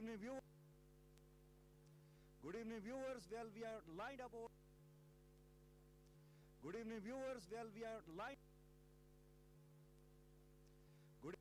evening, viewers. Good evening, viewers. Well, we are lined up. Good evening, viewers. Well, we are lined. Good.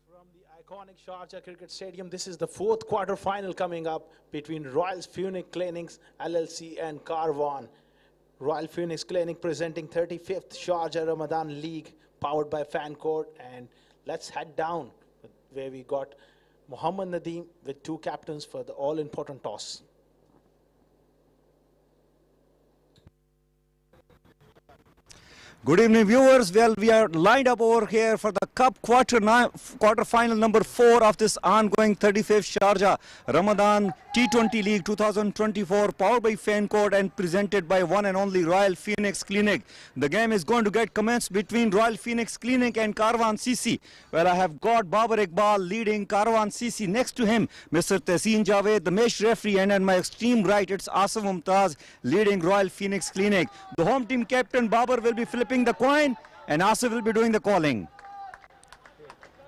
From the iconic Sharjah Cricket Stadium, this is the fourth quarter final coming up between Royal Phoenix Clinics LLC and Karwan. Royal Phoenix Clinic presenting 35th Sharjah Ramadan League powered by Fan Court. And let's head down where we got Muhammad Nadeem with two captains for the all-important toss. Good evening, viewers. Well, we are lined up over here for the Cup quarter final number 4 of this ongoing 35th Sharjah Ramadan T20 League 2024, powered by Fan Code and presented by one and only Royal Phoenix Clinic. The game is going to get commenced between Royal Phoenix Clinic and Caravan CC. Well, I have got Babar Iqbal leading Caravan CC. Next to him, Mr. Tehseen Javed, the match referee, and on my extreme right, it's Asif Mumtaz leading Royal Phoenix Clinic. The home team captain Babar will be flipping the coin and Asif will be doing the calling.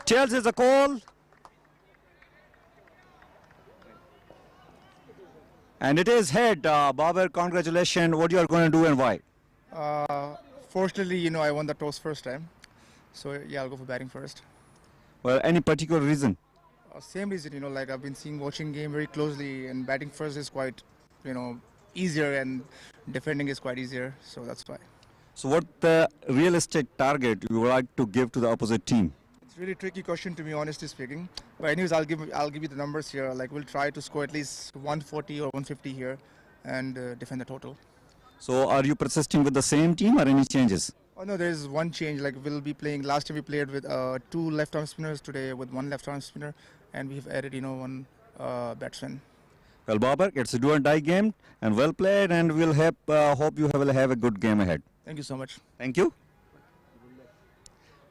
Tails is a call. And it is head. Babar, congratulations. What you are going to do and why? Fortunately, I won the toss first time. So, yeah, I'll go for batting first. Well, any particular reason? Same reason, like I've been watching game very closely, and batting first is quite, easier, and defending is quite easier. So that's why. So what the realistic target you would like to give to the opposite team? It's a really tricky question, to be honestly speaking. But anyways, I'll give you the numbers here. Like, we'll try to score at least 140 or 150 here and defend the total. So are you persisting with the same team or any changes? Oh no, there is one change. Like, we'll be playing. Last time we played with 2 left-arm spinners. Today with 1 left-arm spinner, and we've added 1 batsman. Well, Babar, it's a do or die game and well played, and we'll hope you will have a good game ahead. Thank you so much. Thank you.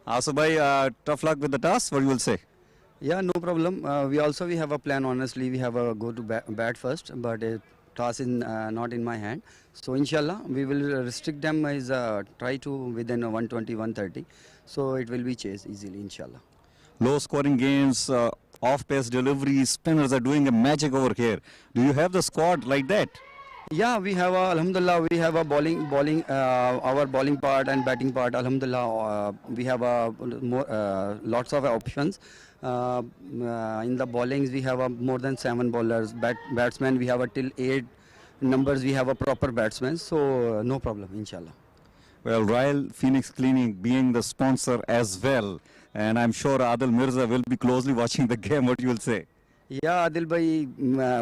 Asif bhai, tough luck with the toss. What you will say? Yeah, no problem. We have a plan. Honestly, we have a go to bat first, but toss is not in my hand. So inshallah, we will restrict them as try to within 120, 130. So it will be chased easily, inshallah. Low scoring games, off pace deliveries, spinners are doing a magic over here. Do you have the squad like that? Yeah, we have alhamdulillah, we have a our bowling part and batting part. Alhamdulillah, we have lots of options. In the bowlings, we have more than 7 bowlers. Batsmen, we have till 8 numbers. We have a proper batsman, so no problem, inshallah. Well, Royal Phoenix Clinic being the sponsor as well, and I'm sure Adil Mirza will be closely watching the game. What you will say? Yeah, Adil bhai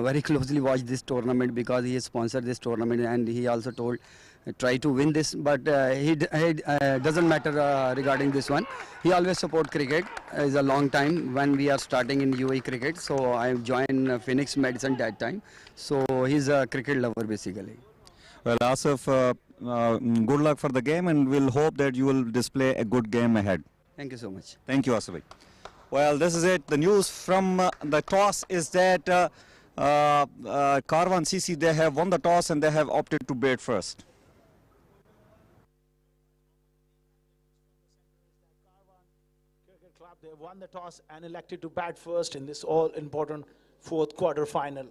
very closely watched this tournament because he has sponsored this tournament, and he also told try to win this, but he doesn't matter regarding this one. He always support cricket. It's a long time when we are starting in UAE cricket, so I joined Phoenix Medicine that time. So he's a cricket lover basically. Well, Asif, good luck for the game, and we'll hope that you will display a good game ahead. Thank you so much. Thank you, Asif bhai. Well, this is it. The news from the toss is that Karwan CC, they have won the toss and they have opted to bat first. Cricket Club, they won the toss and elected to bat first in this all-important 4th quarter final.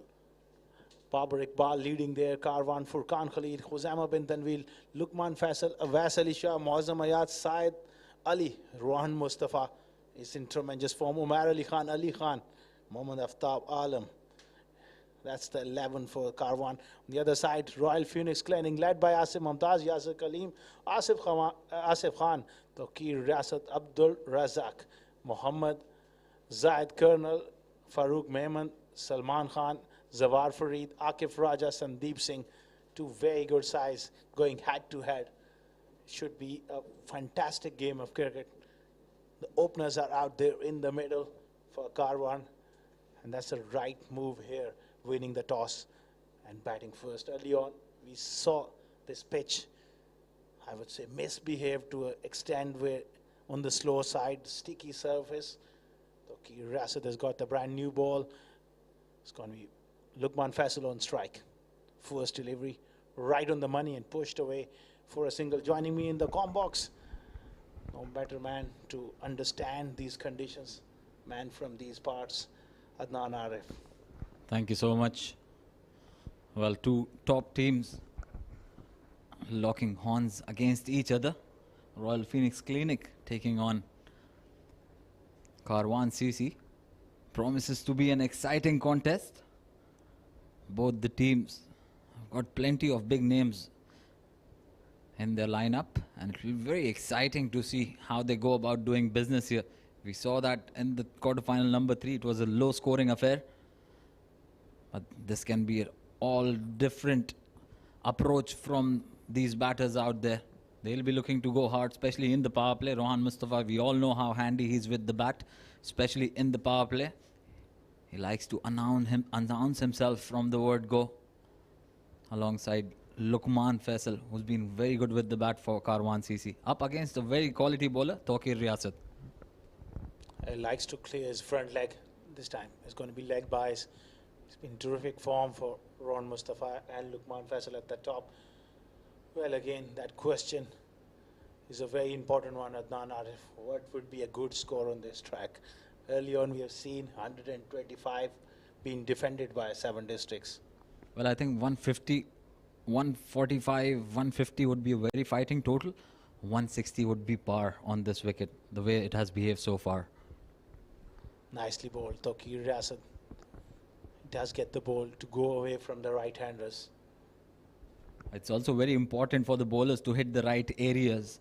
Babar Iqbal leading there, Karwan, Furqan Khalid, Khuzaima bin Tanveer, Luqman Faisal, Awais Ali Shah, Muazzam Ayad, Syed Ali, Rohan Mustafa is in tremendous form, Umar Ali Khan, Mohammad Aftab Alam. That's the 11 for Karwan. On the other side, Royal Phoenix Clinic led by Asif Mumtaz, Yasir Kaleem, Asif Khan, Tawqir Riasat, Abdul Razak, Muhammad Zaid Colonel, Farooq Mehman, Salman Khan, Zawar Farid, Akif Raja, Sandeep Singh. 2 very good sides going head to head. Should be a fantastic game of cricket. The openers are out there in the middle for Karwan, and that's the right move here, winning the toss and batting first. Early on, we saw this pitch, I would say, misbehaved to an extent where on the slow side, sticky surface. Tawqir Riasat has got the brand new ball. It's going to be Luqman Faisal on strike. First delivery, right on the money and pushed away for a single. Joining me in the comm box, no better man to understand these conditions, man from these parts, Adnan Arif. Thank you so much. Well, 2 top teams locking horns against each other. Royal Phoenix Clinic taking on Caravan CC. Promises to be an exciting contest. Both the teams have got plenty of big names in their lineup, and it will be very exciting to see how they go about doing business here. We saw that in the quarterfinal number 3, it was a low scoring affair, but this can be an all different approach from these batters out there. They'll be looking to go hard, especially in the power play. Rohan Mustafa, we all know how handy he's with the bat, especially in the power play. He likes to announce himself from the word go, alongside Luqman Faisal, who's been very good with the bat for Caravan CC. Up against a very quality bowler, Tawqir Riyasat. He likes to clear his front leg this time. It's going to be leg buys. It's been terrific form for Rohan Mustafa and Luqman Faisal at the top. Well, again, that question is a very important one, Adnan Arif. What would be a good score on this track? Early on, we have seen 125 being defended by 7 districts. Well, I think 150, 145, 150 would be a very fighting total. 160 would be par on this wicket, the way it has behaved so far. Nicely bowled. Tawqir Riyasat does get the ball to go away from the right-handers. It's also very important for the bowlers to hit the right areas.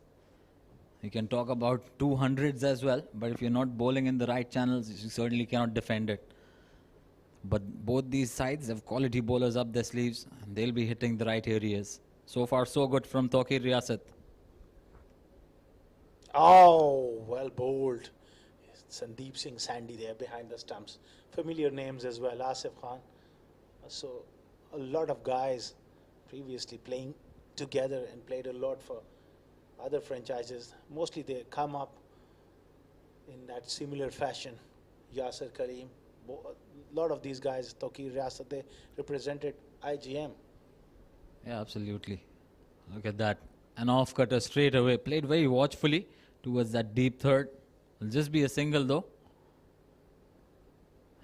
You can talk about 200s as well, but if you're not bowling in the right channels, you certainly cannot defend it. But both these sides have quality bowlers up their sleeves, and they'll be hitting the right areas. So far, so good from Tawqir Riyasat. Oh, well bowled. Sandeep Singh Sandy there behind the stumps. Familiar names as well. Asif Khan. So a lot of guys previously playing together and played a lot for other franchises. Mostly they come up in that similar fashion. Yasir Karim. A lot of these guys, Tawqir Riyasat, they represented IGM. Yeah, absolutely. Look at that. An off-cutter straight away. Played very watchfully towards that deep third. It'll just be a single though.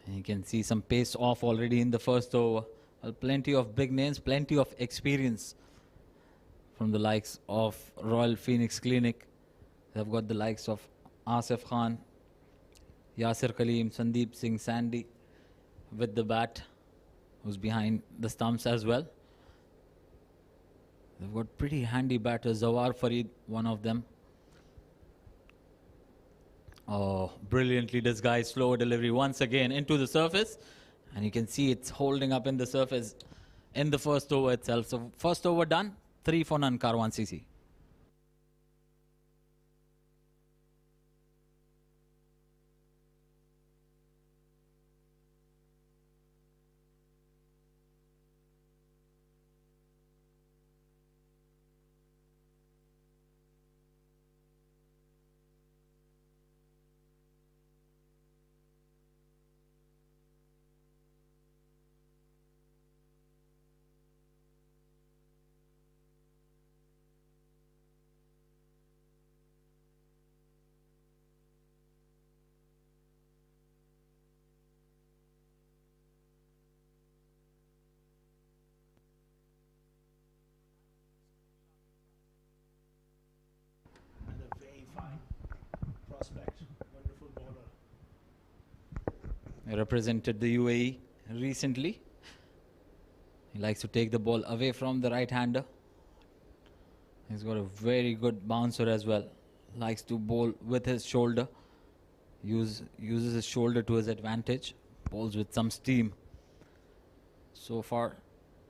And you can see some pace off already in the first over. Well, plenty of big names, plenty of experience from the likes of Royal Phoenix Clinic. They've got the likes of Asif Khan, Yasir Kaleem, Sandeep Singh Sandy with the bat, who's behind the stumps as well. They've got pretty handy batters. Zawar Farid, one of them. Oh, brilliantly disguised slow delivery once again into the surface. And you can see it's holding up in the surface in the first over itself. So first over done, 3 for none, Karwan CC. Prospect, wonderful bowler. He represented the UAE recently. He likes to take the ball away from the right-hander. He's got a very good bouncer as well. Likes to bowl with his shoulder. Uses his shoulder to his advantage. Bowls with some steam. So far,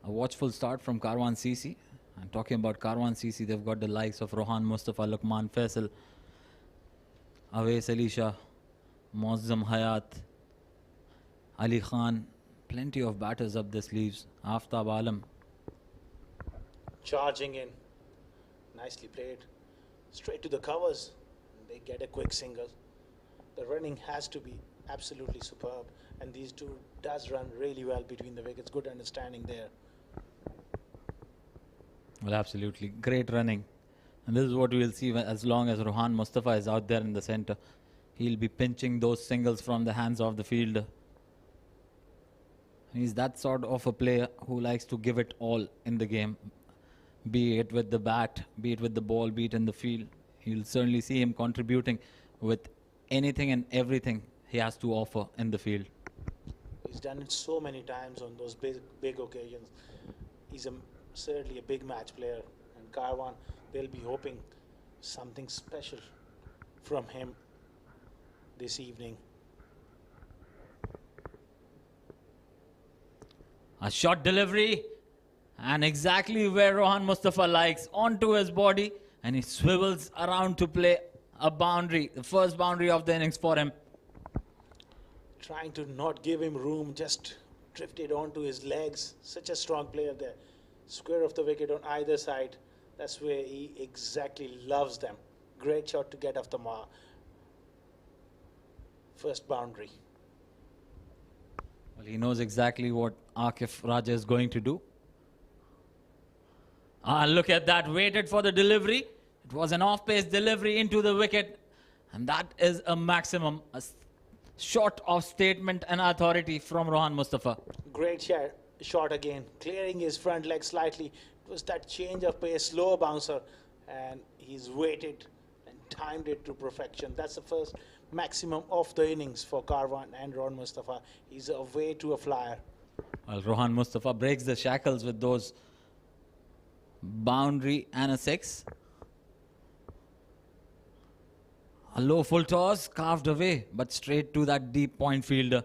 a watchful start from Karwan CC. And talking about Karwan CC, they've got the likes of Rohan Mustafa, Luqman Faisal, Awais Ali Shah, Muazzam Hayat, Ali Khan. Plenty of batters up their sleeves. Aftab Alam. Charging in. Nicely played. Straight to the covers. They get a quick single. The running has to be absolutely superb. And these two does run really well between the wickets. Good understanding there. Well, absolutely. Great running. And this is what we'll see as long as Rohan Mustafa is out there in the center. He'll be pinching those singles from the hands of the fielder. He's that sort of a player who likes to give it all in the game. Be it with the bat, be it with the ball, be it in the field. You'll certainly see him contributing with anything and everything he has to offer in the field. He's done it so many times on those big occasions. He's certainly a big match player. And Karwan, they'll be hoping something special from him this evening. A short delivery, and exactly where Rohan Mustafa likes, onto his body. and he swivels around to play a boundary, the first boundary of the innings for him. Trying to not give him room, just drifted onto his legs. Such a strong player there. Square of the wicket on either side. That's where he exactly loves them. Great shot to get off the mark. First boundary. Well, he knows exactly what Akif Raja is going to do. Look at that, waited for the delivery. It was an off-pace delivery into the wicket. And that is a maximum, short of statement and authority from Rohan Mustafa. Great shot again, clearing his front leg slightly. It was that change of pace, slow bouncer, and he's waited and timed it to perfection. That's the first maximum of the innings for Karwan and Rohan Mustafa. He's away to a flyer. Well, Rohan Mustafa breaks the shackles with those boundary and a 6. A low full toss, carved away, but straight to that deep point fielder.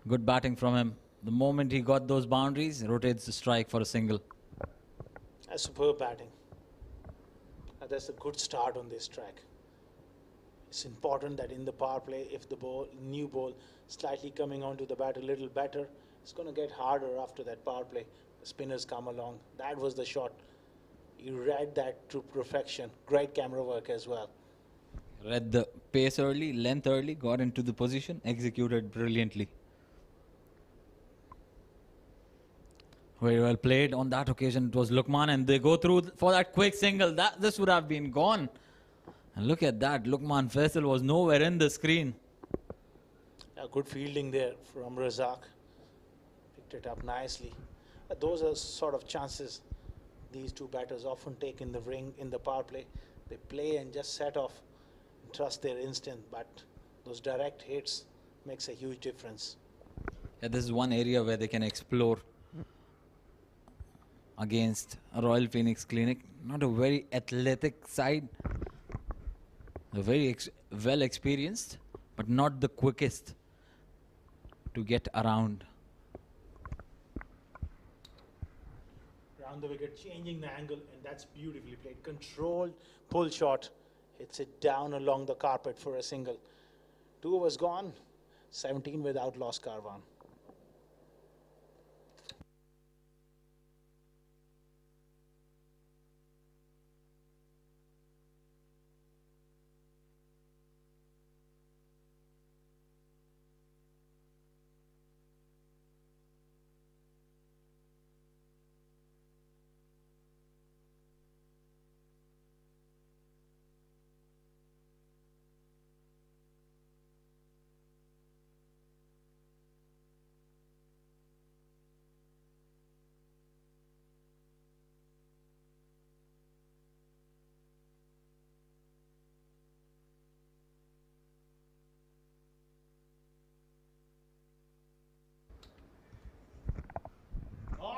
Good batting from him. The moment he got those boundaries, he rotates the strike for a single. A superb batting. That's a good start on this track. It's important that in the power play, if the new ball slightly coming onto the bat a little better, it's going to get harder after that power play. The spinners come along. That was the shot. You read that to perfection. Great camera work as well. Read the pace early, length early, got into the position, executed brilliantly. Very well played on that occasion. It was Lukman, and they go through for that quick single. This would have been gone. And look at that. Lukman Faisal was nowhere in the screen. Good fielding there from Razak. Picked it up nicely. Those are sort of chances these two batters often take in the ring, in the power play. They play and just set off and trust their instinct, but those direct hits makes a huge difference. Yeah, this is one area where they can explore against a Royal Phoenix Clinic. Not a very athletic side. They're very well experienced, but not the quickest to get around. Round the wicket, changing the angle, and that's beautifully played. Controlled pull shot. Hits it down along the carpet for a single. 2 overs gone. 17 without loss, Karwan.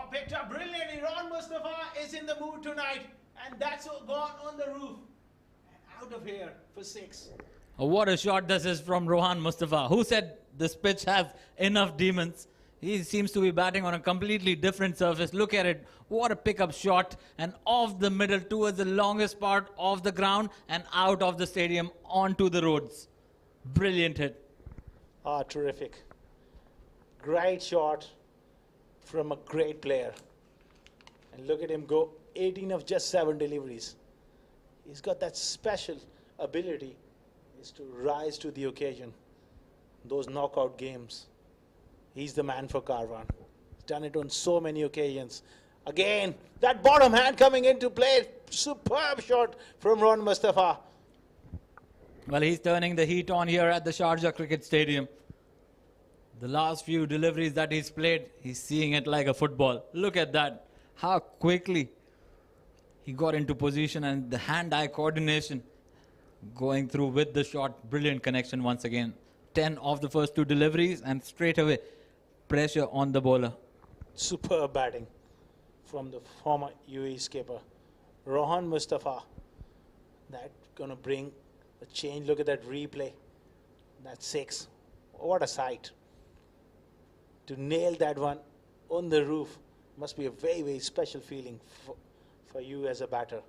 Picked up brilliantly. Ron Mustafa is in the mood tonight, and that's gone on the roof and out of here for 6. Oh, what a shot this is from Rohan Mustafa. Who said this pitch has enough demons? He seems to be batting on a completely different surface. Look at it. What a pickup shot, and off the middle towards the longest part of the ground and out of the stadium onto the roads. Brilliant hit. Terrific. Great shot from a great player. And look at him go, 18 of just 7 deliveries. He's got that special ability is to rise to the occasion. Those knockout games. He's the man for Karwan. He's done it on so many occasions. Again, that bottom hand coming into play. Superb shot from Ron Mustafa. Well, he's turning the heat on here at the Sharjah Cricket Stadium. The last few deliveries that he's played, he's seeing it like a football. Look at that. How quickly he got into position, and the hand-eye coordination going through with the shot. Brilliant connection once again. 10 of the first 2 deliveries, and straight away pressure on the bowler. Superb batting from the former UAE skipper. Rohan Mustafa. That's going to bring a change. Look at that replay. That's 6. What a sight. To nail that one on the roof must be a very, very special feeling for you as a batter.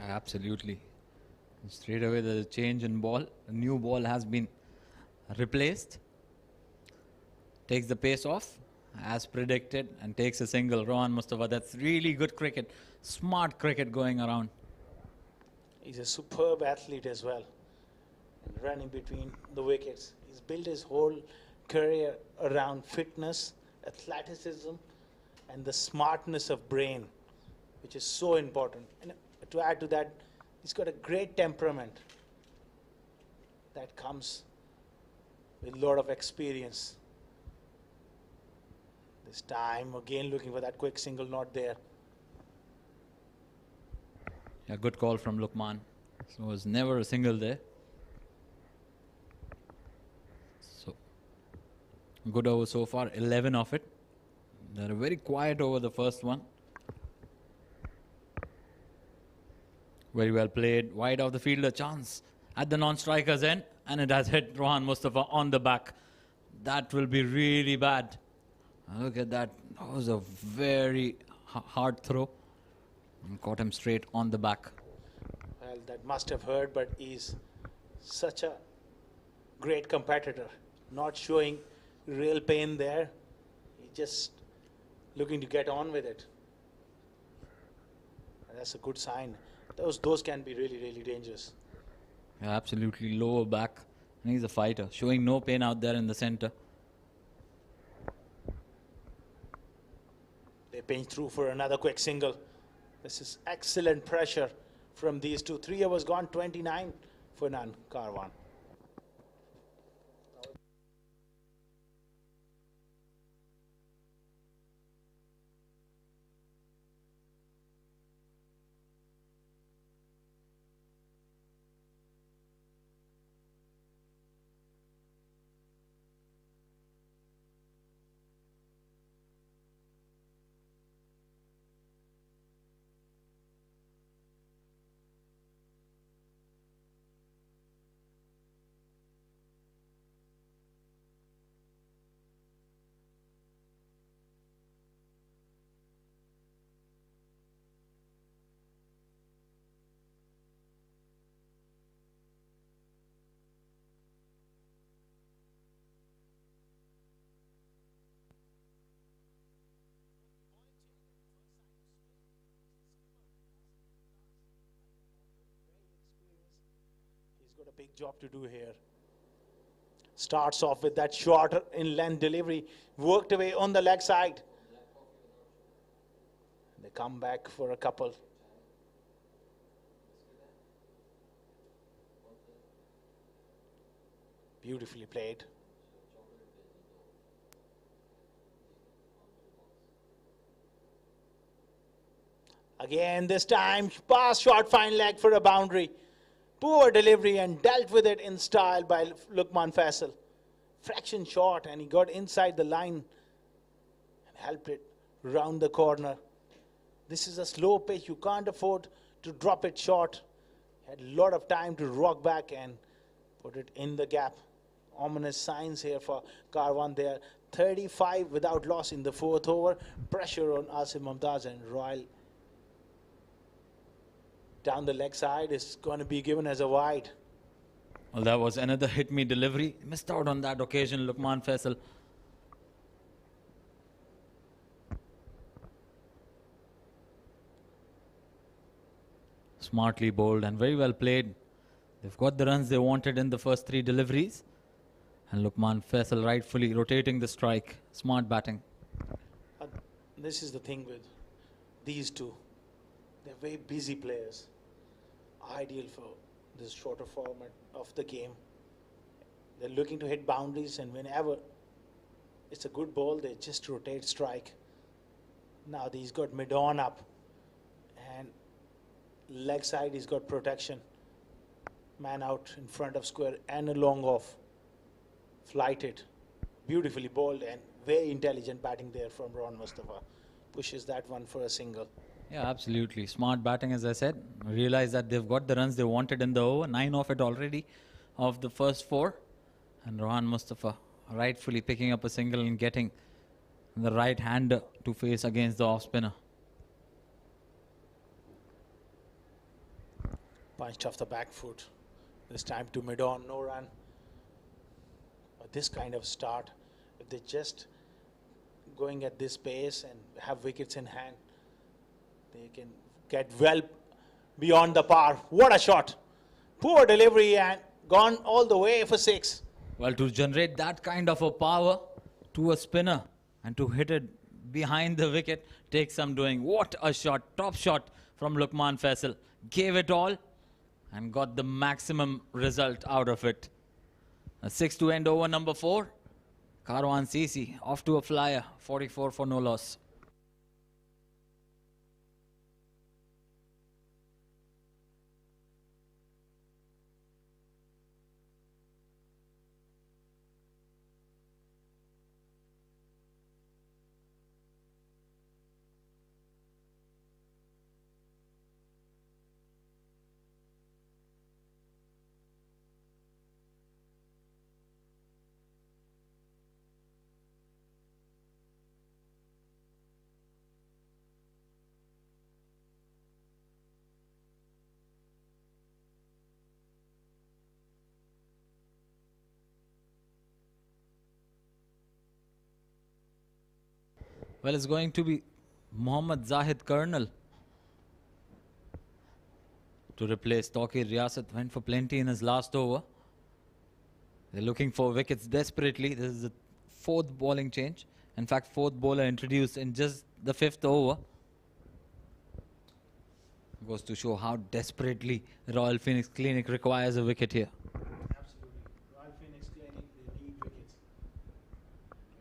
Absolutely. Straight away, there's a change in ball. A new ball has been replaced. Takes the pace off, as predicted, and takes a single. Rohan Mustafa, that's really good cricket. Smart cricket going around. He's a superb athlete as well, running between the wickets. He's built his whole career around fitness, athleticism, and the smartness of brain, which is so important. And to add to that, he's got a great temperament that comes with a lot of experience. This time, again looking for that quick single, not there. A good call from Lukman. So it was never a single there. So good over so far, 11 of it. They're very quiet over the first one. Very well played. Wide of the field, a chance at the non-striker's end, and it has hit Rohan Mustafa on the back. That will be really bad. Look at that. That was a very hard throw. And caught him straight on the back. Well, that must have hurt, but he's such a great competitor. Not showing real pain there. He's just looking to get on with it. And that's a good sign. Those can be really, really dangerous. Yeah, absolutely lower back. And he's a fighter, showing no pain out there in the center. They pinch through for another quick single. This is excellent pressure from these two. 3 overs gone, 29 for none. Karwan. He's got a big job to do here. Starts off with that short in-length delivery. Worked away on the leg side. They come back for a couple. Beautifully played. Again, this time, pass short fine leg for a boundary. Poor delivery and dealt with it in style by Lukman Faisal. Fraction short, and he got inside the line and helped it round the corner. This is a slow pitch. You can't afford to drop it short. Had a lot of time to rock back and put it in the gap. Ominous signs here for Karwan there. 35 without loss in the 4th over. Pressure on Asim Mumtaz, and Royal down the leg side is going to be given as a wide. Well, that was another hit-me delivery. Missed out on that occasion, Lukman Faisal. Smartly bowled and very well played. They've got the runs they wanted in the first 3 deliveries. And Lukman Faisal rightfully rotating the strike. Smart batting. This is the thing with these two. They're very busy players. Ideal for this shorter format of the game. They're looking to hit boundaries, and whenever it's a good ball, they just rotate strike. Now he's got mid-on up, and leg side he's got protection. Man out in front of square and a long off. Flighted. Beautifully bowled and very intelligent batting there from Ron Mustafa. Pushes that one for a single. Yeah, absolutely. Smart batting, as I said. Realize that they've got the runs they wanted in the over. 9 of it already of the first 4. And Rohan Mustafa rightfully picking up a single and getting the right hander to face against the off spinner. Punched off the back foot. This time to mid-on, no run. But this kind of start, if they just going at this pace and have wickets in hand, they can get well beyond the par. What a shot! Poor delivery and gone all the way for 6. Well, to generate that kind of a power to a spinner and to hit it behind the wicket takes some doing. What a shot, top shot from Lukman Faisal. Gave it all and got the maximum result out of it. A 6 to end over number 4. Caravan CC off to a flyer, 44 for no loss. Well, it's going to be Mohammad Zahid Colonel to replace Tawqir Riyasat. Went for plenty in his last over. They're looking for wickets desperately. This is the 4th bowling change. In fact, 4th bowler introduced in just the 5th over. Goes to show how desperately Royal Phoenix Clinic requires a wicket here. Absolutely. Royal Phoenix Clinic, they need wickets.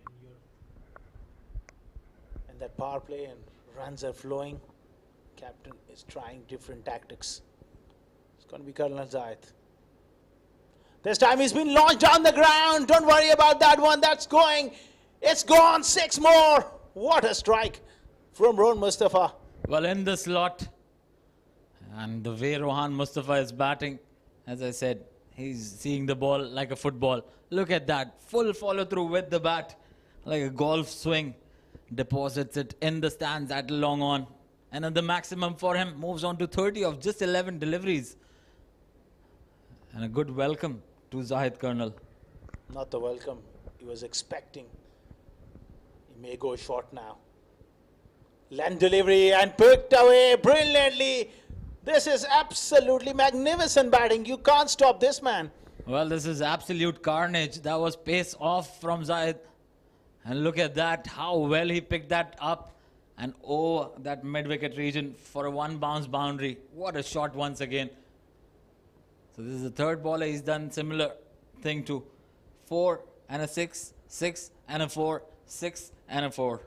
When you're and that power play and runs are flowing, captain is trying different tactics. It's going to be Colonel Zahid. This time he's been launched on the ground. Don't worry about that one. That's going. It's gone. 6 more. What a strike from Rohan Mustafa. Well, in the slot, and the way Rohan Mustafa is batting, as I said, he's seeing the ball like a football. Look at that. Full follow through with the bat, like a golf swing. Deposits it in the stands at long on. And at the maximum for him, moves on to 30 of just 11 deliveries. And a good welcome to Zahid Colonel. Not the welcome he was expecting. He may go short now. Length delivery and picked away brilliantly. This is absolutely magnificent batting. You can't stop this man. Well, this is absolute carnage. That was pace off from Zahid. And look at that, how well he picked that up and over that mid-wicket region for a 1 bounce boundary. What a shot once again. So this is the 3rd bowler he's done similar thing to. 4 and a 6, 6 and a 4, 6 and a 4.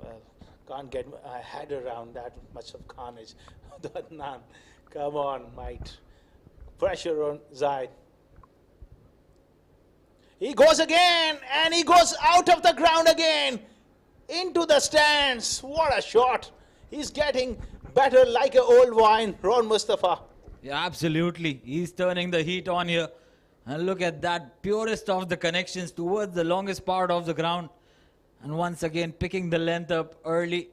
Well, can't get my head around that much of carnage. None. Come on, mate. Pressure on Zahid. He goes again, and he goes out of the ground again. Into the stands. What a shot. He's getting better like an old wine, Rohan Mustafa. Yeah, absolutely. He's turning the heat on here. And look at that, purest of the connections towards the longest part of the ground. And once again, picking the length up early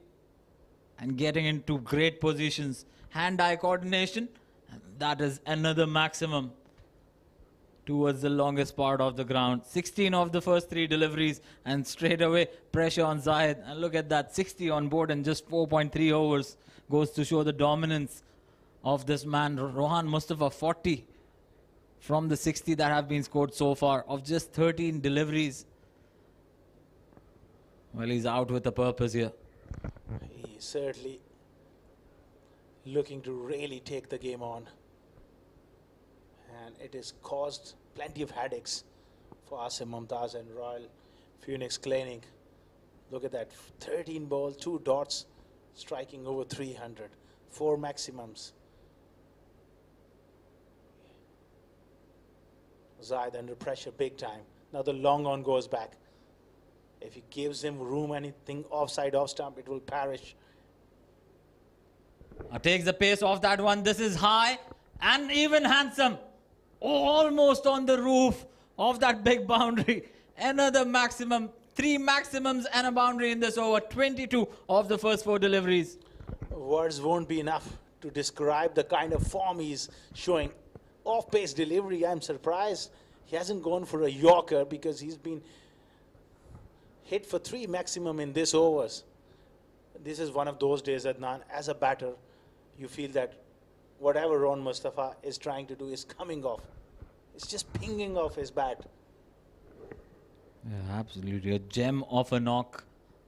and getting into great positions. Hand-eye coordination, and that is another maximum towards the longest part of the ground. 16 of the first 3 deliveries, and straight away pressure on Zahid. And look at that, 60 on board in just 4.3 overs. Goes to show the dominance of this man, Rohan Mustafa. 40 from the 60 that have been scored so far of just 13 deliveries. Well, he's out with a purpose here. He's certainly looking to really take the game on. And it has caused plenty of headaches for Asim Mumtaz and Royal Phoenix Clinic. Look at that, 13 balls, 2 dots, striking over 300, 4 maximums. Zahid under pressure big time. Now the long on goes back. If he gives him room, anything offside, off stump, it will perish. Takes the pace off that one. This is high and even handsome. Almost on the roof of that big boundary. Another maximum. 3 maximums and a boundary in this over. 22 of the first 4 deliveries. Words won't be enough to describe the kind of form he's showing. Off-pace delivery, I'm surprised he hasn't gone for a Yorker because he's been hit for 3 maximum in this overs. This is one of those days, Adnan, as a batter, you feel that whatever Ron Mustafa is trying to do is coming off. It's just pinging off his bat. Yeah, absolutely. A gem of a knock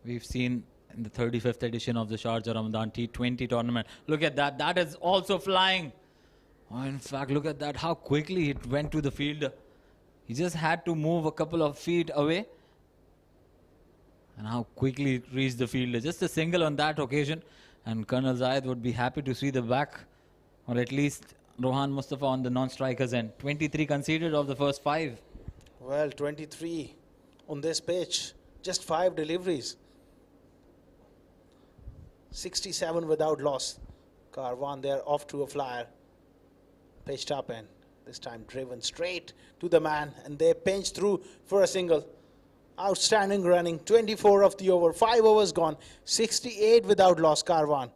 we've seen in the 35th edition of the Sharjah Ramadan T20 tournament. Look at that. That is also flying. Oh, in fact, look at that. How quickly it went to the fielder. He just had to move a couple of feet away. And how quickly it reached the fielder. Just a single on that occasion. And Colonel Zayed would be happy to see the back, or at least Rohan Mustafa on the non-strikers end. 23 conceded of the first 5. Well, 23 on this pitch. Just 5 deliveries. 67 without loss. Karwan there off to a flyer. Pitched up and this time driven straight to the man. And they pinch through for a single. Outstanding running. 24 of the over. 5 overs gone. 68 without loss, Karwan.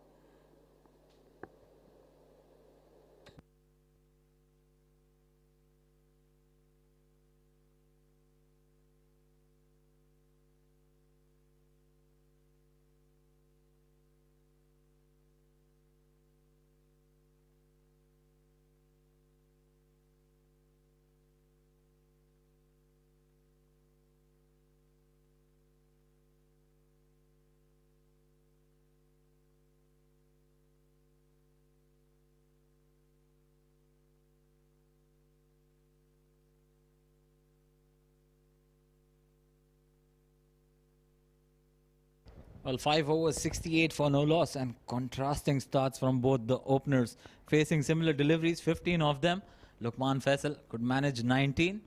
Well, 5 overs, 68 for no loss, and contrasting starts from both the openers. Facing similar deliveries, 15 of them. Luqman Faisal could manage 19,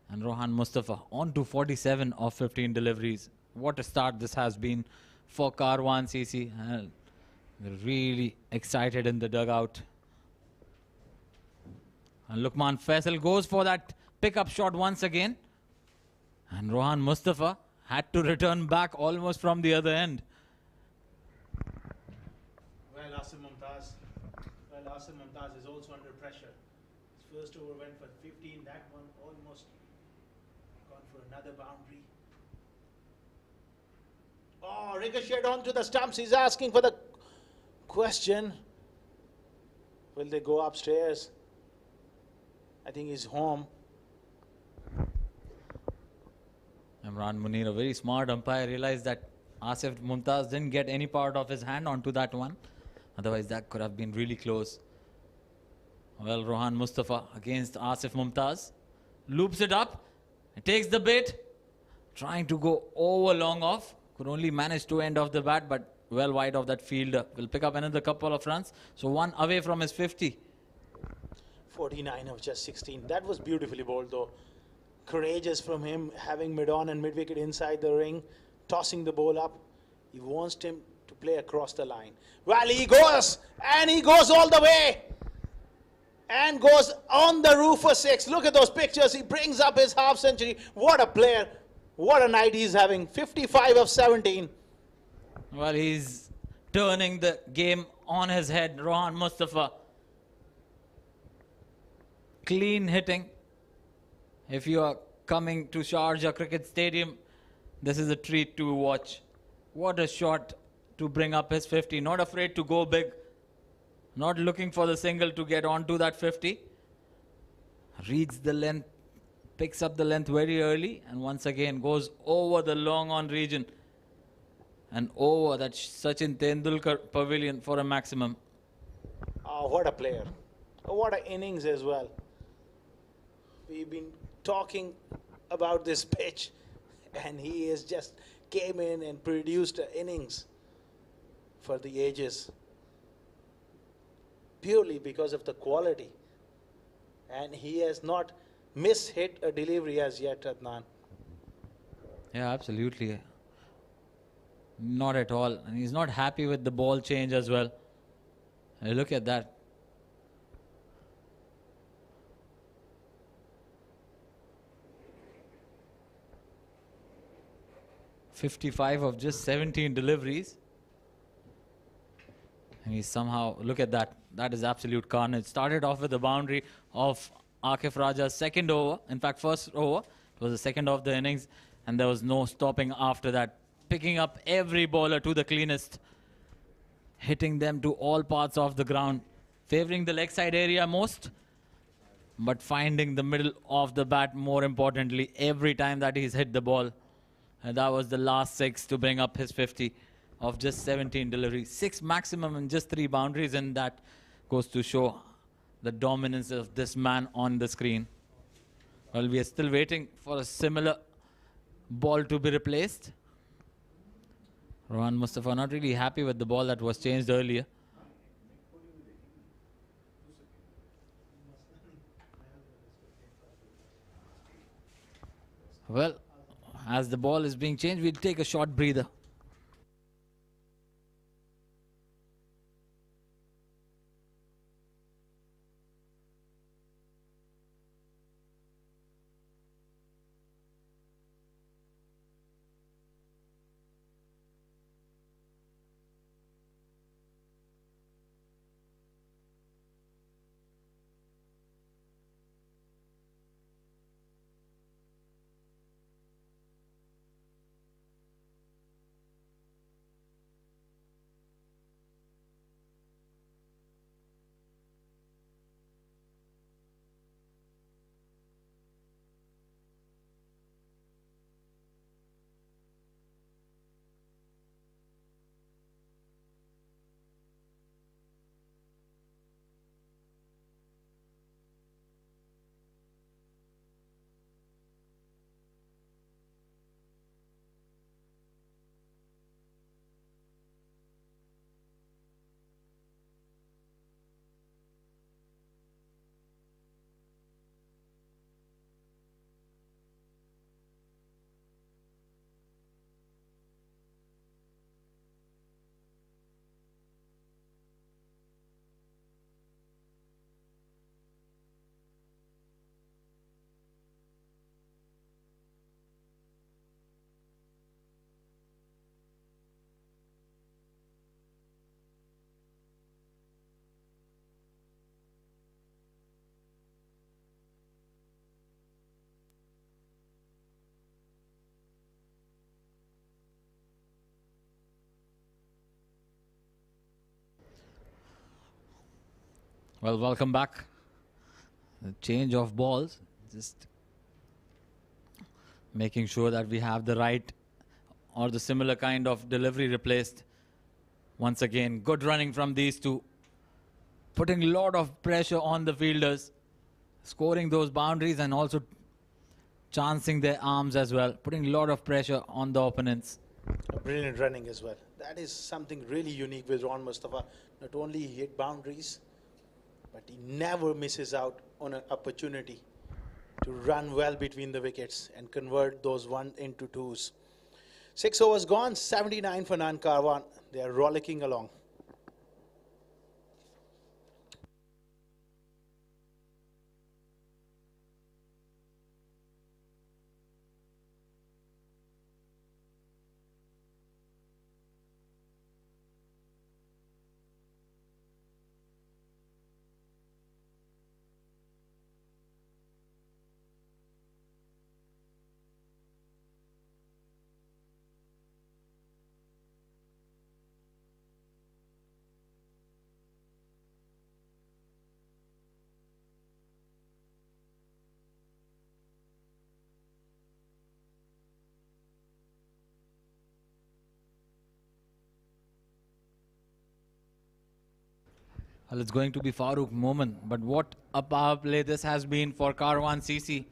and Rohan Mustafa on to 47 of 15 deliveries. What a start this has been for Caravan CC. They're really excited in the dugout. And Luqman Faisal goes for that pickup shot once again. And Rohan Mustafa had to return back almost from the other end. Well, Asim Mumtaz is also under pressure. His first over went for 15. That one almost gone for another boundary. Oh, ricocheted onto the stumps. He's asking for the question. Will they go upstairs? I think he's home. Imran Munir, a very smart umpire, realized that Asif Mumtaz didn't get any part of his hand onto that one. Otherwise, that could have been really close. Well, Rohan Mustafa against Asif Mumtaz. Loops it up. Takes the bait. Trying to go over long off. Could only manage to end off the bat, but well wide of that fielder. Will pick up another couple of runs. So 1 away from his 50. 49 of just 16. That was beautifully bowled though. Courageous from him, having mid-on and mid-wicket inside the ring, tossing the ball up. He wants him to play across the line. Well, he goes, and he goes all the way, and goes on the roof for 6. Look at those pictures. He brings up his half century. What a player. What a night he's having. 55 of 17. Well, he's turning the game on his head, Rohan Mustafa. Clean hitting. If you are coming to Sharjah Cricket Stadium, this is a treat to watch. What a shot to bring up his 50. Not afraid to go big. Not looking for the single to get onto that 50. Reads the length, picks up the length very early, and once again goes over the long on region and over that Sachin Tendulkar pavilion for a maximum. Oh, what a player. What an innings as well. We've been talking about this pitch, and he has just came in and produced an innings for the ages purely because of the quality, and he has not mishit a delivery as yet, Adnan. Yeah, absolutely. Not at all. And he's not happy with the ball change as well. Look at that. .55 of just 17 deliveries. And he's somehow, look at that. That is absolute carnage. Started off with the boundary of Akif Raja's second over. In fact, first over. It was the second of the innings. And there was no stopping after that. Picking up every bowler to the cleanest. Hitting them to all parts of the ground. Favoring the leg side area most. But finding the middle of the bat more importantly every time that he's hit the ball. And that was the last 6 to bring up his 50 of just 17 deliveries. 6 maximum and just 3 boundaries, and that goes to show the dominance of this man on the screen. Well, we are still waiting for a similar ball to be replaced. Rohan Mustafa not really happy with the ball that was changed earlier. Well, as the ball is being changed, we'll take a short breather. Well, welcome back. The change of balls, just making sure that we have the right or the similar kind of delivery replaced. Once again, good running from these two. Putting a lot of pressure on the fielders. Scoring those boundaries and also chancing their arms as well. Putting a lot of pressure on the opponents. Brilliant running as well. That is something really unique with Ron Mustafa. Not only he hit boundaries, but he never misses out on an opportunity to run well between the wickets and convert those 1 into 2s. 6 overs gone, 79 for none. Karwan. They are rollicking along. Well, it's going to be Farooq moment, but what a power play this has been for Caravan CC.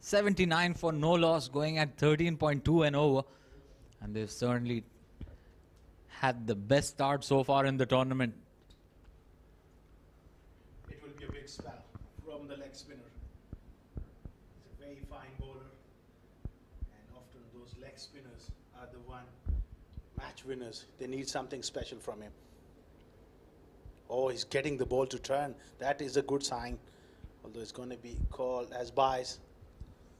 79 for no loss, going at 13.2 and over. And they've certainly had the best start so far in the tournament. It will be a big spell from the leg spinner. He's a very fine bowler. And often those leg spinners are the one match winners. They need something special from him. Oh, he's getting the ball to turn. That is a good sign. Although it's going to be called as buys.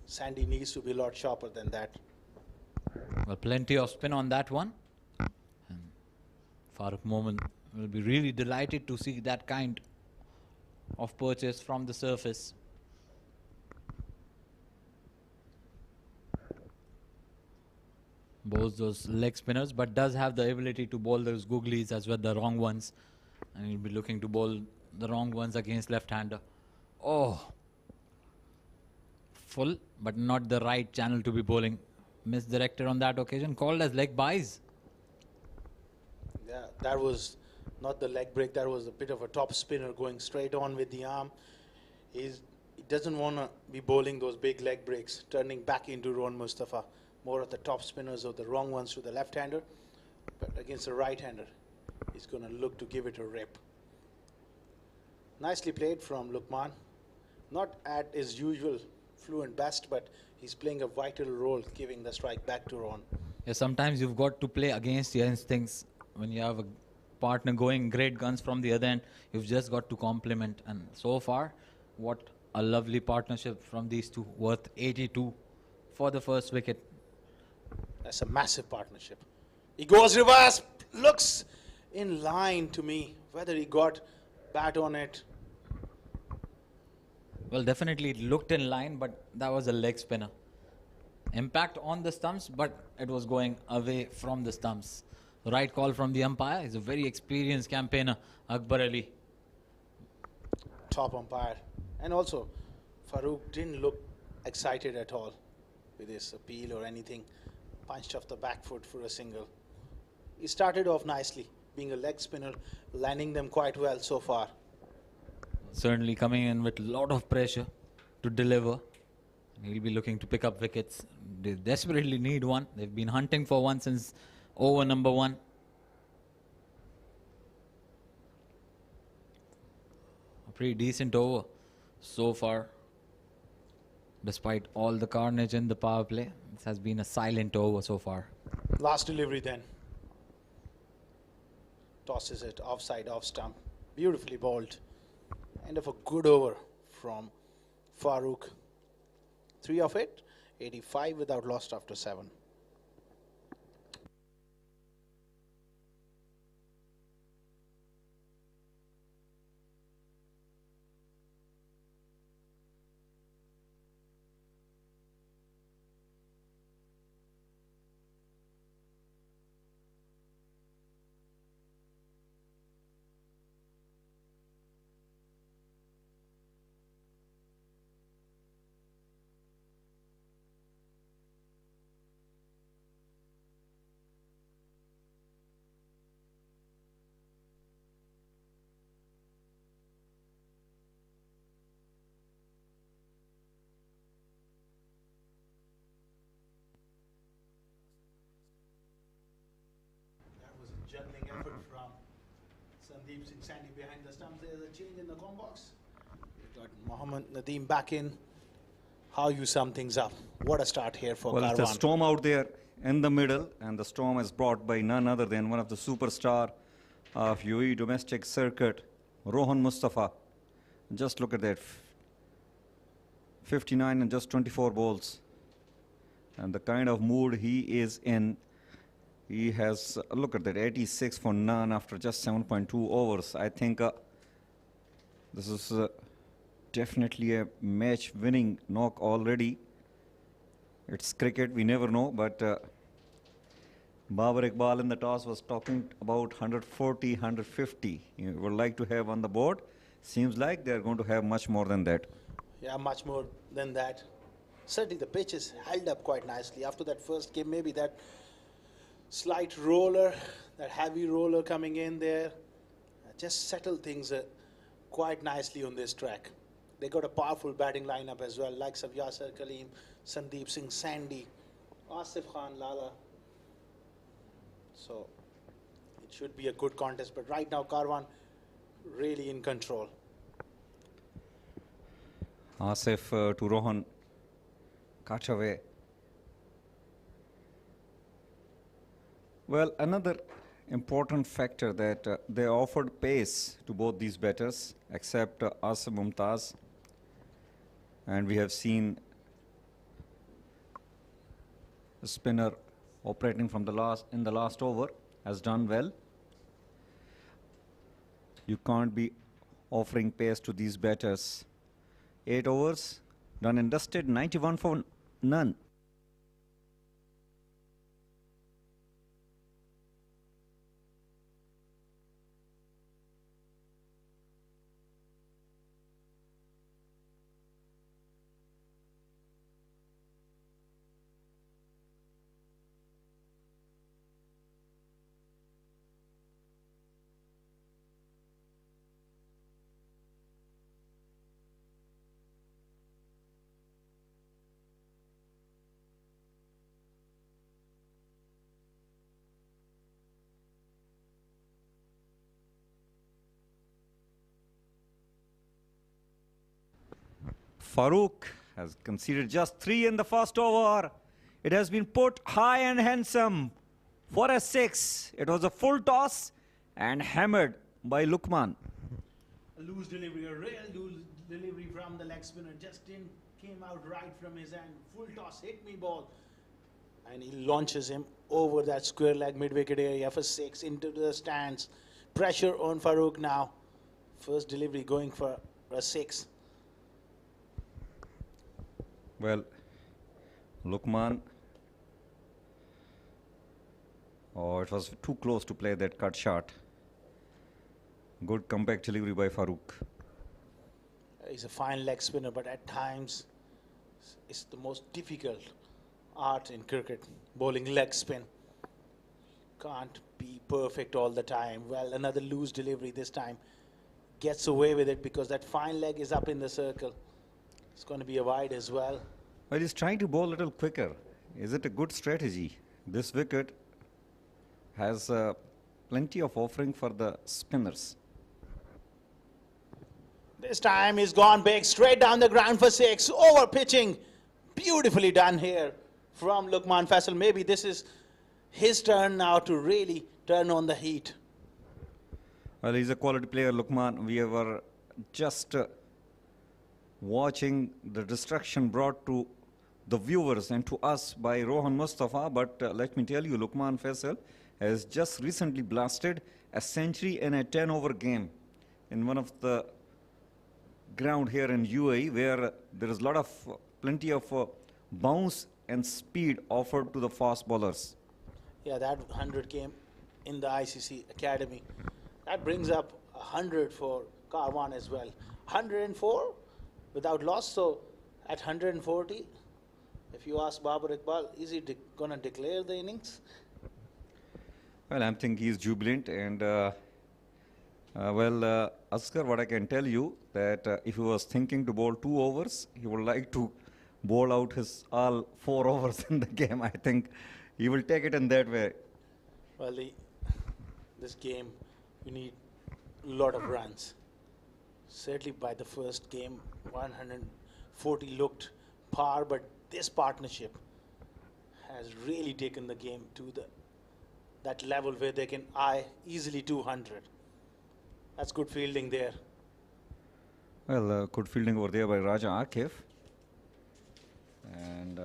Sandy needs to be a lot sharper than that. Well, plenty of spin on that one. And Farooq moment We'll be really delighted to see that kind of purchase from the surface. Bowls those leg spinners, but does have the ability to bowl those googlies as well, the wrong ones. And he'll be looking to bowl the wrong ones against left-hander. Oh, full, but not the right channel to be bowling. Misdirected on that occasion, called as leg buys. Yeah, that was not the leg break. That was a bit of a top spinner going straight on with the arm. He doesn't want to be bowling those big leg breaks, turning back into Rohan Mustafa. More of the top spinners or the wrong ones to the left-hander. But against the right-hander, he's going to look to give it a rip. Nicely played from Lukman. Not at his usual fluent best, but he's playing a vital role, giving the strike back to Rohan. Yeah, sometimes you've got to play against your instincts. When you have a partner going great guns from the other end, you've just got to complement. And so far, what a lovely partnership from these two, worth 82 for the first wicket. That's a massive partnership. He goes reverse, looks in line to me. Whether he got bat on it. Well, definitely it looked in line, but that was a leg spinner. Impact on the stumps, but it was going away from the stumps. The right call from the umpire. He's a very experienced campaigner, Akbar Ali. Top umpire. And also, Farooq didn't look excited at all with his appeal or anything. Punched off the back foot for a single. He started off nicely, being a leg spinner, landing them quite well so far. Certainly coming in with a lot of pressure to deliver. He'll be looking to pick up wickets. They desperately need one. They've been hunting for one since over number 1. A pretty decent over so far. Despite all the carnage in the power play, this has been a silent over so far. Last delivery then. Tosses it offside, off stump. Beautifully bowled. End of a good over from Farooq. 3 of it, 85 without lost after 7. Juggling effort from Sandeep Singh Sandy behind the stumps. There's a change in the com box. We've got Mohammad Nadeem back in. How you sum things up? What a start here for Well, it's a Karwan. storm out there in the middle, and the storm is brought by none other than one of the superstar of UAE domestic circuit, Rohan Mustafa. Just look at that. 59 and just 24 balls. And the kind of mood he is in. He has, look at that, 86 for none after just 7.2 overs. I think this is definitely a match-winning knock already. It's cricket, we never know, but Babar Iqbal in the toss was talking about 140, 150. He would like to have on the board. Seems like they're going to have much more than that. Yeah, much more than that. Certainly the pitch is held up quite nicely. After that first game, maybe that slight roller, that heavy roller coming in there, just settled things quite nicely on this track. They got a powerful batting lineup as well, likes of Yasir Kaleem, Sandeep Singh Sandy, Asif Khan Lala. So it should be a good contest, but right now Karwan really in control. Asif to Rohan, cut away. Well, another important factor that they offered pace to both these batters, except Asim Mumtaz. And we have seen the spinner operating from the last over has done well. You can't be offering pace to these batters. 8 overs, done and dusted, 91 for none. Farooq has conceded just 3 in the first over. It has been put high and handsome for a 6. It was a full toss and hammered by Lukman. A loose delivery, a real loose delivery from the leg spinner. Just didn't came out right from his hand. Full toss, hit me ball. And he launches him over that square leg mid-wicket area for 6 into the stands. Pressure on Farooq now. First delivery going for a 6. Well, Lukman, oh, it was too close to play that cut shot. Good comeback delivery by Farooq. He's a fine leg spinner, but at times it's the most difficult art in cricket, bowling leg spin. Can't be perfect all the time. Well, another loose delivery this time. Gets away with it because that fine leg is up in the circle. It's going to be a wide as well. Well, he's trying to bowl a little quicker. Is it a good strategy? This wicket has plenty of offering for the spinners. This time he's gone big, straight down the ground for 6. Over pitching. Beautifully done here from Lukman Faisal. Maybe this is his turn now to really turn on the heat. Well, he's a quality player, Lukman. We were just watching the destruction brought to the viewers and to us by Rohan Mustafa. But let me tell you, Lukman Faisal has just recently blasted a century in a 10-over game in one of the ground here in UAE, where there is a lot of plenty of bounce and speed offered to the fast bowlers. Yeah, that 100 came in the ICC Academy. That brings up 100 for Karwan as well. 104 without loss. So at 140, if you ask Babar Iqbal, is he going to declare the innings? Well, I think he's jubilant. And Asghar, what I can tell you that if he was thinking to bowl 2 overs, he would like to bowl out his all 4 overs in the game. I think he will take it in that way. Well, this game, you need a lot of runs. Certainly by the first game, 140 looked par, but this partnership has really taken the game to that level where they can eye easily 200. That's good fielding there. Well, good fielding over there by Raja Akif. And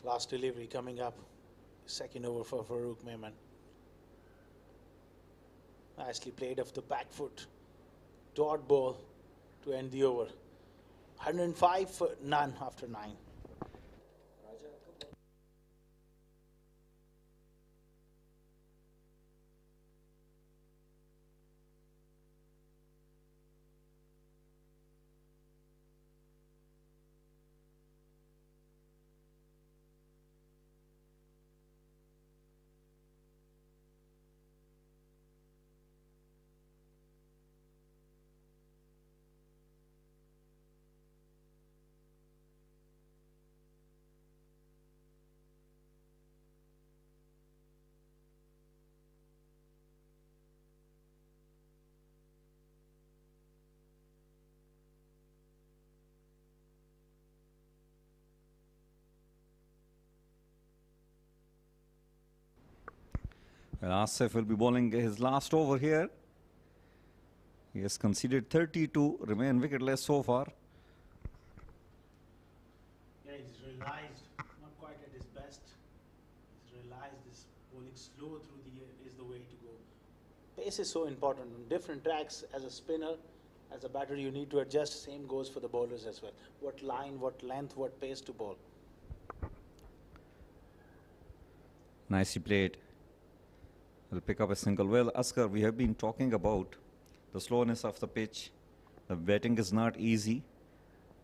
last delivery coming up. Second over for Farooq Mehman. Nicely played off the back foot. Dot ball to end the over. 105 for none after 9. Well, Asif will be bowling his last over here. He has conceded 32, remain wicketless so far. Yeah, he's realized slow through the air is the way to go. Pace is so important. On different tracks, as a spinner, as a batter, you need to adjust. Same goes for the bowlers as well. What line, what length, what pace to bowl. Nicely played. Will pick up a single. Well, Askar, we have been talking about the slowness of the pitch. The batting is not easy,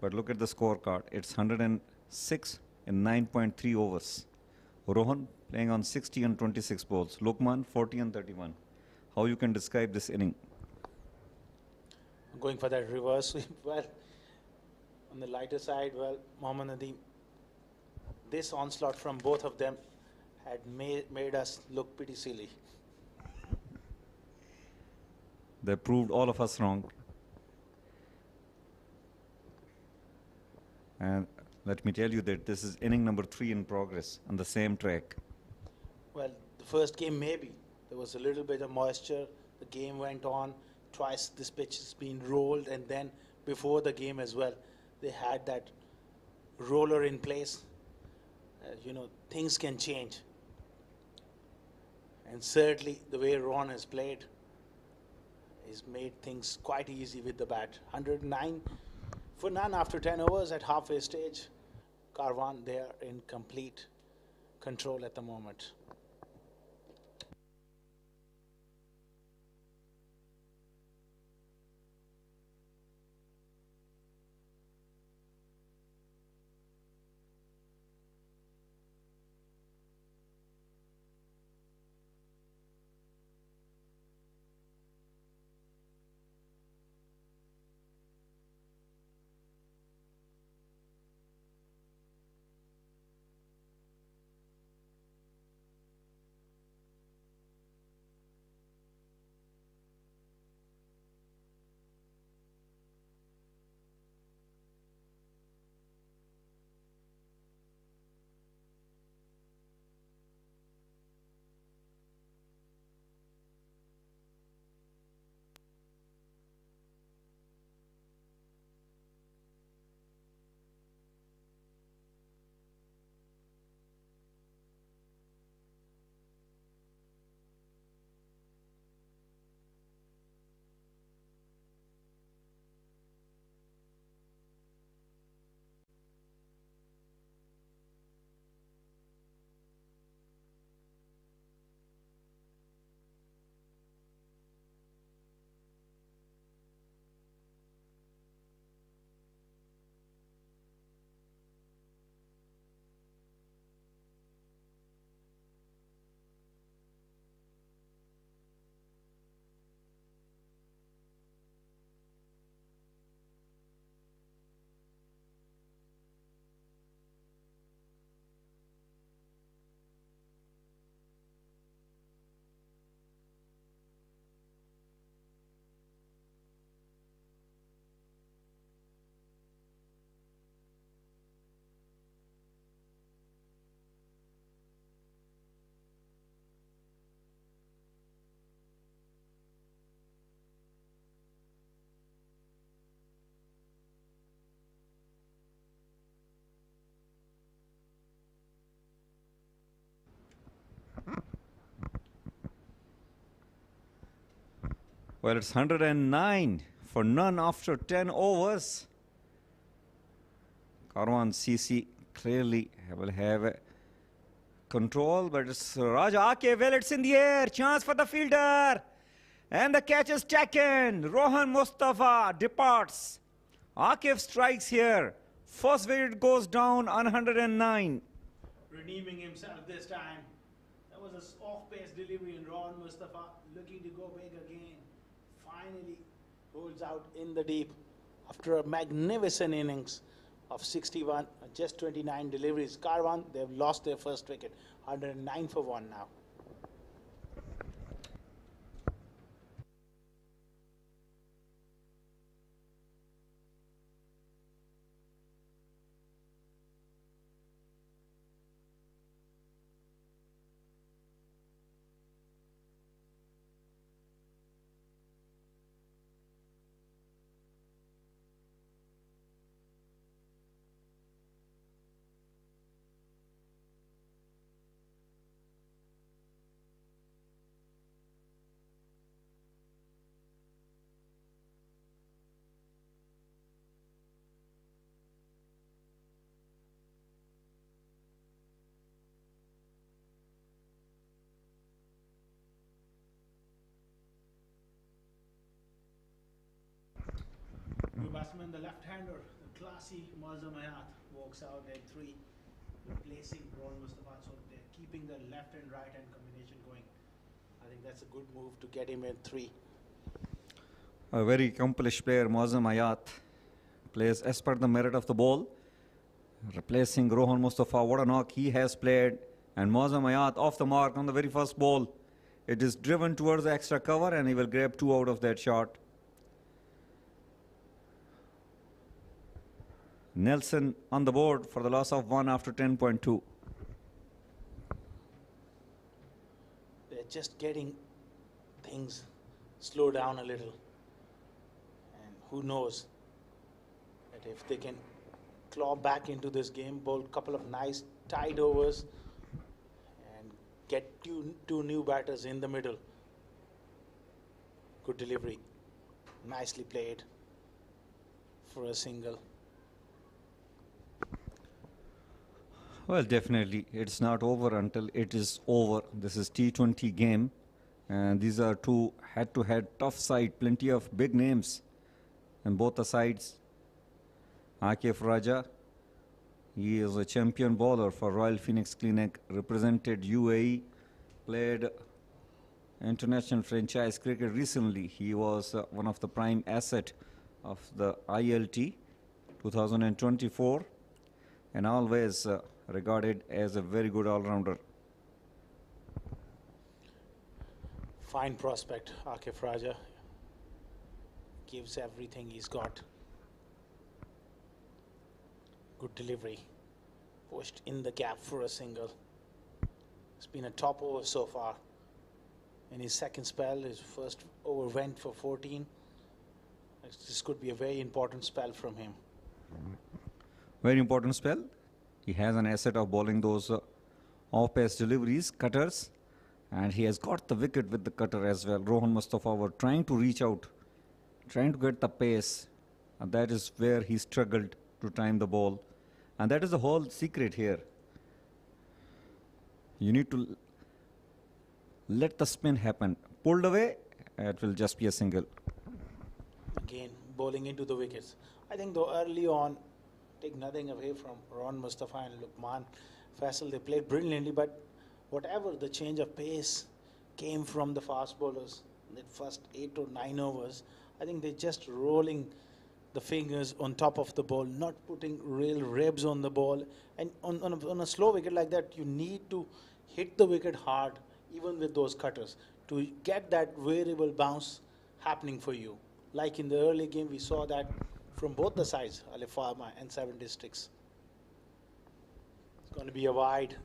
but look at the scorecard. It's 106 in 9.3 overs. Rohan playing on 60 and 26 balls. Lukman 40 and 31. How you can describe this inning? Going for that reverse sweep. Well, on the lighter side, well, Mohammad Nadeem, this onslaught from both of them had made us look pretty silly. They proved all of us wrong. And let me tell you that this is inning number 3 in progress on the same track. Well, the first game maybe. There was a little bit of moisture. The game went on. Twice this pitch has been rolled, and then before the game as well, they had that roller in place. Things can change. And certainly the way Ron has played has made things quite easy with the bat. 109 for none after 10 overs at halfway stage. Karwan, they are in complete control at the moment. Well, it's 109 for none after 10 overs. Caravan CC clearly will have control, but it's Raja. Okay, well, it's in the air. Chance for the fielder. And the catch is taken. Rohan Mustafa departs. Akif strikes here. First wicket goes down on 109. Redeeming himself this time. That was an off-pace delivery, and Ron Mustafa looking to go big again. Finally holds out in the deep after a magnificent innings of 61, just 29 deliveries. Karwan, they've lost their first wicket. 109 for 1 now. batsman, the left-hander, the classy Mazamayat walks out at 3, replacing Mustafa. So they're keeping the left and right hand combination going. I think that's a good move to get him at 3. A very accomplished player, Muazzam Ayat, plays as per the merit of the ball, replacing Rohan Mustafa. What a knock he has played. And Muazzam Ayat off the mark on the very first ball. It is driven towards the extra cover and he will grab 2 out of that shot. Nelson on the board for the loss of 1 after 10.2. They're just getting things slow down a little. And who knows that if they can claw back into this game, bowl a couple of nice tight overs and get two new batters in the middle. Good delivery. Nicely played for a single. Well, definitely, it's not over until it is over. This is T20 game, and these are 2 head-to-head tough side. Plenty of big names on both the sides. Akif Raja, he is a champion bowler for Royal Phoenix Clinic, represented UAE, played international franchise cricket recently. He was one of the prime asset of the ILT 2024, and always regarded as a very good all-rounder. Fine prospect, Akif Raja. Gives everything he's got. Good delivery. Pushed in the gap for a single. It's been a top over so far. In his second spell, his first over went for 14. This could be a very important spell from him. Very important spell. He has an asset of bowling those off-pace deliveries, cutters, and he has got the wicket with the cutter as well. Rohan Mustafa were trying to reach out, trying to get the pace, and that is where he struggled to time the ball. And that is the whole secret here. You need to let the spin happen. Pulled away, it will just be a single. Again, bowling into the wickets. I think though early on, take nothing away from Rohan Mustafa and Lukman Faisal. They played brilliantly, but whatever the change of pace came from the fast bowlers, that first 8 or 9 overs, I think they're just rolling the fingers on top of the ball, not putting real ribs on the ball. And on a slow wicket like that, you need to hit the wicket hard, even with those cutters, to get that variable bounce happening for you. Like in the early game, we saw that from both the sides, Al Farma and 7 Districts. It's going to be a wide.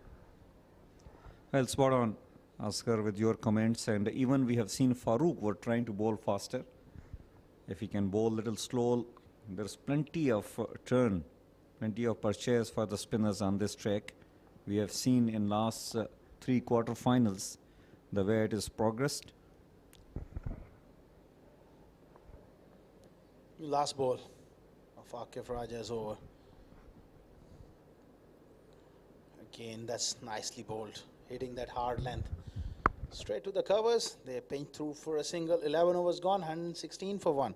Well, spot on, Oscar, with your comments. And even we have seen Farooq were trying to bowl faster. If he can bowl a little slow, there's plenty of turn, plenty of purchase for the spinners on this track. We have seen in last 3 quarterfinals the way it is progressed. Last ball of Akif Raja is over. Again, that's nicely bowled, hitting that hard length. Straight to the covers. They pinch through for a single. 11 overs gone, 116 for 1.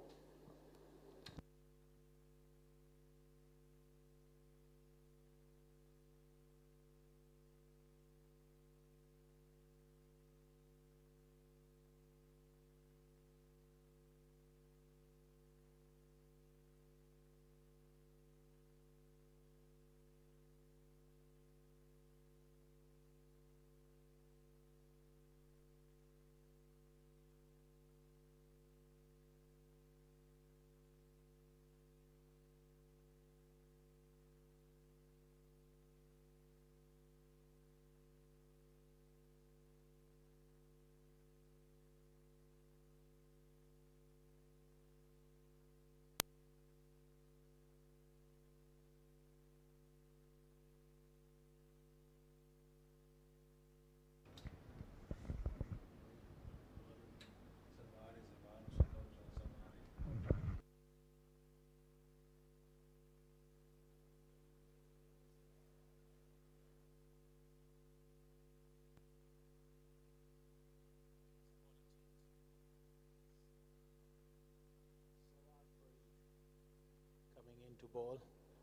into ball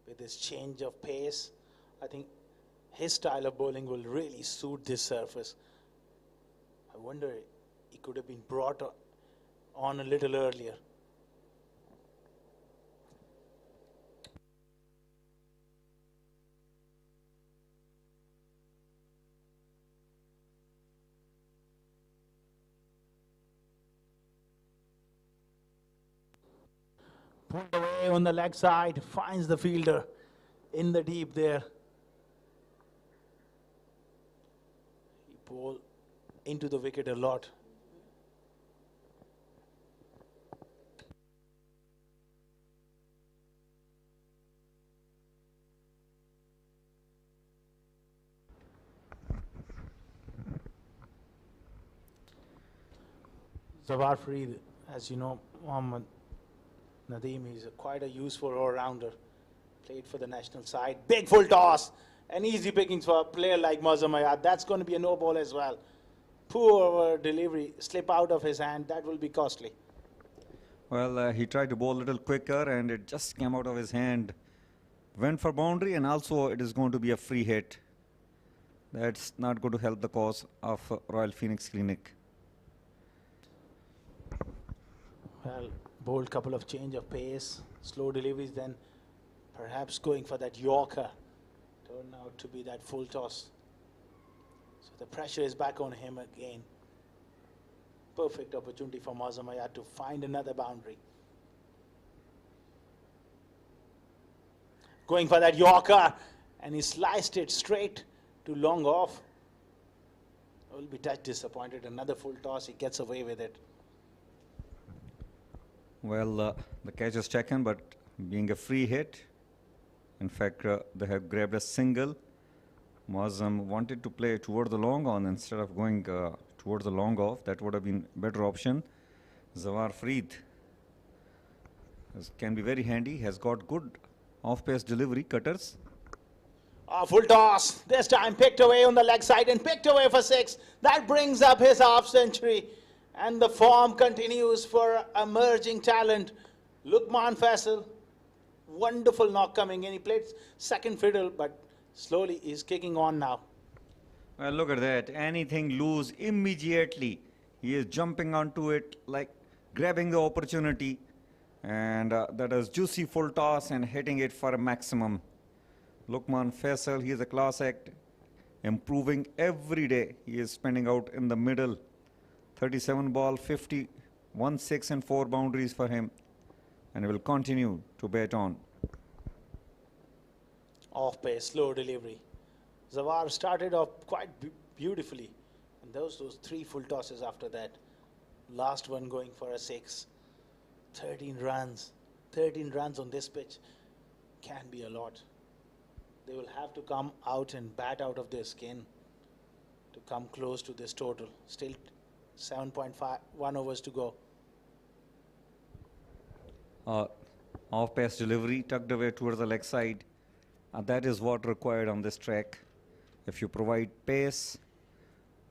with his change of pace. I think his style of bowling will really suit this surface. I wonder he could have been brought on a little earlier. Pulled away on the leg side, finds the fielder in the deep there. He bowled into the wicket a lot. Zawar Farid, as you know, Mohammad Nadeem, he's quite a useful all-rounder. Played for the national side. Big full toss. An easy pickings for a player like Mazamayat. That's going to be a no ball as well. Poor delivery. Slip out of his hand. That will be costly. Well, he tried to bowl a little quicker and it just came out of his hand. Went for boundary and also it is going to be a free hit. That's not going to help the cause of Royal Phoenix Clinic. Well, bold couple of change of pace, slow deliveries, then perhaps going for that Yorker. Turned out to be that full toss. So the pressure is back on him again. Perfect opportunity for Mazamayat to find another boundary. Going for that Yorker, and he sliced it straight to long off. I will be touch disappointed. Another full toss, he gets away with it. Well, the catch is taken, but being a free hit, in fact, they have grabbed a single. Mazam wanted to play toward the long on instead of going towards the long off. That would have been better option. Zawar Farid can be very handy, has got good off-pace delivery, cutters. Full toss. This time picked away on the leg side and picked away for 6. That brings up his half century. And the form continues for emerging talent. Luqman Faisal, wonderful knock coming in. He played second fiddle, but slowly he's kicking on now. Well, look at that. Anything loose immediately. He is jumping onto it, like grabbing the opportunity. And that is juicy full toss and hitting it for a maximum. Luqman Faisal, he is a class act, improving every day. He is spending out in the middle. 37 ball, 50, 1 6 and 4 boundaries for him. And he will continue to bat on. Off pace, slow delivery. Zawar started off quite beautifully. And those 3 full tosses after that. Last one going for a 6. 13 runs. 13 runs on this pitch can be a lot. They will have to come out and bat out of their skin to come close to this total. Still 7.1 overs to go. Off-pace delivery tucked away towards the leg side. That is what required on this track. If you provide pace,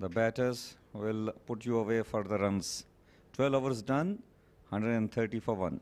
the batters will put you away for the runs. 12 overs done, 130 for 1.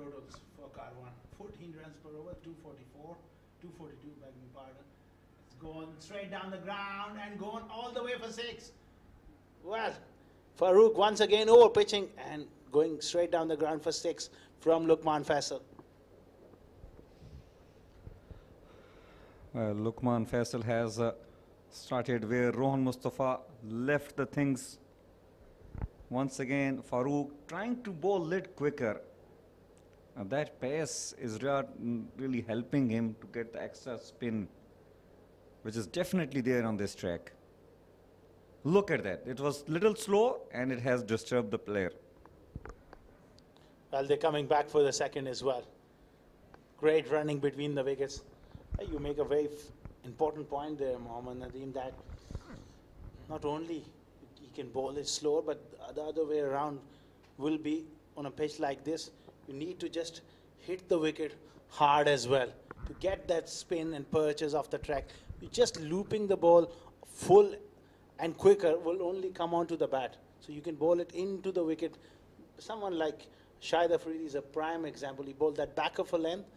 totals for Karwan. 14 runs per over, 244, 242, beg me pardon. It's going straight down the ground and going all the way for 6. Well, Farooq once again over pitching and going straight down the ground for 6 from Luqman Faisal. Luqman Faisal has started where Rohan Mustafa left the things. Once again, Farooq trying to bowl a little quicker. That pace is really helping him to get the extra spin, which is definitely there on this track. Look at that. It was little slow and it has disturbed the player. Well, they're coming back for the second as well. Great running between the wickets. You make a very important point there, Mohammad Nadeem, that not only he can bowl it slower, but the other way around will be on a pitch like this. You need to just hit the wicket hard as well to get that spin and purchase off the track. You're just looping the ball full and quicker will only come onto the bat. So you can bowl it into the wicket. Someone like Shahid Afridi is a prime example. He bowled that back of a length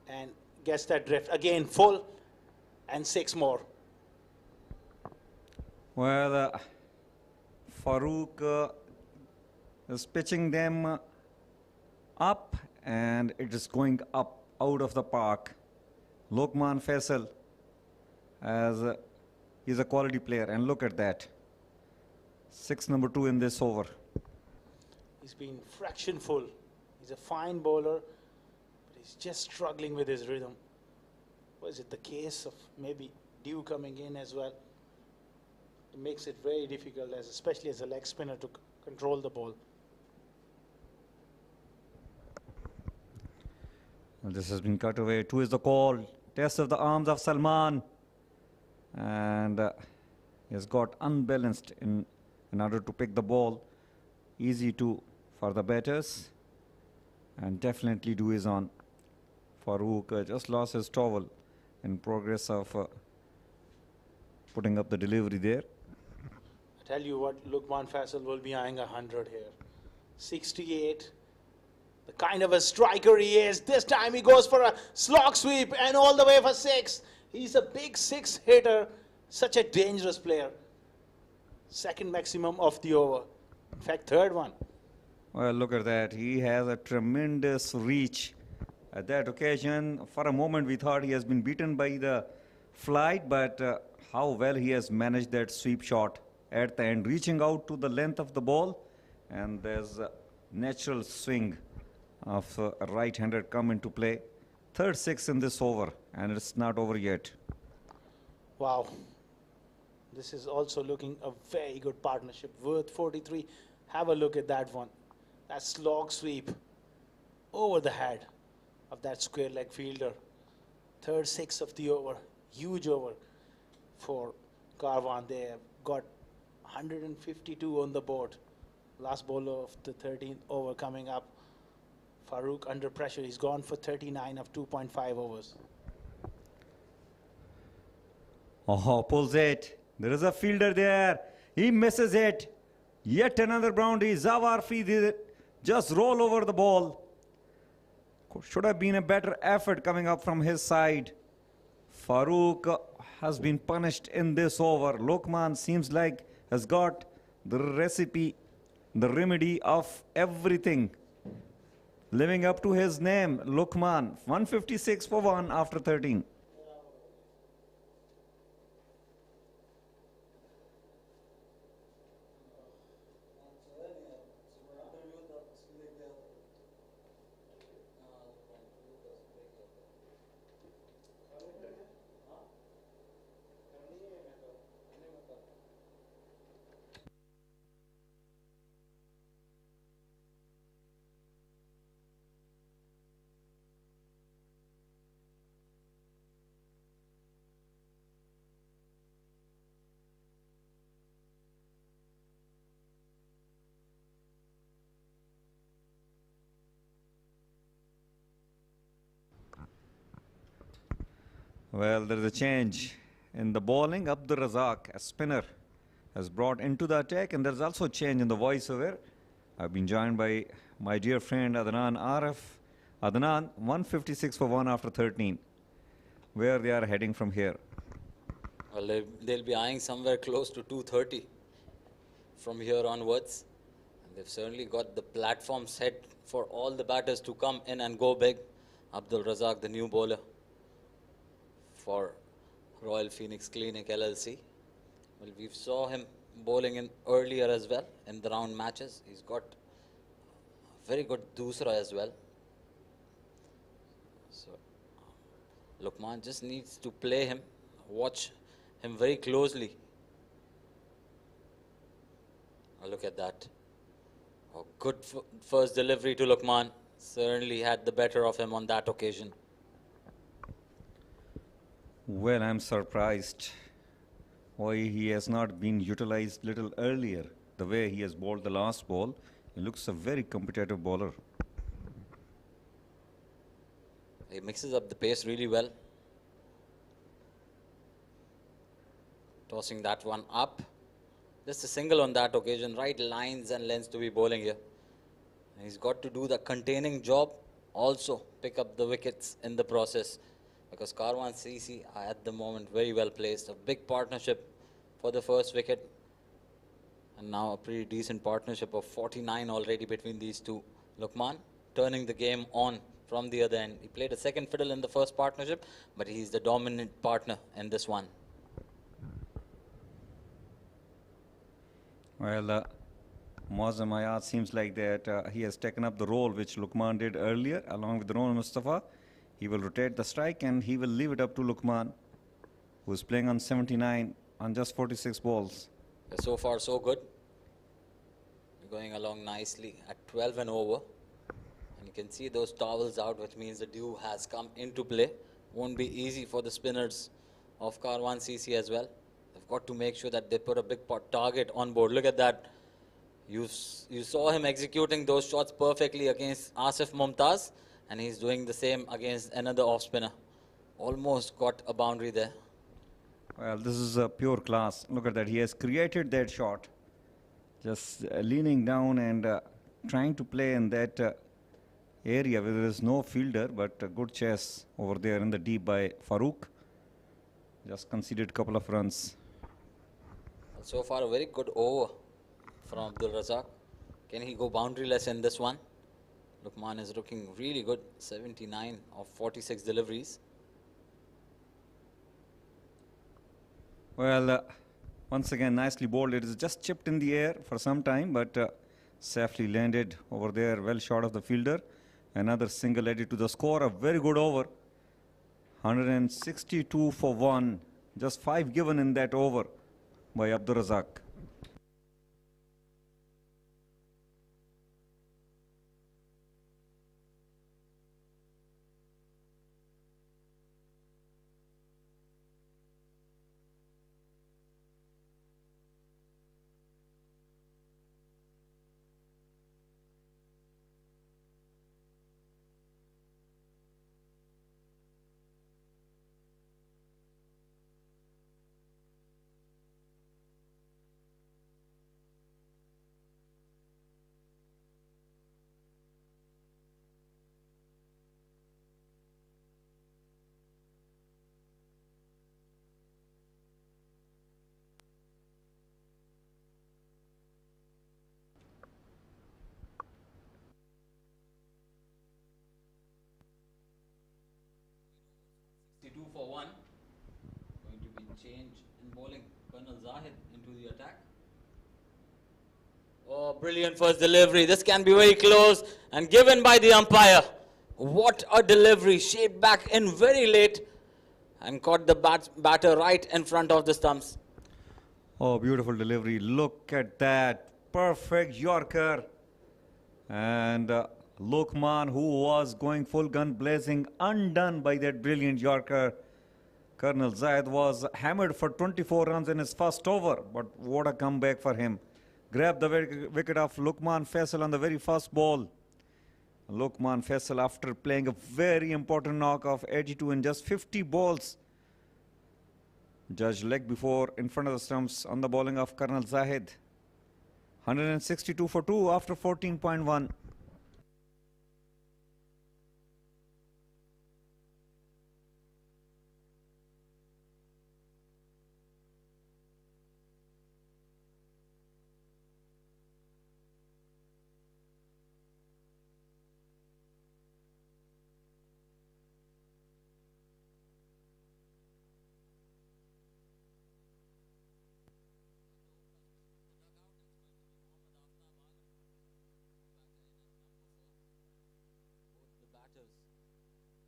and gets that drift. Again, full and 6 more. Well, Farooq is pitching them up and it is going up out of the park. Luqman Faisal, as he's a quality player, and look at that. 6 number 2 in this over. He's been fraction full. He's a fine bowler, but he's just struggling with his rhythm. Was it the case of maybe dew coming in as well? It makes it very difficult, especially as a leg spinner, to control the ball. Well, this has been cut away. 2 is the call. Test of the arms of Salman. And he has got unbalanced in order to pick the ball. Easy to for the batters. And definitely dew is on. Farooq just lost his towel in progress of putting up the delivery there. I tell you what, Luqman Faisal will be eyeing 100 here. 68. The kind of a striker he is. This time he goes for a slog sweep and all the way for 6. He's a big 6 hitter. Such a dangerous player. Second maximum of the over. In fact, third one. Well, look at that. He has a tremendous reach. At that occasion, for a moment, we thought he has been beaten by the flight, but how well he has managed that sweep shot at the end, reaching out to the length of the ball, and there's a natural swing of a right-hander come into play. Third 6 in this over, and it's not over yet. Wow. This is also looking a very good partnership. Worth 43. Have a look at that one. That slog sweep over the head of that square leg fielder. Third 6 of the over. Huge over for Karwan. They have got 152 on the board. Last bowler of the 13th over coming up. Farooq under pressure. He's gone for 39 of 2.5 overs. Oh, pulls it. There is a fielder there. He misses it. Yet another boundary. Zawarfi did it. Just roll over the ball. Should have been a better effort coming up from his side. Farooq has been punished in this over. Luqman seems like has got the recipe, the remedy of everything. Living up to his name, Luqman. 156 for 1 after 13. Well, there is a change in the bowling. Abdur Razak, a spinner, has brought into the attack, and there's also a change in the voiceover. I've been joined by my dear friend Adnan Arif. Adnan, 156 for 1 after 13. Where they are heading from here? Well, they'll be eyeing somewhere close to 230 from here onwards. And they've certainly got the platform set for all the batters to come in and go big. Abdul Razak, the new bowler for Royal Phoenix Clinic LLC. Well, we saw him bowling in earlier as well in the round matches. He's got a very good doosra as well. So Lukman just needs to play him, watch him very closely. Oh, look at that. Oh, good first delivery to Lukman. Certainly had the better of him on that occasion. Well, I'm surprised why he has not been utilized little earlier. The way he has bowled the last ball, he looks a very competitive bowler. He mixes up the pace really well. Tossing that one up. Just a single on that occasion. Right lines and lengths to be bowling here. He's got to do the containing job. Also pick up the wickets in the process. Because Caravan CC are at the moment very well placed. A big partnership for the first wicket. And now a pretty decent partnership of 49 already between these two. Lukman turning the game on from the other end. He played a second fiddle in the first partnership, but he's the dominant partner in this one. Well, Muazzam Ayat seems like that he has taken up the role which Lukman did earlier along with Ronald Mustafa. He will rotate the strike and he will leave it up to Lukman, who is playing on 79 on just 46 balls. So far, so good. Going along nicely at 12 and over. And you can see those towels out, which means the dew has come into play. Won't be easy for the spinners of Karwan CC as well. They've got to make sure that they put a big target on board. Look at that. You saw him executing those shots perfectly against Asif Mumtaz. And he's doing the same against another off-spinner. Almost got a boundary there. Well, this is a pure class. Look at that. He has created that shot. Just leaning down and trying to play in that area where there is no fielder, but a good chase over there in the deep by Farooq. Just conceded a couple of runs. So far, a very good over from Abdul Razak. Can he go boundaryless in this one? Lukman is looking really good. 79 of 46 deliveries. Well, once again, nicely bowled. It is just chipped in the air for some time, but safely landed over there, well short of the fielder. Another single added to the score. A very good over. 162 for 1. Just 5 given in that over by Abdul Razak. For 1. Going to be change in bowling. Colonel Zahid into the attack. Oh, brilliant first delivery. This can be very close and given by the umpire. What a delivery. Shaped back in very late and caught the batter right in front of the stumps. Oh, beautiful delivery. Look at that. Perfect Yorker. And Lukman, who was going full gun blazing, undone by that brilliant Yorker. Colonel Zahid was hammered for 24 runs in his first over, but what a comeback for him. Grabbed the wicket of Lukman Faisal on the very first ball. Lukman Faisal, after playing a very important knock of 82 in just 50 balls, judged leg before in front of the stumps on the bowling of Colonel Zahid. 162 for 2 after 14.1.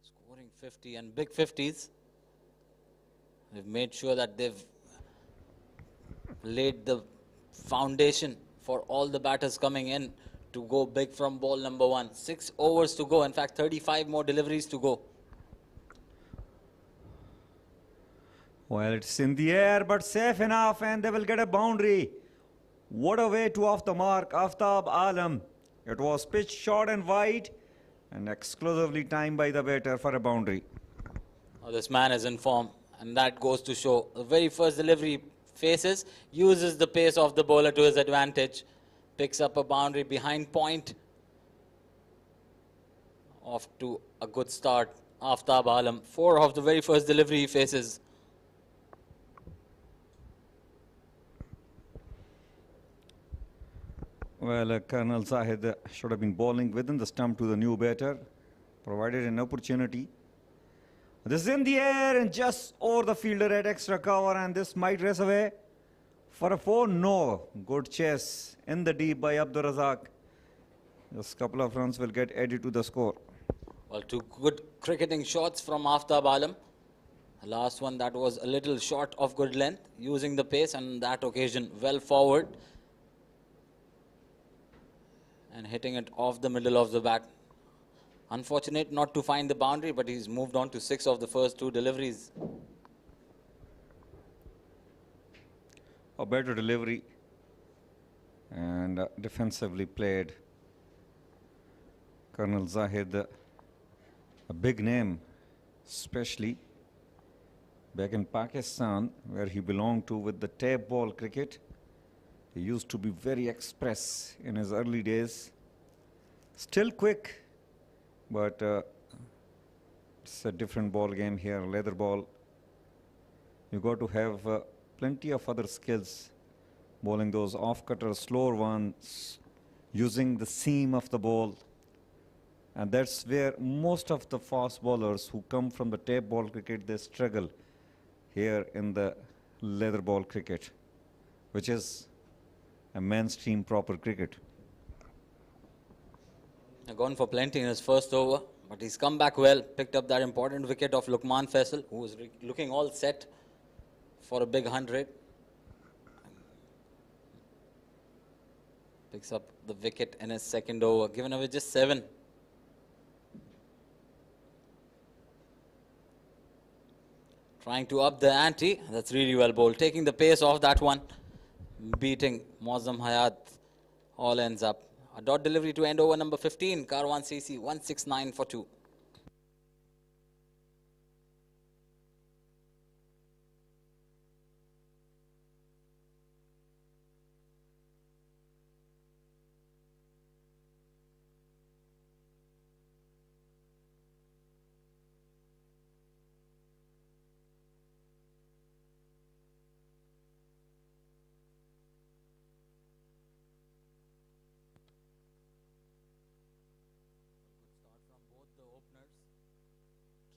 Scoring 50 and big 50s. They've made sure that they've laid the foundation for all the batters coming in to go big from ball number 1. 6 overs to go. In fact, 35 more deliveries to go. Well, it's in the air, but safe enough, and they will get a boundary. What a way to off the mark, Aftab Alam. It was pitched short and wide, and exclusively timed by the batter for a boundary. Oh, this man is in form, and that goes to show. The very first delivery faces, uses the pace of the bowler to his advantage, picks up a boundary behind point. Off to a good start, Aftab Alam. 4 of the very first delivery he faces. Well, Colonel Zahid should have been bowling within the stump to the new batter, provided an opportunity. This is in the air and just over the fielder at extra cover, and this might race away for a 4. No, good chase in the deep by Abdur Razak. Just a couple of runs will get added to the score. Well, 2 good cricketing shots from Aftab Alam. The last one that was a little short of good length, using the pace, and on that occasion well forward and hitting it off the middle of the bat. Unfortunate not to find the boundary, but he's moved on to 6 of the first 2 deliveries. A better delivery and defensively played. Colonel Zahid, a big name, especially back in Pakistan, where he belonged to with the tape ball cricket. He used to be very express in his early days. Still quick, but it's a different ball game here, leather ball. You got to have plenty of other skills, bowling those off-cutters, slower ones, using the seam of the ball. And that's where most of the fast bowlers who come from the tape ball cricket, they struggle here in the leather ball cricket, which is a mainstream proper cricket. Gone for plenty in his first over, but he's come back well, picked up that important wicket of Lukman Faisal, who was looking all set for a big 100. Picks up the wicket in his second over, given away just 7. Trying to up the ante. That's really well bowled. Taking the pace off that one. Beating Muazzam Hayat. All ends up. A dot delivery to end over number 15. Caravan CC 169 for 2.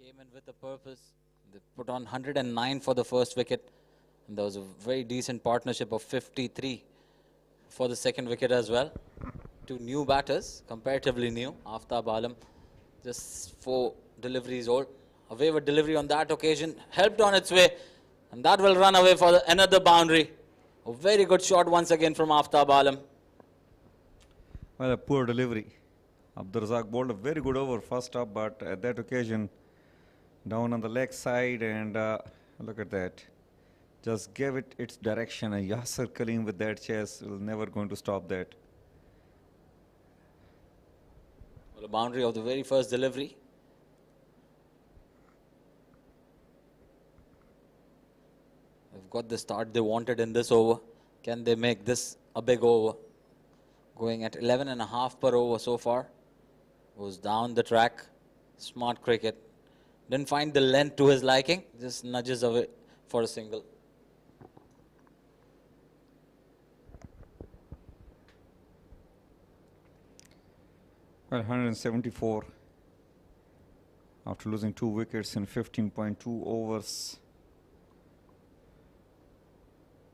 Came in with a purpose. They put on 109 for the first wicket. And there was a very decent partnership of 53 for the second wicket as well. 2 new batters, comparatively new. Aftab Alam, just 4 deliveries old. A wayward delivery on that occasion, helped on its way. And that will run away for another boundary. A very good shot once again from Aftab Alam. Well, a poor delivery. Abdur Razak bowled a very good over first up, but at that occasion, down on the leg side, and look at that. Just gave it its direction, and Yasser Kaleem with that chase will never going to stop that. Well, a boundary of the very first delivery. They've got the start they wanted in this over. Can they make this a big over? Going at 11.5 per over so far. Goes down the track. Smart cricket. Didn't find the length to his liking. Just nudges away for a single. Well, 174 after losing 2 wickets in 15.2 overs.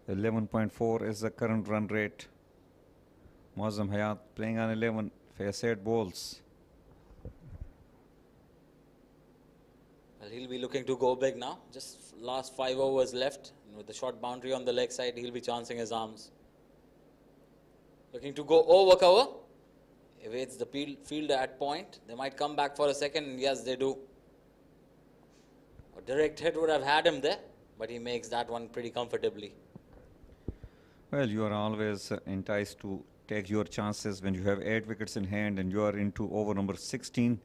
11.4 is the current run rate. Muazzam Hayat playing on 11, face 8 balls. Well, he'll be looking to go big now. Just last 5 overs left. And with the short boundary on the leg side, he'll be chancing his arms. Looking to go over cover. Evades the fielder at point. They might come back for a second. And yes, they do. A direct hit would have had him there, but he makes that one pretty comfortably. Well, you are always enticed to take your chances when you have 8 wickets in hand and you are into over number 16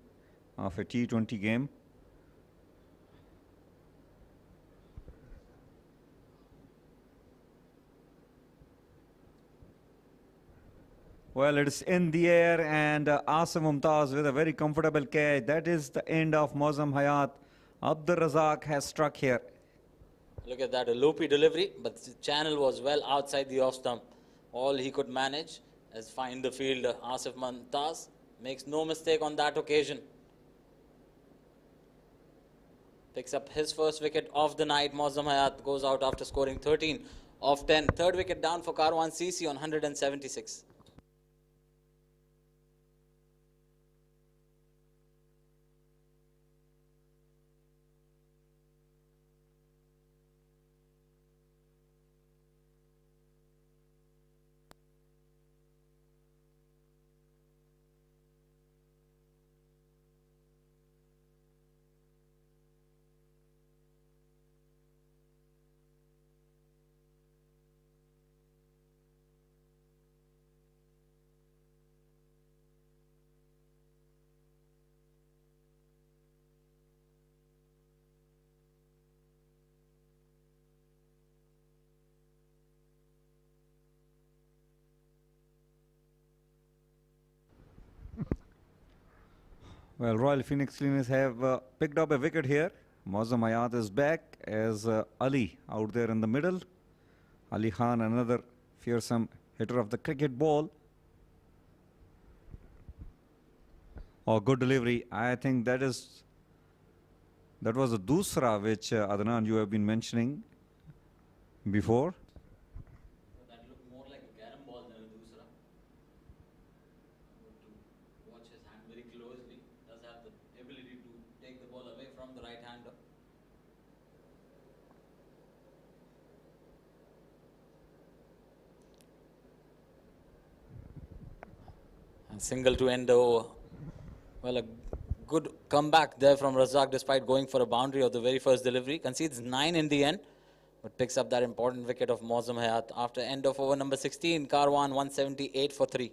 of a T20 game. Well, it's in the air and Asif Mumtaz with a very comfortable catch. That is the end of Mozam Hayat. Abdur Razak has struck here. Look at that, a loopy delivery, but the channel was well outside the off stump. All he could manage is find the fielder. Asif Mumtaz makes no mistake on that occasion. Picks up his first wicket of the night. Mozam Hayat goes out after scoring 13 of 10. Third wicket down for Caravan CC on 176. Well, Royal Phoenix Cleaners have picked up a wicket here. Mozam Hayat is back as Ali out there in the middle. Ali Khan, another fearsome hitter of the cricket ball. Oh, good delivery. I think that was a dusra which Adnan you have been mentioning before. That looked more like a carom ball than a dusra. To watch his hand very closely. Does have the ability to take the ball away from the right hander. And single to end the over. Well, a good comeback there from Razak despite going for a boundary of the very first delivery. Concedes 9 in the end, but picks up that important wicket of Mozam Hayat. After end of over number 16, Karwan 178 for 3.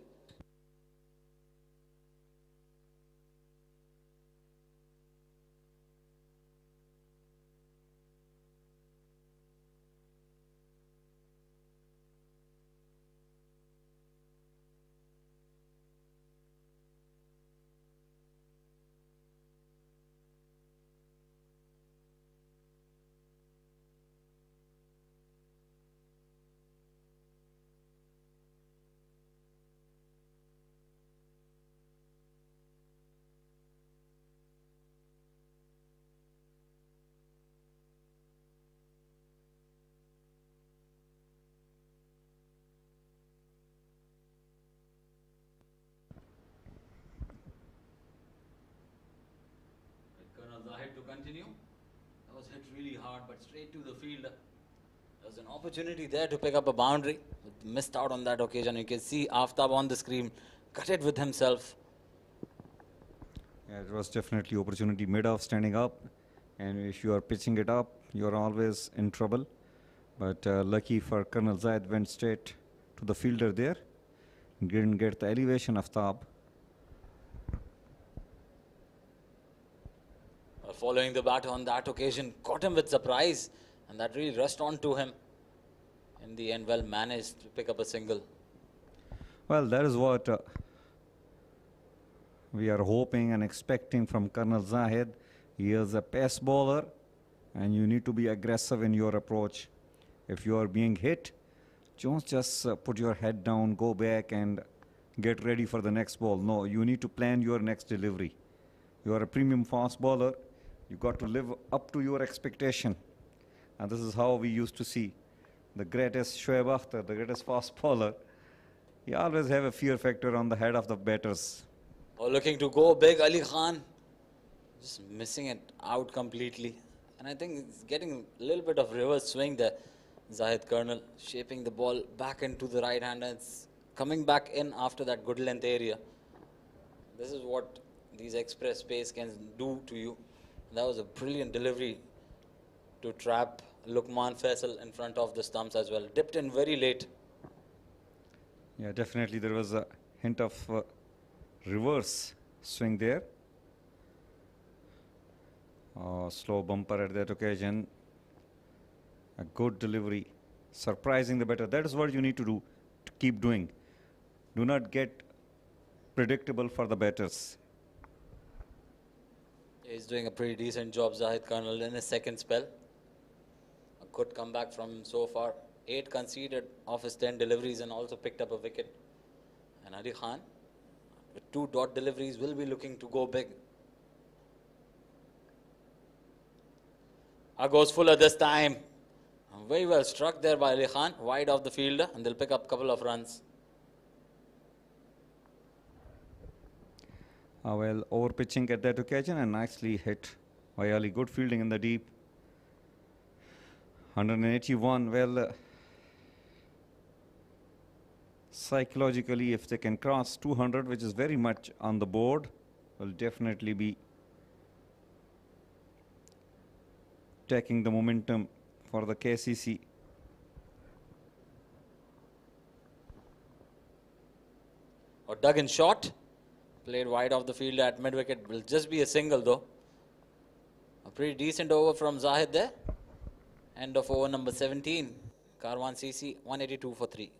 To continue. That was hit really hard, but straight to the fielder. There was an opportunity there to pick up a boundary, but missed out on that occasion. You can see Aftab on the screen, cut it with himself. Yeah, it was definitely opportunity mid off standing up, and if you are pitching it up, you are always in trouble. But lucky for Colonel Zaid, went straight to the fielder there. Didn't get the elevation of Aftab. Following the bat on that occasion, caught him with surprise, and that really rushed on to him. In the end, well managed to pick up a single. Well, that is what we are hoping and expecting from Colonel Zahid. He is a pace bowler, and you need to be aggressive in your approach. If you are being hit, don't just put your head down, go back and get ready for the next ball. No, you need to plan your next delivery. You are a premium fast bowler. You got to live up to your expectation. And this is how we used to see the greatest Shoaib Akhtar, the greatest fast bowler. He always have a fear factor on the head of the batters. Oh, looking to go big, Ali Khan. Just missing it out completely. And I think it's getting a little bit of reverse swing there. Zahid Colonel shaping the ball back into the right hand, and it's coming back in after that good length area. This is what these express pace can do to you. That was a brilliant delivery to trap Lukman Faisal in front of the stumps as well. Dipped in very late. Yeah, definitely there was a hint of reverse swing there. Slow bumper at that occasion. A good delivery, surprising the batter. That is what you need to do, to keep doing. Do not get predictable for the batters. He's doing a pretty decent job, Zahid Colonel, in his second spell. A good comeback from him so far. 8 conceded of his 10 deliveries and also picked up a wicket. And Ali Khan, with 2 dot deliveries, will be looking to go big. Goes fuller this time. Very well struck there by Ali Khan, wide of the fielder, and they'll pick up a couple of runs. Well, over pitching at that occasion and nicely hit by Ali. Good fielding in the deep. 181. Well, psychologically, if they can cross 200, which is very much on the board, will definitely be taking the momentum for the KCC. Or dug in short. Played wide off the field at mid-wicket. Will just be a single though. A pretty decent over from Zahid there. End of over number 17. Karwan CC 182 for 3.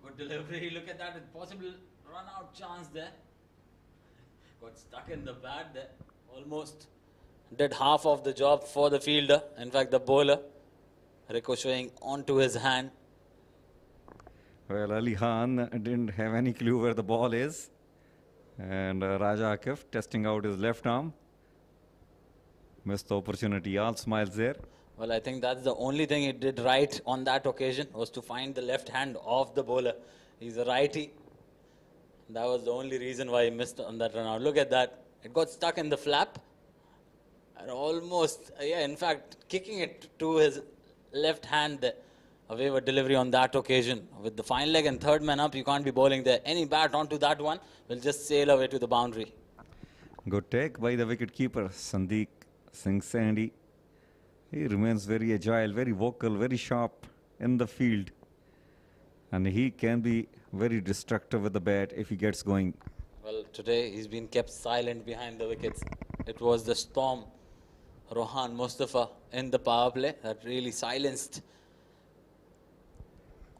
Good delivery. Look at that. Possible run out chance there. Got stuck in the bat there. Almost did half of the job for the fielder. In fact, the bowler ricocheting onto his hand. Well, Ali Khan didn't have any clue where the ball is. And Raja Akif testing out his left arm. Missed the opportunity. All smiles there. Well, I think that's the only thing he did right on that occasion, was to find the left hand of the bowler. He's a righty. That was the only reason why he missed on that run out. Look at that. It got stuck in the flap. And almost, in fact, kicking it to his left hand there. A waiver delivery on that occasion. With the fine leg and third man up, you can't be bowling there. Any bat onto that one will just sail away to the boundary. Good take by the wicketkeeper, Sandeep Singh Sandy. He remains very agile, very vocal, very sharp in the field. And he can be very destructive with the bat if he gets going. Well, today he's been kept silent behind the wickets. It was the storm, Rohan Mustafa in the power play that really silenced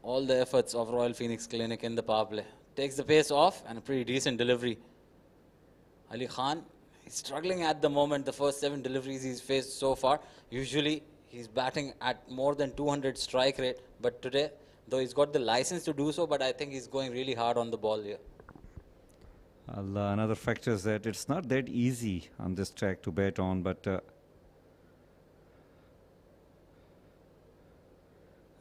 all the efforts of Royal Phoenix Clinic in the power play. Takes the pace off and a pretty decent delivery. Ali Khan, he's struggling at the moment. The first 7 deliveries he's faced so far. Usually he's batting at more than 200 strike rate. But today, though he's got the license to do so, but I think he's going really hard on the ball here. Another factor is that it's not that easy on this track to bat on, but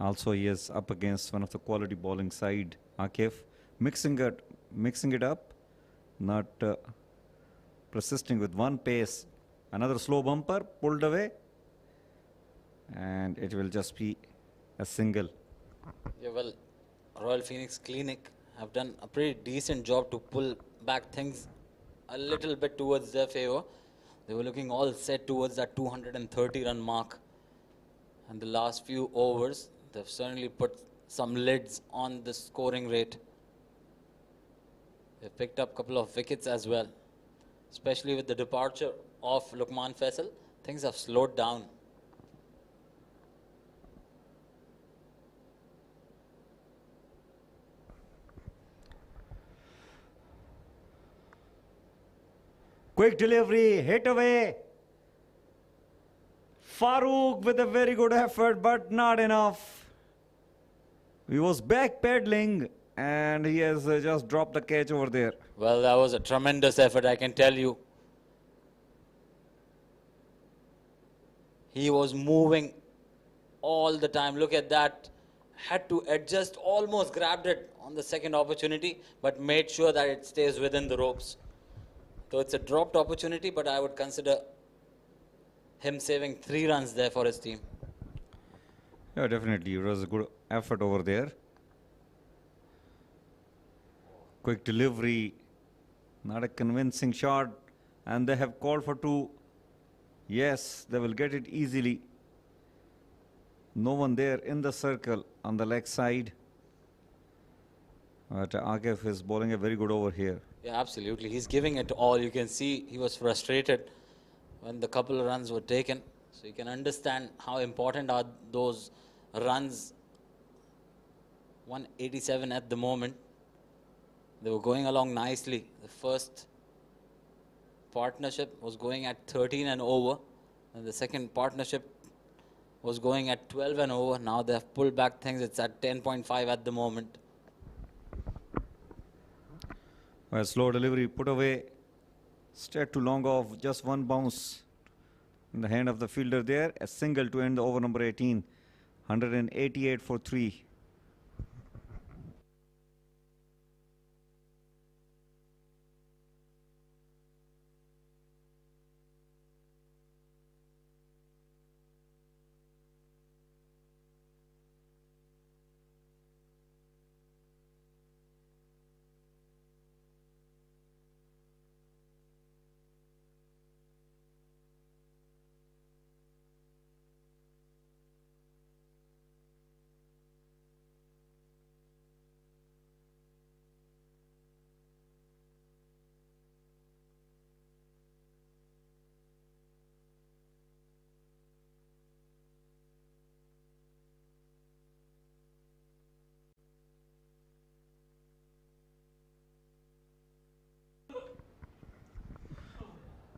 also he is up against one of the quality bowling side, Akif, mixing it up, not persisting with one pace. Another slow bumper pulled away, and it will just be a single. Yeah, well, Royal Phoenix Clinic have done a pretty decent job to pull back things a little bit towards their favor. They were looking all set towards that 230 run mark. And the last few overs, they've certainly put some lids on the scoring rate. They've picked up a couple of wickets as well. Especially with the departure of Lukman Faisal, things have slowed down. Quick delivery, hit away. Farooq with a very good effort, but not enough. He was backpedaling and he has just dropped the catch over there. Well, that was a tremendous effort, I can tell you. He was moving all the time. Look at that. Had to adjust, almost grabbed it on the second opportunity, but made sure that it stays within the ropes. So it's a dropped opportunity, but I would consider him saving 3 runs there for his team. Yeah, definitely. It was a good effort over there. Quick delivery. Not a convincing shot. And they have called for 2. Yes, they will get it easily. No one there in the circle on the leg side. But Akif is bowling a very good over here. Yeah, absolutely. He's giving it all. You can see he was frustrated when the couple of runs were taken. So you can understand how important are those runs. 187 at the moment. They were going along nicely. The first partnership was going at 13 and over. And the second partnership was going at 12 and over. Now they have pulled back things. It's at 10.5 at the moment. Well, slow delivery put away. Straight to long off. Just one bounce in the hand of the fielder there. A single to end the over number 18. 188 for 3.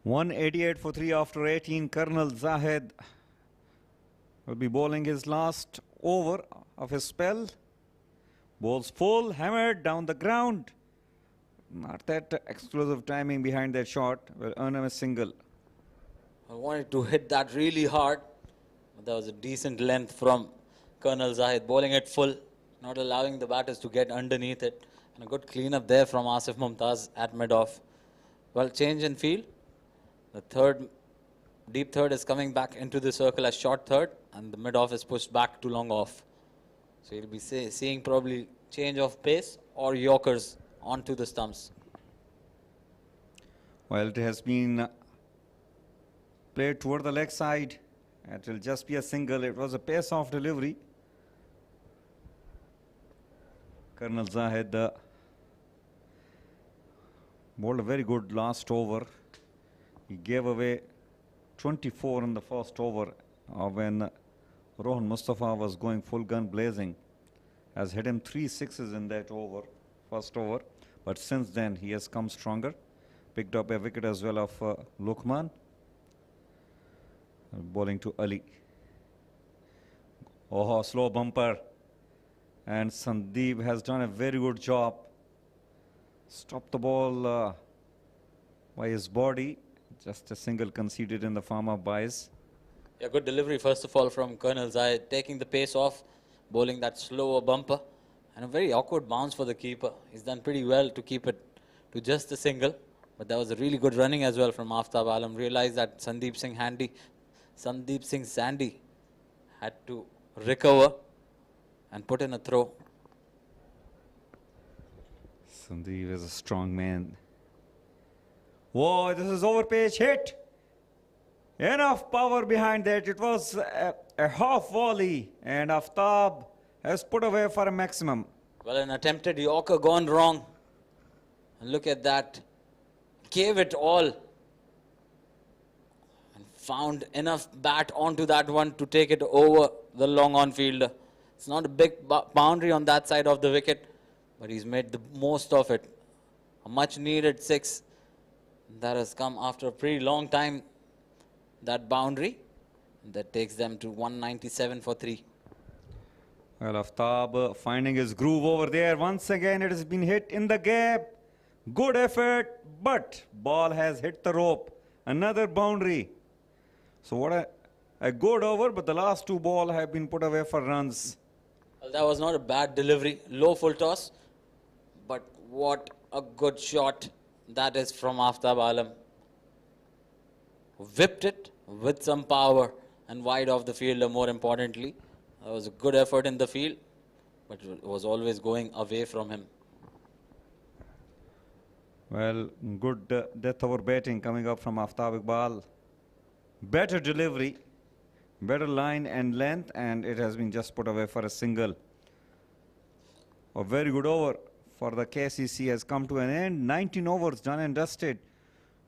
$188 for 3 after 18. Colonel Zahid will be bowling his last over of his spell. Bowls full, hammered down the ground. Not that explosive timing behind that shot. Will earn him a single. I wanted to hit that really hard. But that was a decent length from Colonel Zahid. Bowling it full, not allowing the batters to get underneath it. And a good cleanup there from Asif Mumtaz at mid-off. Well, change in field. The third, deep third is coming back into the circle as short third, and the mid-off is pushed back to long off. So you'll be seeing probably change of pace or Yorkers onto the stumps. Well, it has been played toward the leg side. It will just be a single. It was a pace-off delivery. Colonel Zahid bowled a very good last over. He gave away 24 in the first over when Rohan Mustafa was going full gun blazing. Has hit him 3 sixes in that over, first over. But since then he has come stronger. Picked up a wicket as well of Lukman. Bowling to Ali. Oh, slow bumper. And Sandeep has done a very good job. Stopped the ball by his body. Just a single conceded in the farm of buys. Yeah, good delivery first of all from Colonel Zahid, taking the pace off, bowling that slower bumper, and a very awkward bounce for the keeper. He's done pretty well to keep it to just a single, but that was a really good running as well from Aftab Alam. Realized that Sandeep Singh Sandy had to recover and put in a throw. Sandeep is a strong man. Whoa, this is overpitch hit. Enough power behind that. It was a half volley, and Aftab has put away for a maximum. Well, an attempted Yorker gone wrong. And look at that. Gave it all. And found enough bat onto that one to take it over the long on fielder. It's not a big boundary on that side of the wicket, but he's made the most of it. A much needed 6 that has come after a pretty long time, that boundary. That takes them to 197 for 3. Well, Aftab finding his groove over there. Once again, it has been hit in the gap. Good effort, but ball has hit the rope. Another boundary. So what a good over, but the last 2 balls have been put away for runs. Well, that was not a bad delivery. Low full toss. But what a good shot that is from Aftab Alam. Whipped it with some power and wide off the fielder, more importantly. That was a good effort in the field, but it was always going away from him. Well, good death over batting coming up from Aftab Iqbal. Better delivery, better line and length, and it has been just put away for a single. A very good over for the KCC has come to an end. 19 overs done and dusted.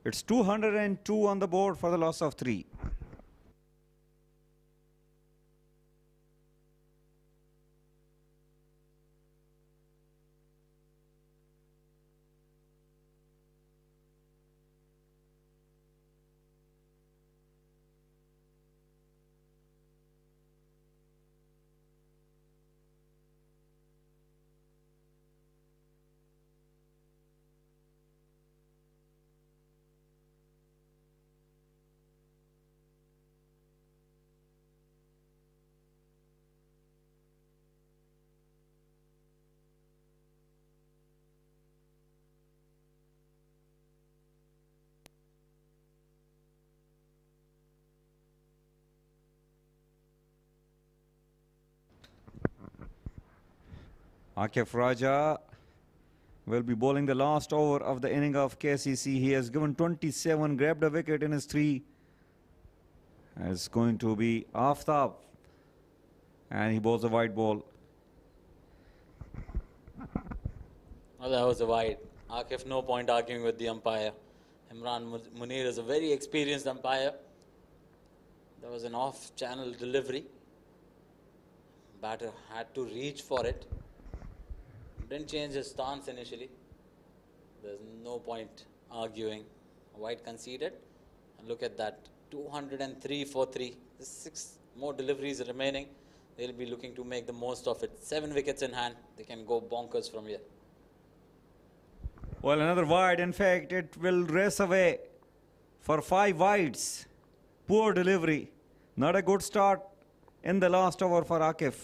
It's 202 on the board for the loss of 3. Akif Raja will be bowling the last over of the inning of KCC. He has given 27, grabbed a wicket in his 3. It's going to be Aftab, and he bowls a wide ball. Well, that was a wide. Akif, no point arguing with the umpire. Imran Munir is a very experienced umpire. There was an off-channel delivery. Batter had to reach for it. Didn't change his stance initially. There's no point arguing. White conceded. And look at that. 203 for 3. There's 6 more deliveries remaining. They'll be looking to make the most of it. 7 wickets in hand. They can go bonkers from here. Well, another wide. In fact, it will race away for 5 wides. Poor delivery. Not a good start in the last over for Akif.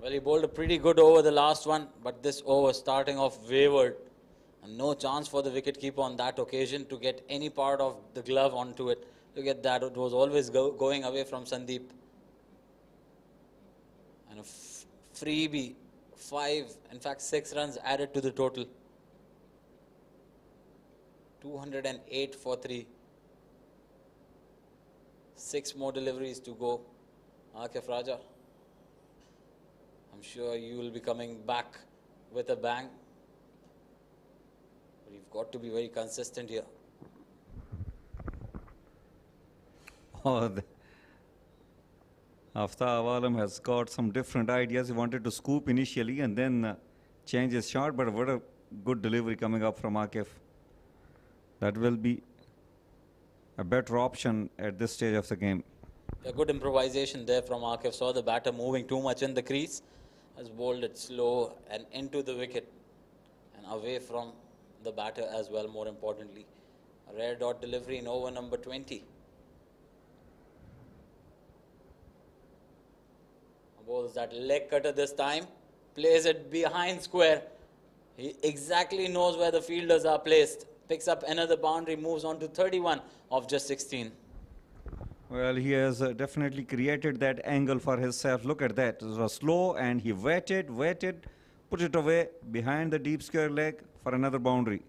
Well, he bowled a pretty good over the last one, but this over starting off wavered. And no chance for the wicketkeeper on that occasion to get any part of the glove onto it. Look at that, it was always going away from Sandeep. And a freebie, 5, in fact 6 runs added to the total. 208 for 3. 6 more deliveries to go. Akif Raja, I'm sure you will be coming back with a bang. But you've got to be very consistent here. Oh, Aftab Alam has got some different ideas. He wanted to scoop initially and then change his shot, but what a good delivery coming up from Akif. That will be a better option at this stage of the game. A good improvisation there from Akif. Saw the batter moving too much in the crease. Has bowled it slow and into the wicket and away from the batter as well, more importantly. A rare dot delivery in over number 20. Bowls that leg cutter this time. Plays it behind square. He exactly knows where the fielders are placed. Picks up another boundary, moves on to 31 of just 16. Well, he has definitely created that angle for himself. Look at that. It was slow and he waited, put it away behind the deep square leg for another boundary.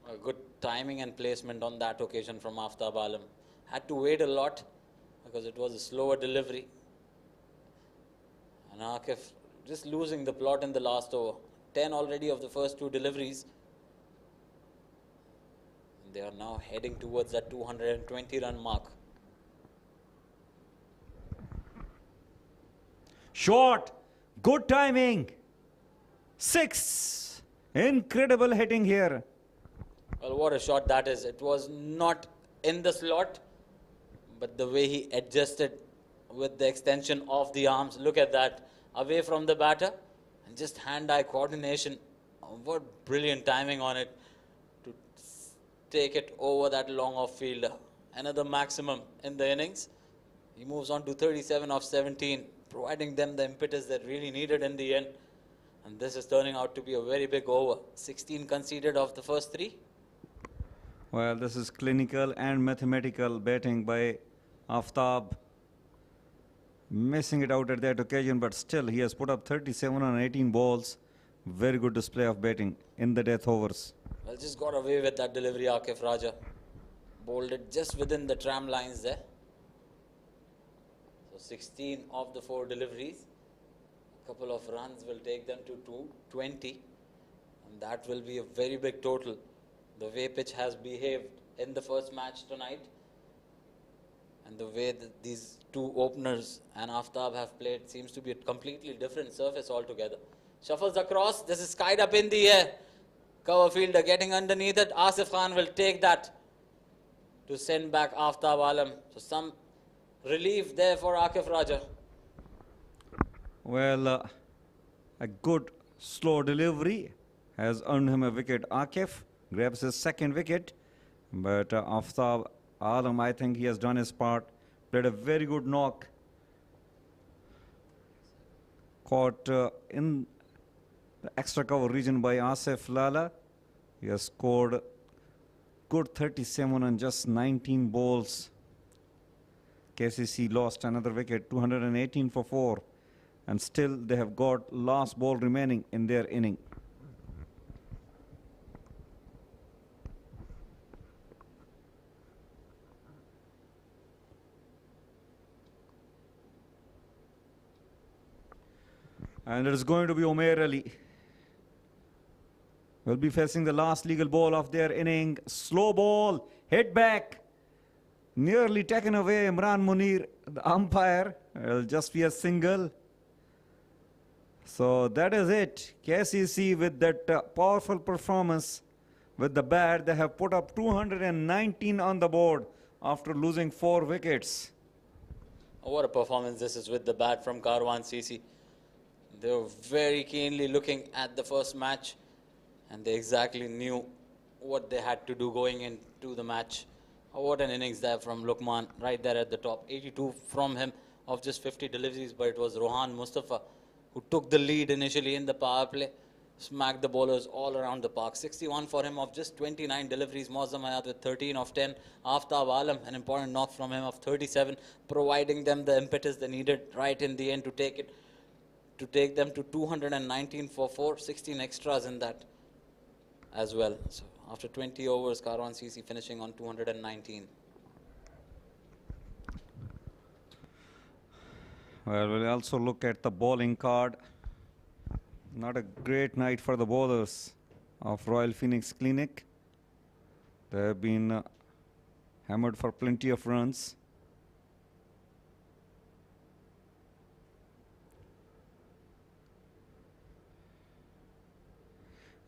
A good timing and placement on that occasion from Aftab Alam. Had to wait a lot because it was a slower delivery. And Akif just losing the plot in the last over. 10 already of the first 2 deliveries. They are now heading towards that 220 run mark. Short, good timing. 6. Incredible hitting here. Well, what a shot that is. It was not in the slot, but the way he adjusted with the extension of the arms, look at that, away from the batter, and just hand-eye coordination. What brilliant timing on it to take it over that long off fielder. Another maximum in the innings. He moves on to 37 of 17, providing them the impetus that really needed in the end. And this is turning out to be a very big over. 16 conceded of the first 3. Well, this is clinical and mathematical batting by Aftab. Missing it out at that occasion, but still he has put up 37 on 18 balls. Very good display of batting in the death overs. Well, just got away with that delivery, Akif Raja. Bowled it just within the tram lines there. So 16 of the 4 deliveries. A couple of runs will take them to 220. And that will be a very big total. The way pitch has behaved in the first match tonight, and the way that these 2 openers and Aftab have played seems to be a completely different surface altogether. Shuffles across. This is skied up in the air. Cover fielder getting underneath it. Asif Khan will take that to send back Aftab Alam. So some relief there for Akif Raja. Well, a good slow delivery has earned him a wicket. Akif grabs his 2nd wicket, but Aftab Alam, I think he has done his part. Played a very good knock. Caught in the extra cover region by Asif Lala. He has scored good 37 on just 19 balls. KCC lost another wicket, 218 for 4. And still they have got last ball remaining in their inning. And it is going to be Umair Ali. Will be facing the last legal ball of their inning. Slow ball, hit back. Nearly taken away. Imran Munir, the umpire. Will just be a single. So that is it. KCC with that powerful performance with the bat. They have put up 219 on the board after losing 4 wickets. Oh, what a performance this is with the bat from Caravan CC. They were very keenly looking at the first match, and they exactly knew what they had to do going into the match. Oh, what an innings there from Luqman, right there at the top. 82 from him of just 50 deliveries, but it was Rohan Mustafa who took the lead initially in the power play, smacked the bowlers all around the park. 61 for him of just 29 deliveries. Moazzam Hayat with 13 of 10. Aftab Alam, an important knock from him of 37, providing them the impetus they needed right in the end to take them to 219 for 4, 16 extras in that as well. So after 20 overs, Karwan CC finishing on 219. Well, we'll also look at the bowling card. Not a great night for the bowlers of Royal Phoenix Clinic. They have been hammered for plenty of runs.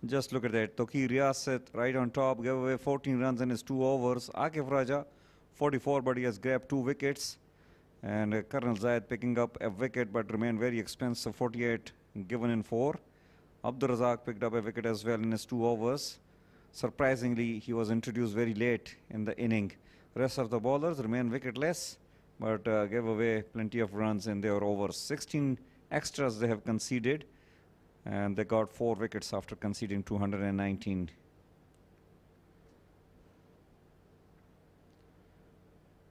Just look at that. Toki Riyasat right on top, gave away 14 runs in his 2 overs. Akif Raja, 44, but he has grabbed 2 wickets. And Colonel Zayed picking up a wicket, but remained very expensive, 48 given in 4. Abdur Razak picked up a wicket as well in his 2 overs. Surprisingly, he was introduced very late in the inning. Rest of the bowlers remain wicketless, but gave away plenty of runs in their overs. 16 extras they have conceded, and they got 4 wickets after conceding 219.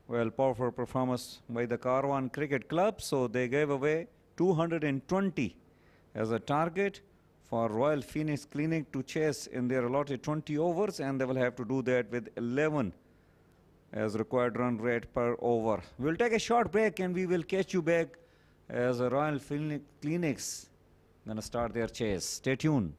Well, powerful performance by the Karwan Cricket Club. So they gave away 220 as a target for Royal Phoenix Clinic to chase in their allotted 20 overs, and they will have to do that with 11 as required run rate per over. We'll take a short break and we will catch you back as Royal Phoenix Clinics going to start their chase. Stay tuned.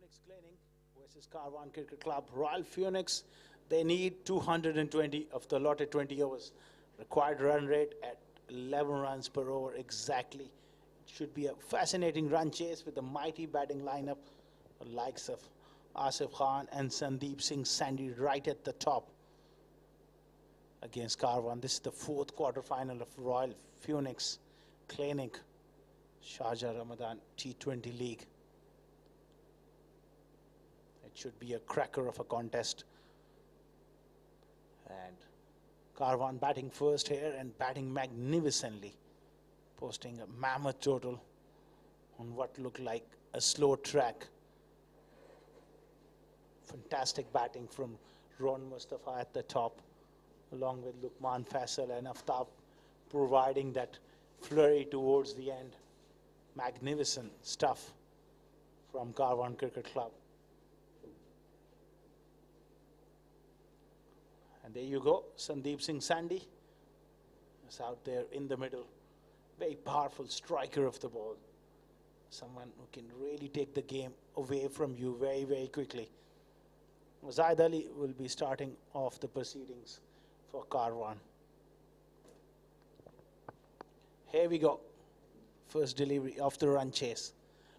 Phoenix Cleaning versus Karwan Cricket Club. Royal Phoenix, they need 220 of the allotted 20 overs. Required run rate at 11 runs per over exactly. It should be a fascinating run chase with the mighty batting lineup, the likes of Asif Khan and Sandeep Singh Sandy right at the top against Karwan. This is the fourth quarter-final of Royal Phoenix Clinic Sharjah Ramadan T20 League. It should be a cracker of a contest. And Karwan batting first here and batting magnificently, posting a mammoth total on what looked like a slow track. Fantastic batting from Mustafa at the top, along with Lukman Faisal and Aftab providing that flurry towards the end. Magnificent stuff from Karwan Cricket Club. And there you go, Sandeep Singh Sandy is out there in the middle. Very powerful striker of the ball. Someone who can really take the game away from you very, very quickly. Zaid Ali will be starting off the proceedings for Karwan. Here we go. First delivery of the run chase.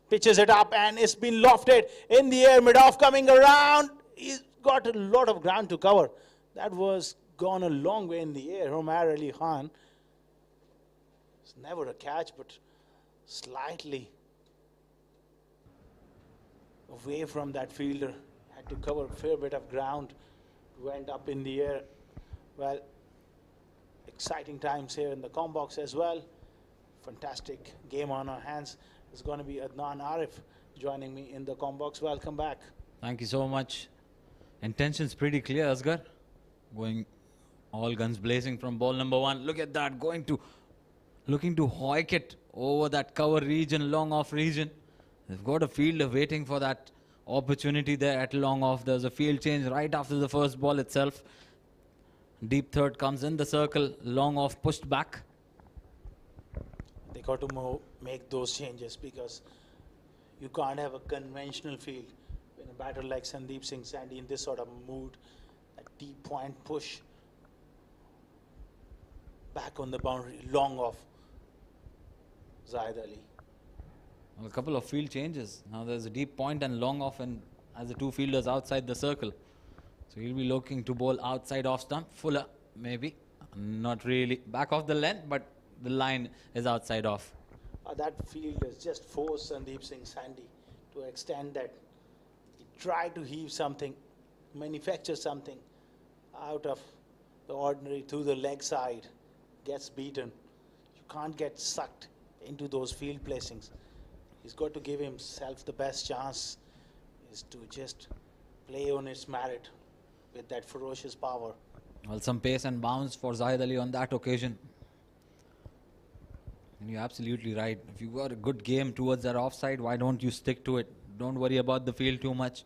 Pitches it up and it's been lofted in the air. Mid-off coming around. He's got a lot of ground to cover. That was gone a long way in the air. Omar Ali Khan. It's never a catch, but slightly away from that fielder. Had to cover a fair bit of ground. Went up in the air. Well, exciting times here in the com box as well. Fantastic game on our hands. It's going to be Adnan Arif joining me in the com box. Welcome back. Thank you so much. Intention's pretty clear, Asghar. Going all guns blazing from ball number one. Look at that, looking to hoik it over that cover region, long off region. They've got a fielder waiting for that opportunity there at long off. There's a field change right after the first ball itself. Deep third comes in the circle, long off pushed back. They got to make those changes because you can't have a conventional field when a batter like Sandeep Singh Sandy in this sort of mood. A deep point push back on the boundary, long off Zaid Ali. Well, a couple of field changes. Now there's a deep point and long off, and as the two fielders outside the circle. So he'll be looking to bowl outside off stump. Fuller, maybe. Not really. Back off the length, but the line is outside off. That field has just forced Sandeep Singh Sandy to extend that. He tried to heave something, manufacture something out of the ordinary to the leg side, gets beaten. You can't get sucked into those field placings. He's got to give himself the best chance is to just play on his merit with that ferocious power. Well, some pace and bounce for Zaid Ali on that occasion. And you're absolutely right. If you got a good game towards that offside, why don't you stick to it? Don't worry about the field too much.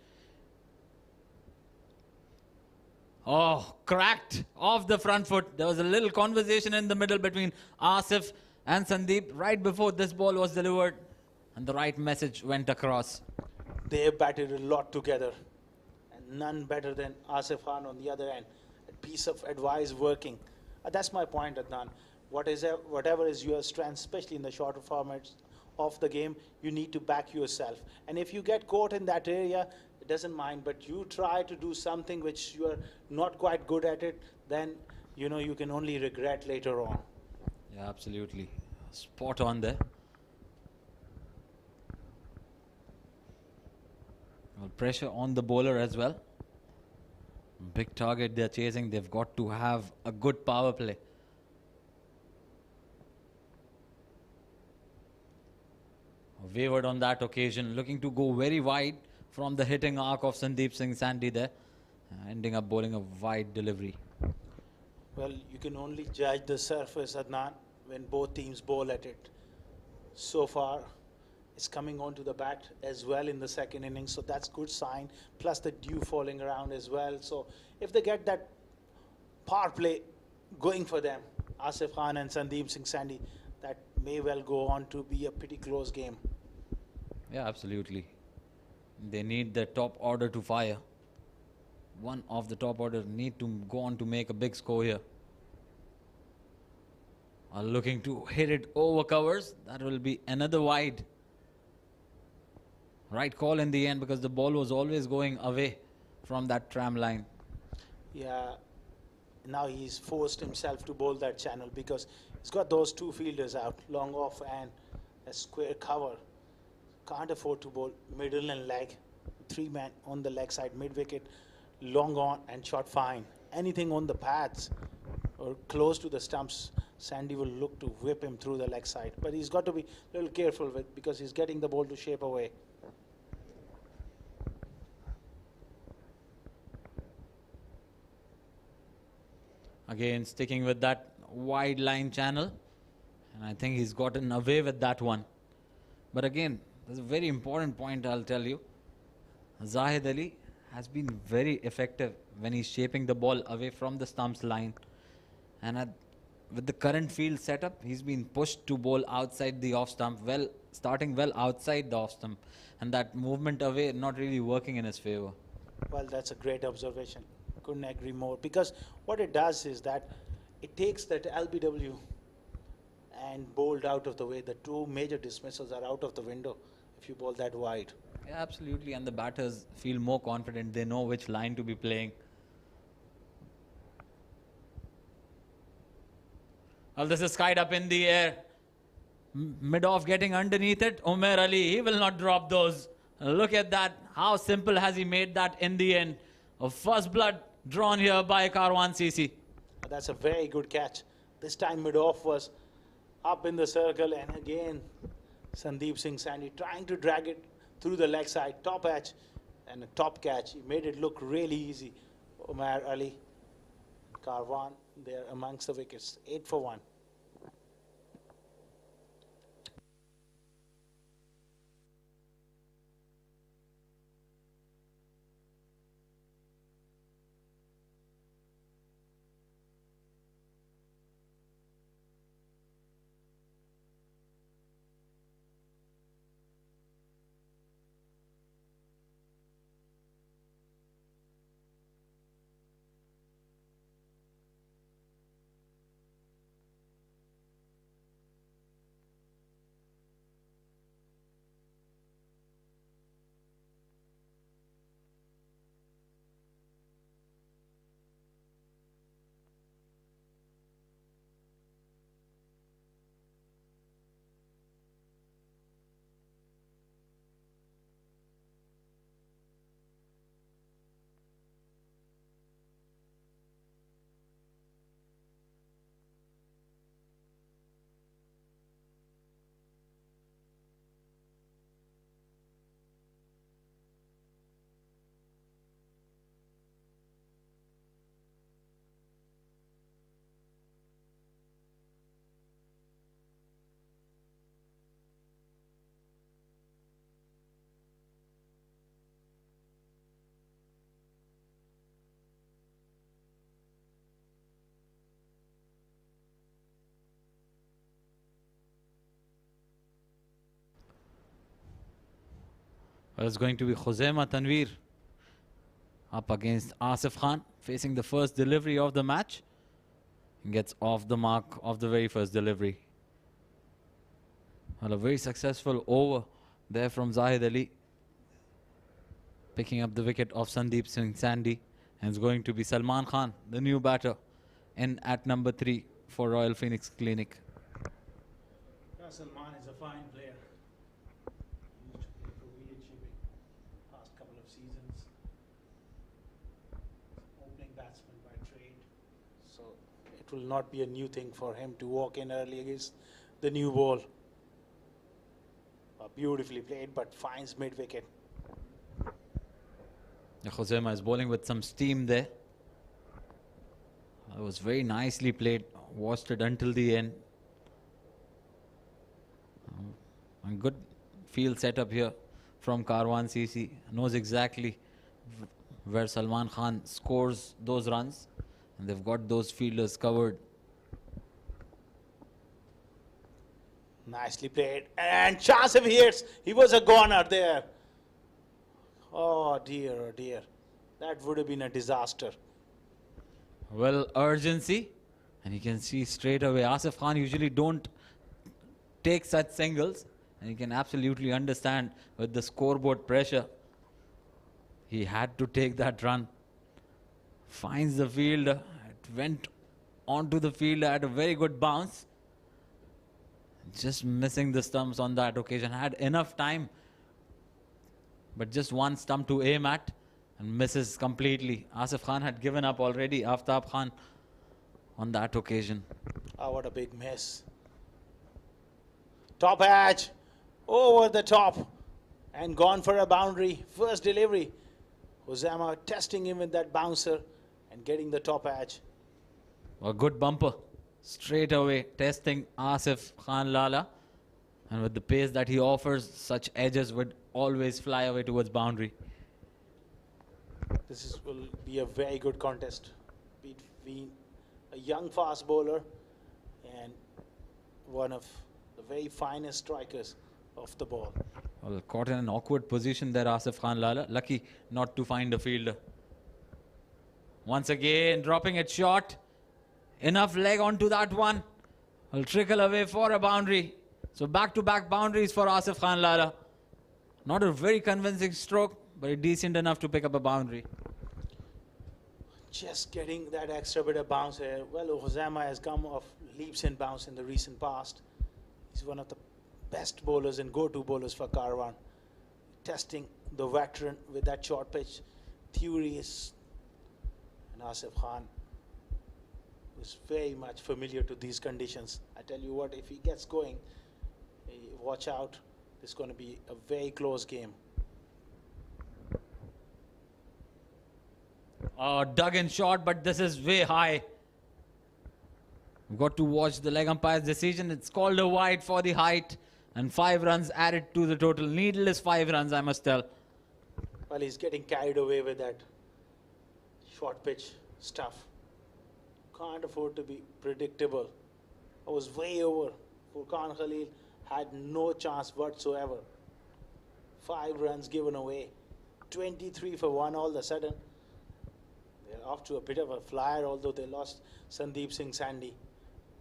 Oh, cracked off the front foot. There was a little conversation in the middle between Asif and Sandeep right before this ball was delivered. And the right message went across. They batted a lot together. And none better than Asif Khan on the other end. A piece of advice working. That's my point, Adnan. Whatever is your strength, especially in the shorter formats of the game, you need to back yourself. And if you get caught in that area, it doesn't mind, but you try to do something which you are not quite good at it, then you can only regret later on. Yeah, absolutely. Spot on there. Well, pressure on the bowler as well. Big target they're chasing. They've got to have a good power play. Wavered on that occasion, looking to go very wide from the hitting arc of Sandeep Singh Sandy there, ending up bowling a wide delivery. Well, you can only judge the surface, Adnan, when both teams bowl at it. So far, it's coming onto the bat as well in the second innings, so that's good sign. Plus the dew falling around as well. So if they get that power play going for them, Asif Khan and Sandeep Singh Sandy, that may well go on to be a pretty close game. Yeah, absolutely. They need the top order to fire. One of the top order need to go on to make a big score here. Are looking to hit it over covers. That will be another wide. Right call in the end because the ball was always going away from that tram line. Yeah, now he's forced himself to bowl that channel because he's got those two fielders out, long off and a square cover. Can't afford to bowl middle and leg. Three man on the leg side, mid wicket, long on and shot fine. Anything on the pads or close to the stumps, Sandy will look to whip him through the leg side. But he's got to be a little careful with because he's getting the ball to shape away. Again, sticking with that wide line channel. And I think he's gotten away with that one. But again, there's a very important point I'll tell you. Zahid Ali has been very effective when he's shaping the ball away from the stumps line. And with the current field setup, he's been pushed to bowl outside the off stump, starting well outside the off stump. And that movement away not really working in his favor. Well, that's a great observation. Couldn't agree more. Because what it does is that it takes that LBW and bowled out of the way. The two major dismissals are out of the window if you bowl that wide. Yeah, absolutely. And the batters feel more confident. They know which line to be playing. Well, this is skied up in the air. Mid-off getting underneath it. Umair Ali, he will not drop those. Look at that. How simple has he made that in the end? A first blood drawn here by Caravan CC. That's a very good catch. This time mid-off was up in the circle, and again Sandeep Singh Sandy trying to drag it through the leg side, top edge, and a top catch. He made it look really easy. Umair Ali, Karwan, there amongst the wickets, 8 for 1. Well, it's going to be Khuzaima Tanveer up against Asif Khan, facing the first delivery of the match. And gets off the mark of the very first delivery. Well, a very successful over there from Zahid Ali. Picking up the wicket of Sandeep Singh Sandy. And it's going to be Salman Khan, the new batter, in at number 3 for Royal Phoenix Clinic. Salman is a fine player. He used to play for Viet Shipping last couple of seasons. Opening batsman by trade. So it will not be a new thing for him to walk in early against the new ball. Beautifully played, but finds mid-wicket. Khuzaima is bowling with some steam there. It was very nicely played. Watched it until the end. A good field setup here from Karwan CC. Knows exactly where Salman Khan scores those runs. And they've got those fielders covered. Nicely played. And chance if he hits. He was a goner there. Oh dear, oh dear. That would have been a disaster. Well, urgency. And you can see straight away, Asif Khan usually don't take such singles. And you can absolutely understand with the scoreboard pressure. He had to take that run. Finds the fielder. It went onto the fielder at a very good bounce. Just missing the stumps on that occasion. Had enough time. But just one stump to aim at. And misses completely. Asif Khan had given up already. Aftab Khan on that occasion. Oh, what a big miss. Top edge. Over the top. And gone for a boundary. First delivery. Hosama testing him with that bouncer. And getting the top edge. A good bumper. Straight away testing Asif Khan Lala. And with the pace that he offers, such edges would always fly away towards boundary. Will be a very good contest between a young fast bowler and one of the very finest strikers of the ball. Well, caught in an awkward position there, Asif Khan Lala. Lucky not to find a fielder. Once again, dropping it short. Enough leg onto that one. Will trickle away for a boundary. So back-to-back boundaries for Asif Khan Lala. Not a very convincing stroke, but decent enough to pick up a boundary. Just getting that extra bit of bounce here. Well, Hosama has come off leaps and bounds in the recent past. He's one of the best bowlers and go-to bowlers for Karwan. Testing the veteran with that short pitch. Theories. And Asif Khan is very much familiar to these conditions. I tell you what, if he gets going, watch out. This is going to be a very close game. Dug in short, but this is way high. We've got to watch the leg umpire's decision. It's called a wide for the height. And 5 runs added to the total. Needless 5 runs, I must tell. Well, he's getting carried away with that short pitch stuff. Can't afford to be predictable. I was way over. Furqan Khalil had no chance whatsoever. 5 runs given away. 23 for 1 all of a sudden. They're off to a bit of a flyer, although they lost Sandeep Singh Sandy.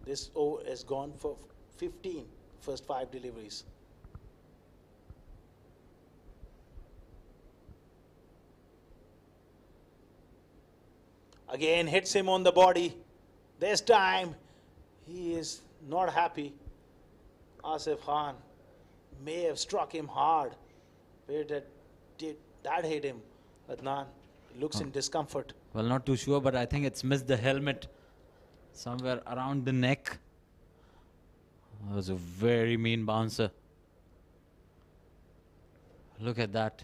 This over has gone for 15 first 5 deliveries. Again hits him on the body. This time he is not happy. Asif Khan may have struck him hard. Where did that hit him? Adnan looks in discomfort. Well, not too sure, but I think it's missed the helmet somewhere around the neck. That was a very mean bouncer. Look at that.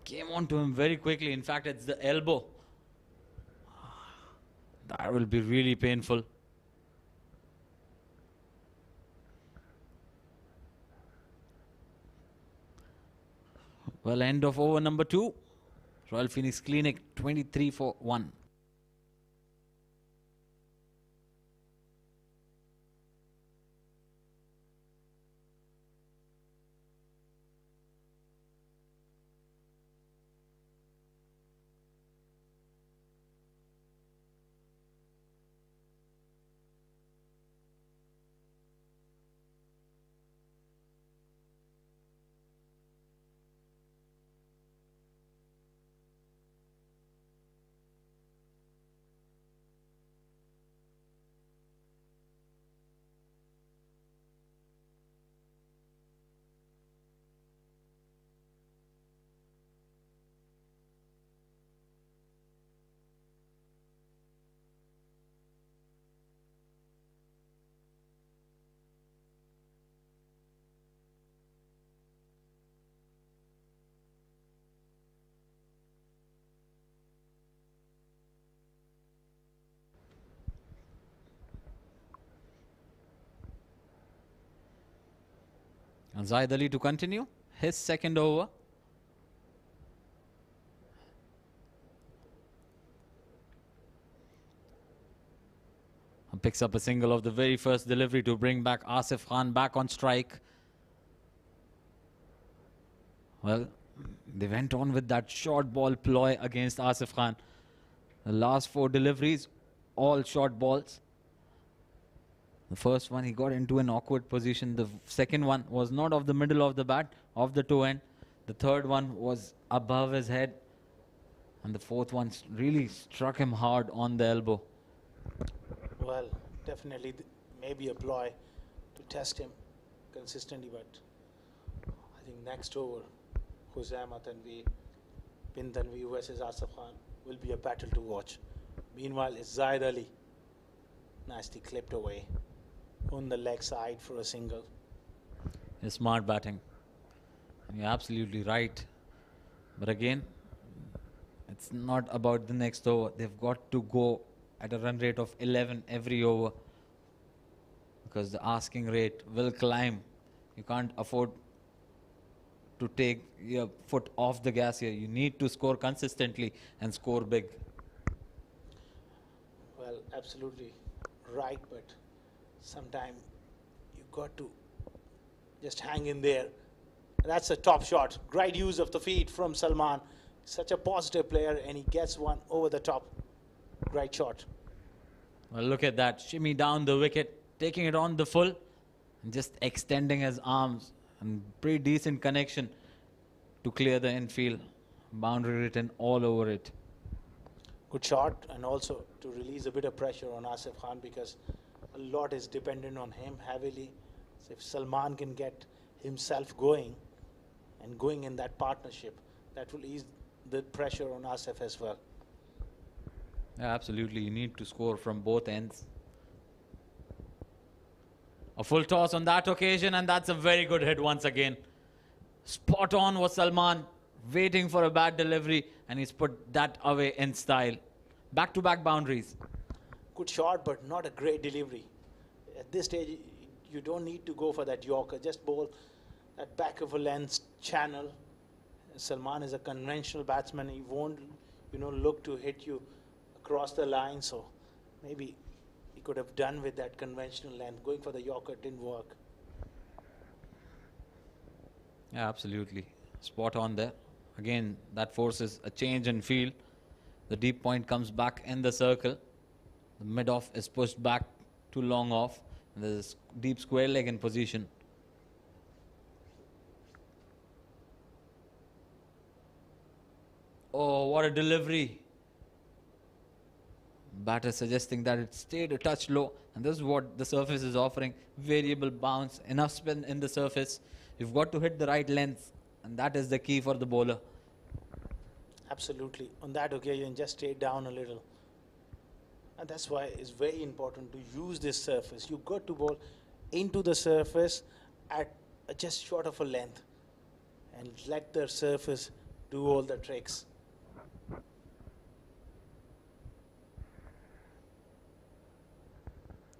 Came onto him very quickly. In fact, it's the elbow. That will be really painful. Well, end of over number 2. Royal Phoenix Clinic 23 for 1. And Zaid Ali to continue his second over. And picks up a single of the very first delivery to bring back Asif Khan back on strike. Well, They went on with that short ball ploy against Asif Khan. The last 4 deliveries, all short balls. The first one, he got into an awkward position. The second one was not off the middle of the bat, off the toe end. The third one was above his head. And the fourth one really struck him hard on the elbow. Well, definitely maybe a ploy to test him consistently, but I think next over, Husama Tanvi, Bin Tanvi versus Asif Khan will be a battle to watch. Meanwhile, it's Zaid Ali. Nicely clipped away on the leg side for a single. His smart batting. You're absolutely right. But again, it's not about the next over. They've got to go at a run rate of 11 every over, because the asking rate will climb. You can't afford to take your foot off the gas here. You need to score consistently and score big. Well, absolutely right, but sometime you got to just hang in there. That's a top shot. Great use of the feet from Salman. Such a positive player, and he gets one over the top. Great shot. Well, look at that. Shimmy down the wicket, taking it on the full, and just extending his arms. And pretty decent connection to clear the infield. Boundary written all over it. Good shot, and also to release a bit of pressure on Asif Khan, because a lot is dependent on him heavily. So if Salman can get himself going and going in that partnership, that will ease the pressure on Asif as well. Yeah, absolutely. You need to score from both ends. A full toss on that occasion, and that's a very good hit once again. Spot on was Salman, waiting for a bad delivery, and he's put that away in style. Back-to-back boundaries. Good shot, but not a great delivery. At this stage, you don't need to go for that Yorker. Just bowl that back of a length channel. Salman is a conventional batsman. He won't, look to hit you across the line. So maybe he could have done with that conventional length. Going for the Yorker didn't work. Yeah, absolutely. Spot on there. Again, that forces a change in field. The deep point comes back in the circle. The mid-off is pushed back to long off. And there's deep square leg in position. Oh, what a delivery. Batter suggesting that it stayed a touch low. And this is what the surface is offering. Variable bounce, enough spin in the surface. You've got to hit the right length. And that is the key for the bowler. Absolutely. On that occasion, just stayed down a little. And that's why it's very important to use this surface. You've got to bowl into the surface at just short of a length. And let the surface do all the tricks.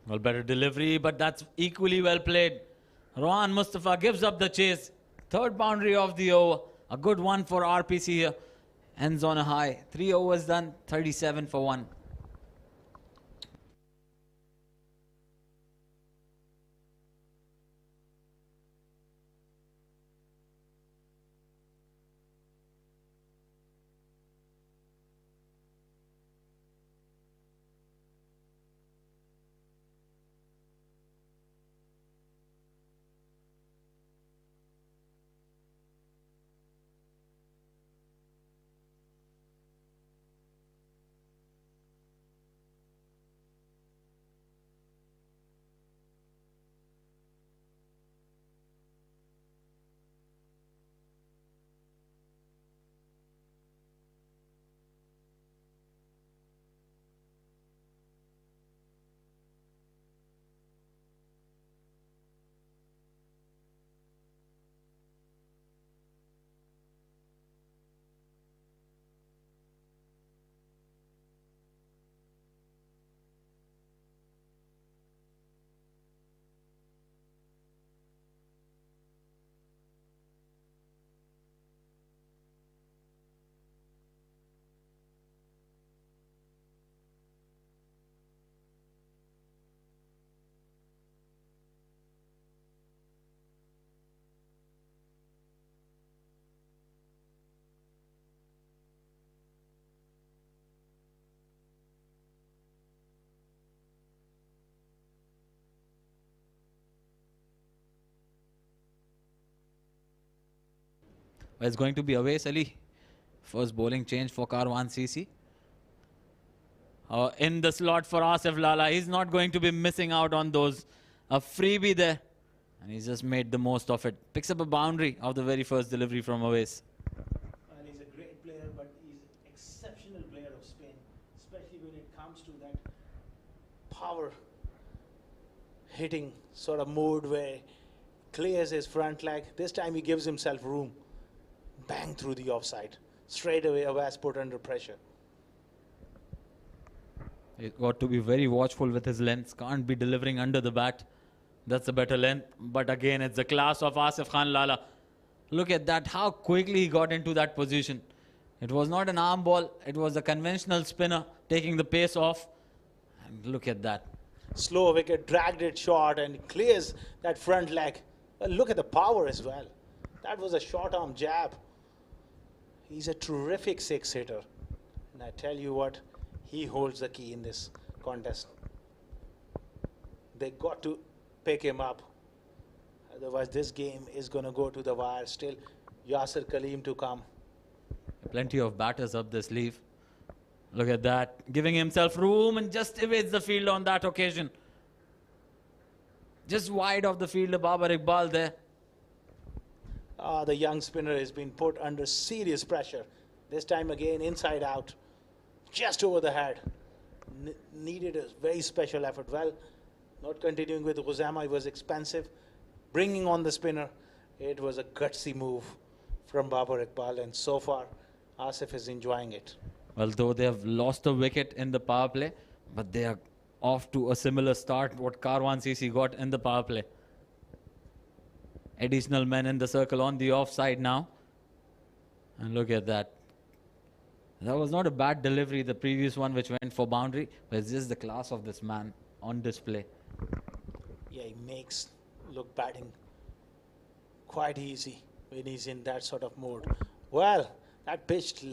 Well, better delivery, but that's equally well played. Rohan Mustafa gives up the chase. Third boundary of the over. A good one for RPC here. Ends on a high. 3 overs done, 37 for 1. It's going to be Awais Ali. First bowling change for Caravan CC. In the slot for Asif Lala. He's not going to be missing out on those. A freebie there. And he's just made the most of it. Picks up a boundary of the very first delivery from Awais. And he's a great player, but he's an exceptional player of spin, especially when it comes to that power hitting sort of mode where clears his front leg. This time he gives himself room. Bang through the offside. Straight away, Awais put under pressure. He's got to be very watchful with his lengths. Can't be delivering under the bat. That's a better length. But again, it's the class of Asif Khan Lala. Look at that, how quickly he got into that position. It was not an arm ball. It was a conventional spinner taking the pace off. And look at that. Slow wicket, dragged it short and clears that front leg. Well, look at the power as well. That was a short arm jab. He's a terrific six hitter. And I tell you what, he holds the key in this contest. They got to pick him up. Otherwise, this game is going to go to the wire. Still, Yasir Kaleem to come. Plenty of batters up the sleeve. Look at that. Giving himself room and just evades the field on that occasion. Just wide of the field, Babar Iqbal there. The young spinner has been put under serious pressure. This time again, inside out. Just over the head. Needed a very special effort. Well, not continuing with Khuzaima, it was expensive. Bringing on the spinner, it was a gutsy move from Babar Iqbal, and so far, Asif is enjoying it. Well, though they have lost a wicket in the power play, but they are off to a similar start what Karwan CC got in the power play. Additional men in the circle on the offside now. And look at that. That was not a bad delivery, the previous one which went for boundary, but it's just the class of this man on display. Yeah, he makes look batting quite easy when he's in that sort of mode. Well, that pitched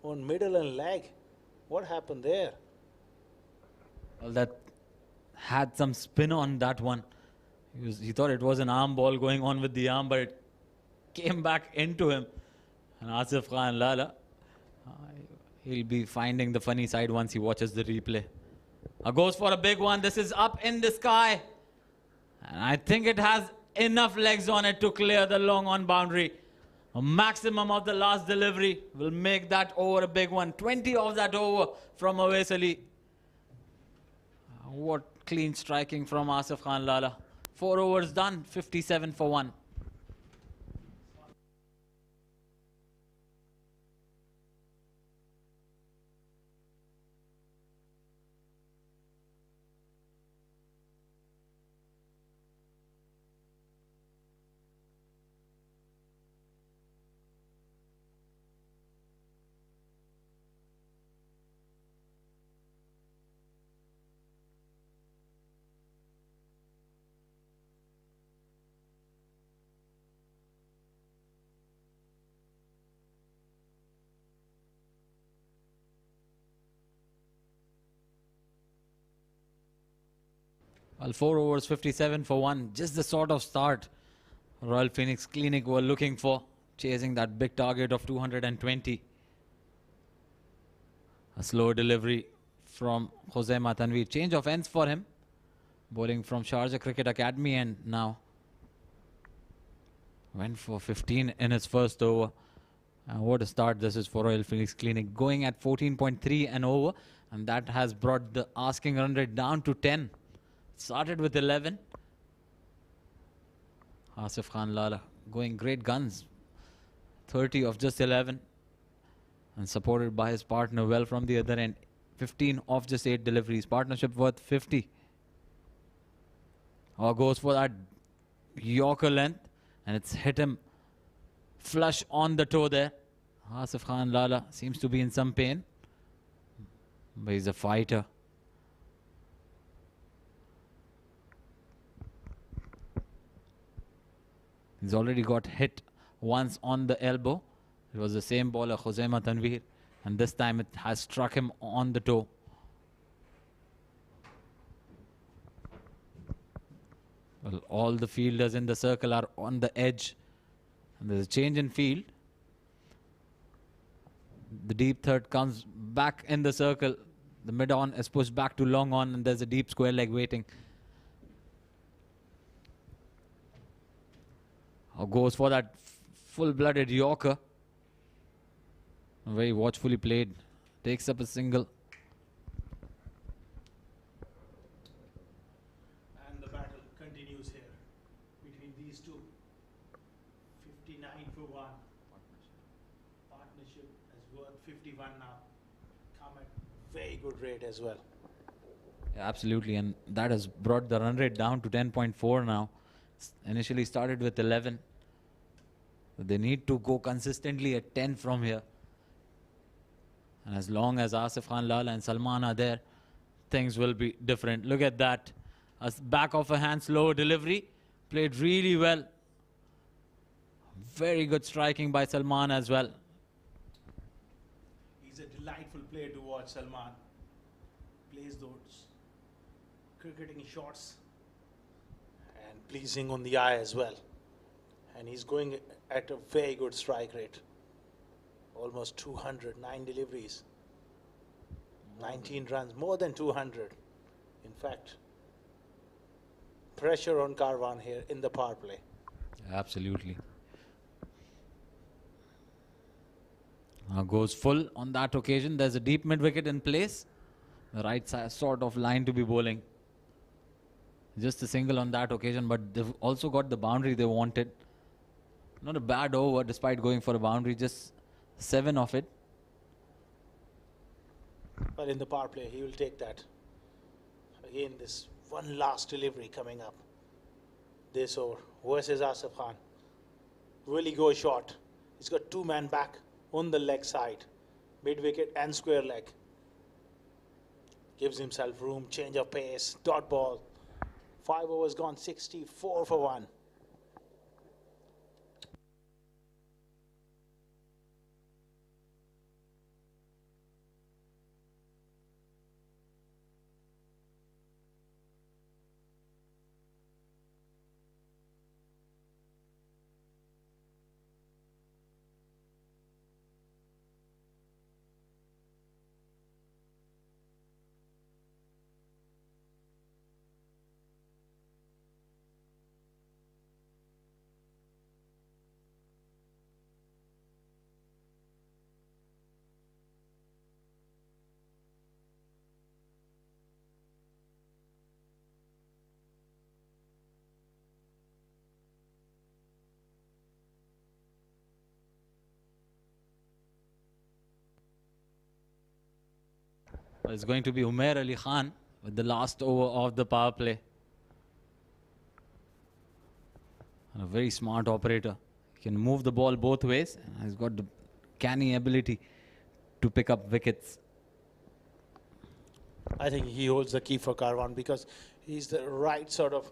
on middle and leg. What happened there? Well, that had some spin on that one. He thought it was an arm ball going on with the arm, but it came back into him. And Asif Khan Lala, he'll be finding the funny side once he watches the replay. Goes for a big one. This is up in the sky. And I think it has enough legs on it to clear the long on boundary. A maximum of the last delivery will make that over a big one. 20 of that over from Awais Ali. What clean striking from Asif Khan Lala. 4 overs done, 57 for 1. Well, 4 overs, 57 for 1. Just the sort of start Royal Phoenix Clinic were looking for. Chasing that big target of 220. A slow delivery from Khuzaima Tanveer. Change of ends for him. Bowling from Sharjah Cricket Academy, and now went for 15 in his first over. What a start this is for Royal Phoenix Clinic. Going at 14.3 and over. And that has brought the asking run rate down to 10. Started with 11. Asif Khan Lala going great guns. 30 of just 11. And supported by his partner well from the other end. 15 of just 8 deliveries. Partnership worth 50. Goes for that Yorker length. And it's hit him flush on the toe there. Asif Khan Lala seems to be in some pain. But he's a fighter. He's already got hit once on the elbow. It was the same bowler, Khuzaima Tanveer. And this time it has struck him on the toe. Well, all the fielders in the circle are on the edge. And there's a change in field. The deep third comes back in the circle. The mid-on is pushed back to long on, and there's a deep square leg waiting. Goes for that full-blooded Yorker. Very watchfully played. Takes up a single. And the battle continues here between these two. 59 for 1. Partnership is worth 51 now. Come at very good rate as well. Yeah, absolutely, and that has brought the run rate down to 10.4 now. Initially started with 11. They need to go consistently at 10 from here. And as long as Asif Khan, Lala and Salman are there, things will be different. Look at that. A back of a hand, slow delivery. Played really well. Very good striking by Salman as well. He's a delightful player to watch, Salman. Plays those cricketing shots and pleasing on the eye as well. And he's going at a very good strike rate. Almost 200, 9 deliveries. 19 runs, more than 200. In fact, pressure on Karwan here in the power play. Absolutely. Goes full on that occasion. There's a deep mid wicket in place. The right side sort of line to be bowling. Just a single on that occasion, but they've also got the boundary they wanted. Not a bad over despite going for a boundary, just 7 of it. But in the power play, he will take that. Again, this one last delivery coming up. This over versus Asif Khan. Will he go short? He's got 2 man back on the leg side. Mid wicket and square leg. Gives himself room, change of pace, dot ball. 5 overs gone, 64 for 1. It's going to be Umair Ali Khan with the last over of the power play. And a very smart operator. He can move the ball both ways. And he's got the canny ability to pick up wickets. I think he holds the key for Karwan because he's the right sort of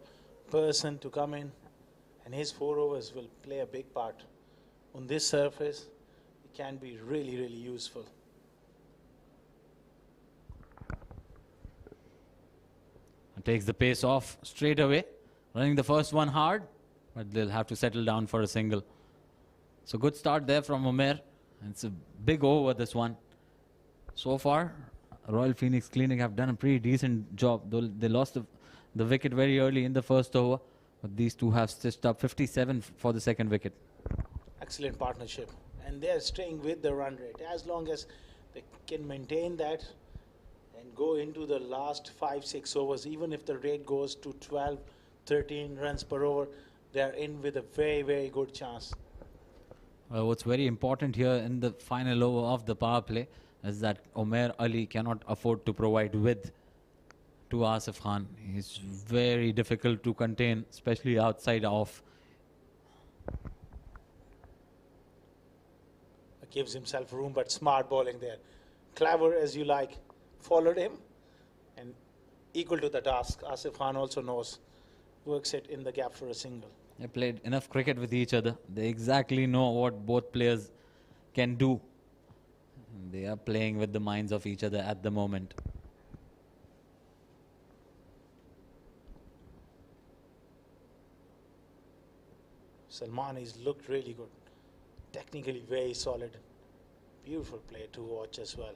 person to come in, and his 4 overs will play a big part. On this surface, it can be really, really useful. Takes the pace off straight away. Running the first one hard, but they'll have to settle down for a single. So good start there from Umair. It's a big over, this one. So far, Royal Phoenix Clinic have done a pretty decent job. Though they lost the wicket very early in the first over, but these two have stitched up 57 for the second wicket. Excellent partnership. And they're staying with the run rate. As long as they can maintain that and go into the last 5-6 overs, even if the rate goes to 12, 13 runs per over, they're in with a very, very good chance. Well, what's very important here in the final over of the power play is that Umair Ali cannot afford to provide width to Asif Khan. He's very difficult to contain, especially outside off. Gives himself room, but smart bowling there. Clever as you like. Followed him and equal to the task. Asif Khan also knows. Works it in the gap for a single. They played enough cricket with each other. They exactly know what both players can do. They are playing with the minds of each other at the moment. Salman has looked really good. Technically very solid. Beautiful play to watch as well.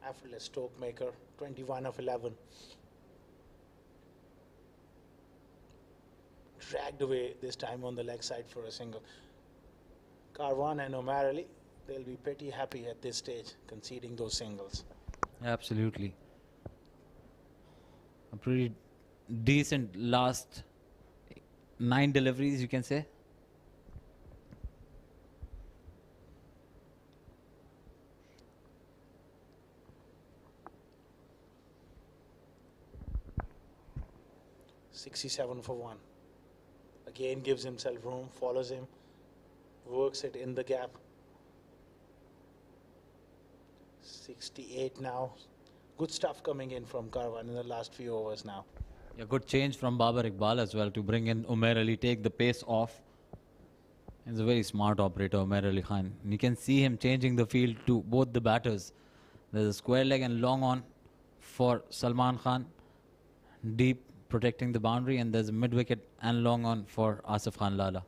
Effortless stroke maker, 21 of 11. Dragged away this time on the leg side for a single. Karwan and O'Malley, they'll be pretty happy at this stage conceding those singles. Absolutely. A pretty decent last 9 deliveries, you can say. .67 for 1. Again gives himself room, follows him, works it in the gap. 68 now. Good stuff coming in from Karwan in the last few overs now. A good change from Babar Iqbal as well to bring in Umair Ali, take the pace off. He's a very smart operator, Umair Ali Khan. You can see him changing the field to both the batters. There's a square leg and long on for Salman Khan, deep protecting the boundary, and there's a mid wicket and long on for Asif Khan Lala.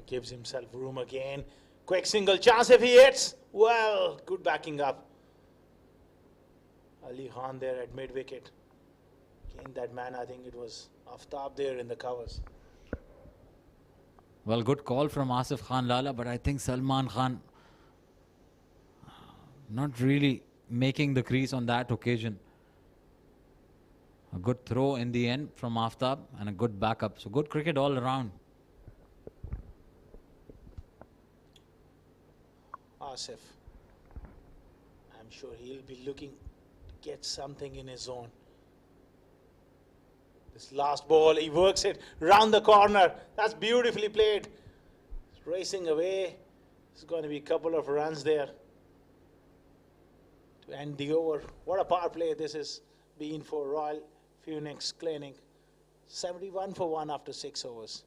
Gives himself room again. Quick single chance if he hits. Well, good backing up. Ali Khan there at mid wicket. Again, that man, I think it was Aftab there in the covers. Well, good call from Asif Khan Lala, but I think Salman Khan not really making the crease on that occasion. A good throw in the end from Aftab and a good backup. So good cricket all around. Asif. I'm sure he'll be looking to get something in his zone. This last ball, he works it round the corner. That's beautifully played. He's racing away. There's going to be a couple of runs there to end the over. What a power play this has been for Royal Phoenix Clinic. 71 for 1 after 6 overs.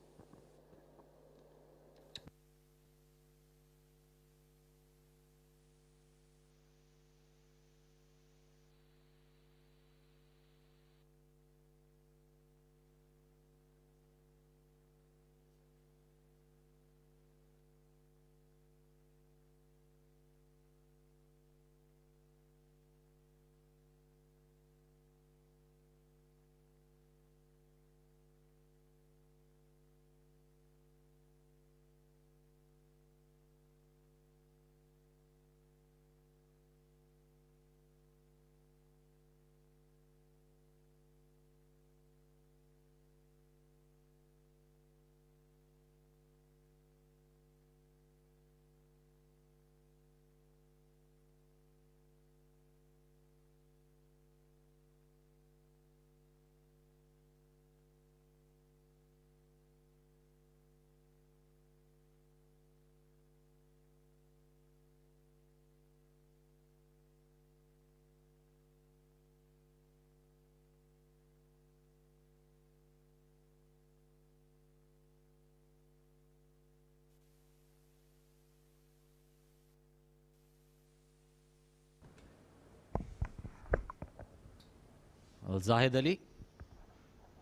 Well, Zahid Ali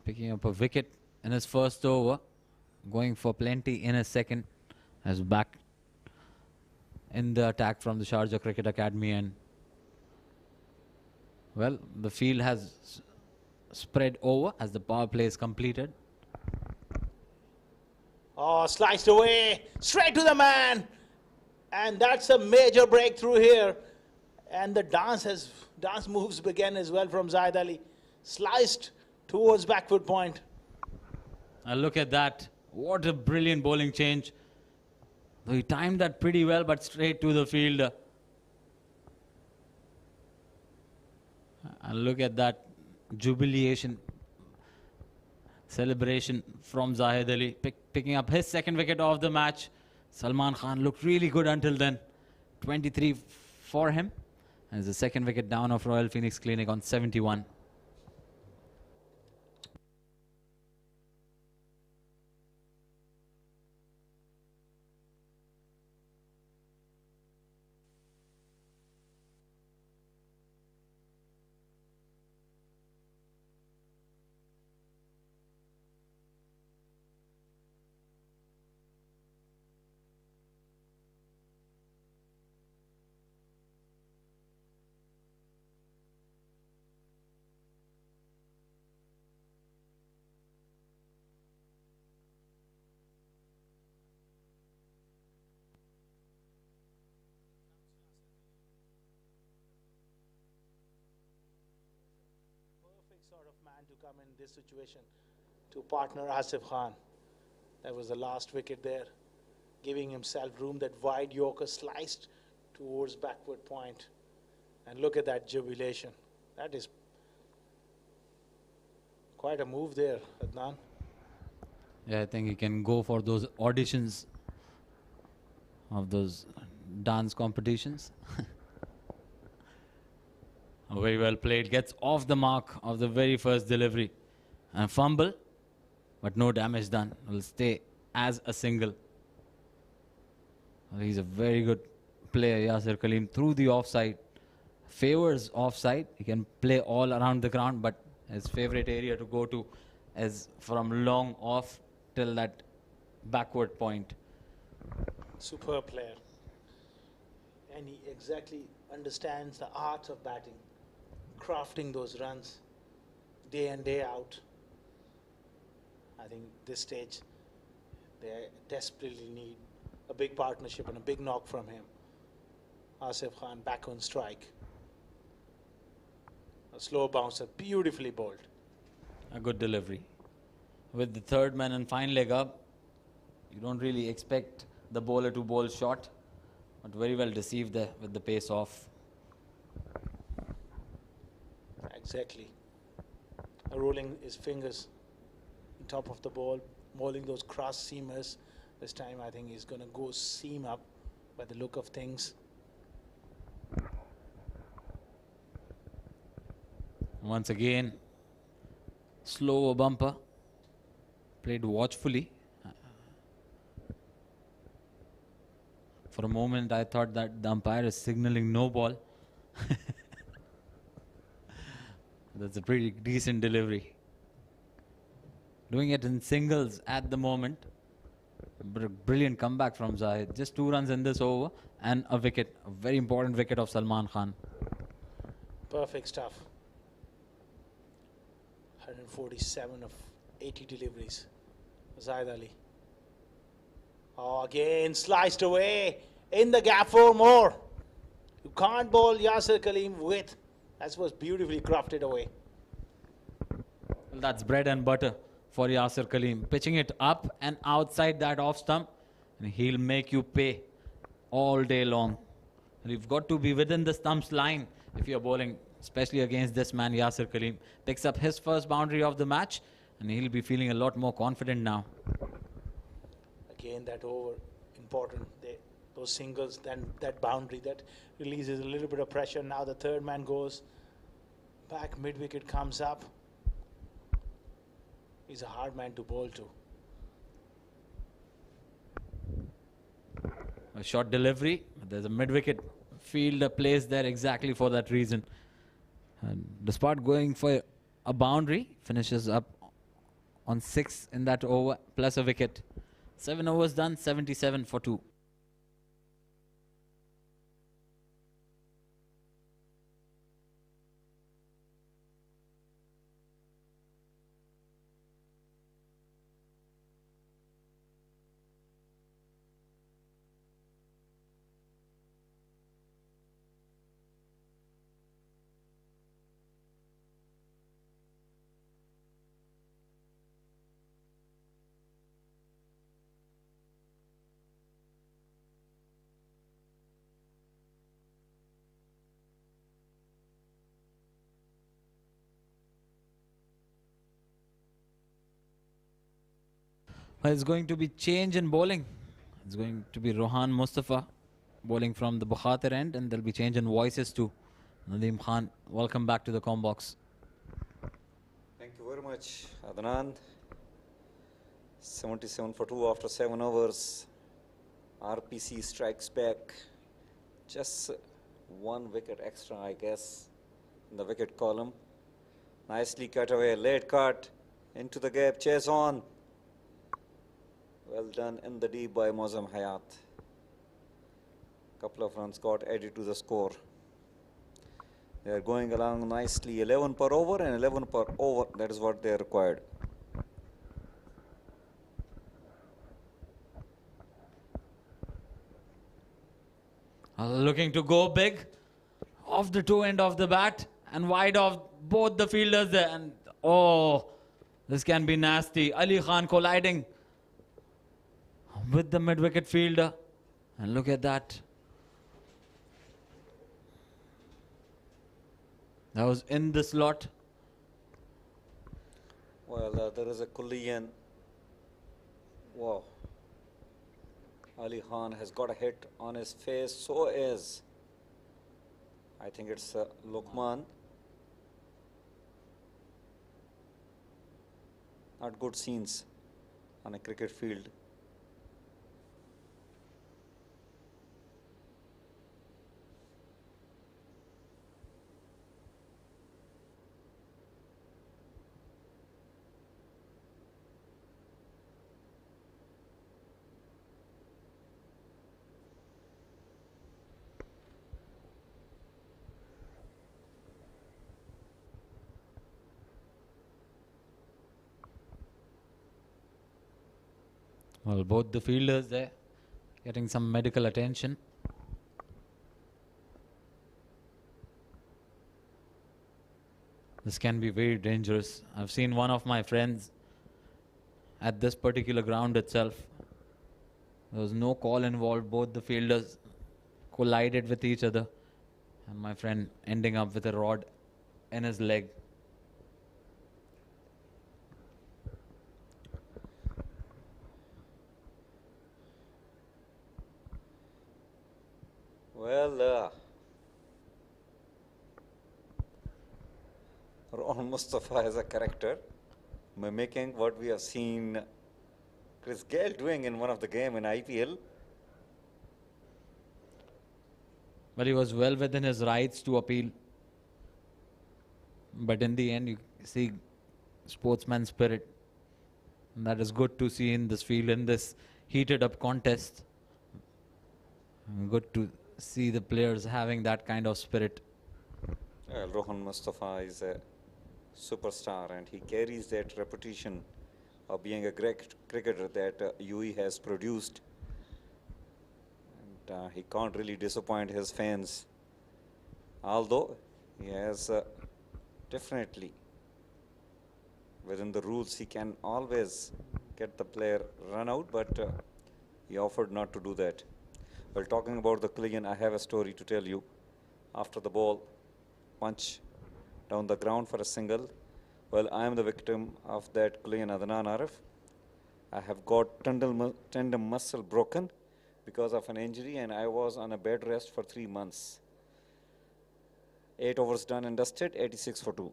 picking up a wicket in his first over, going for plenty in his second, as back in the attack from the Sharjah Cricket Academy. And well, the field has spread over as the power play is completed. Oh, sliced away, straight to the man. And that's a major breakthrough here. And the dance moves began as well from Zahid Ali. Sliced towards back foot point. And look at that. What a brilliant bowling change. He timed that pretty well, but straight to the fielder. And look at that jubilation, celebration from Zahid Ali, picking up his second wicket of the match. Salman Khan looked really good until then. 23 for him. And it's the second wicket down of Royal Phoenix Clinic on 71. sort of man to come in this situation to partner Asif Khan. That was the last wicket there, giving himself room. That wide Yorker sliced towards backward point. And look at that jubilation. That is quite a move there, Adnan. Yeah, I think he can go for those auditions of those dance competitions. Very well played. Gets off the mark of the very first delivery. And fumble, but no damage done. Will stay as a single. He's a very good player, Yasir Kaleem, through the offside. Favors offside. He can play all around the ground, but his favorite area to go to is from long off till that backward point. Superb player. And he exactly understands the art of batting, crafting those runs day in, day out. I think this stage, they desperately need a big partnership and a big knock from him. Asif Khan back on strike. A slow bouncer, beautifully bowled. A good delivery. With the third man and fine leg up, you don't really expect the bowler to bowl short, but very well deceived there with the pace off. Exactly. Rolling his fingers on top of the ball, bowling those cross seamers. This time I think he's going to go seam up by the look of things. Once again, slow bumper, played watchfully. For a moment I thought that the umpire is signaling no ball. That's a pretty decent delivery. Doing it in singles at the moment. Brilliant comeback from Zahid. Just 2 runs in this over and a wicket. A very important wicket of Salman Khan. Perfect stuff. 147 of 80 deliveries. Zahid Ali. Oh, again sliced away in the gap for more. You can't bowl Yasir Kaleem with. That was beautifully crafted away. Well, that's bread and butter for Yasir Kaleem. Pitching it up and outside that off stump, and he'll make you pay all day long. And you've got to be within the stump's line if you're bowling, especially against this man Yasir Kaleem. Picks up his first boundary of the match, and he'll be feeling a lot more confident now. Again, that over important. Those singles, then that boundary that releases a little bit of pressure. Now the third man goes back, mid wicket comes up. He's a hard man to bowl to. A short delivery. There's a mid wicket fielder placed there exactly for that reason. And despite going for a boundary, finishes up on 6 in that over plus a wicket. 7 overs done, 77 for 2. Well, it's going to be change in bowling. It's going to be Rohan Mustafa bowling from the Bukhatir end, and there'll be change in voices too. Nadeem Khan, welcome back to the Combox. Thank you very much, Adnan. 77 for 2 after 7 overs. RPC strikes back. Just 1 wicket extra, I guess, in the wicket column. Nicely cut away, late cut into the gap, chase on. Well done in the deep by Mozam Hayat. Couple of runs got added to the score. They are going along nicely. 11 per over and 11 per over. That is what they are required. Looking to go big off the toe end of the bat, and wide off both the fielders there. And oh, this can be nasty. Ali Khan colliding with the mid-wicket fielder. And look at that. That was in the slot. Well, there is a collision. Wow. Ali Khan has got a hit on his face. So is, I think it's Lukman. Not good scenes on a cricket field. Well, both the fielders there getting some medical attention. This can be very dangerous. I've seen one of my friends at this particular ground itself. There was no call involved. Both the fielders collided with each other. And my friend ending up with a rod in his leg. Well, Mustafa as a character, mimicking what we have seen Chris Gale doing in one of the game in IPL. But he was well within his rights to appeal. But in the end, you see sportsman spirit. And that is good to see in this field, in this heated up contest. Good to see the players having that kind of spirit. Rohan Mustafa is a superstar and he carries that reputation of being a great cricketer that UE has produced. And he can't really disappoint his fans. Although he has definitely, within the rules, he can always get the player run out, but he offered not to do that. Well, talking about the collision, I have a story to tell you. After the ball punch down the ground for a single, well, I am the victim of that collision, Adnan Arif. I have got tendon muscle broken because of an injury and I was on a bed rest for 3 months. 8 overs done and dusted, 86 for 2.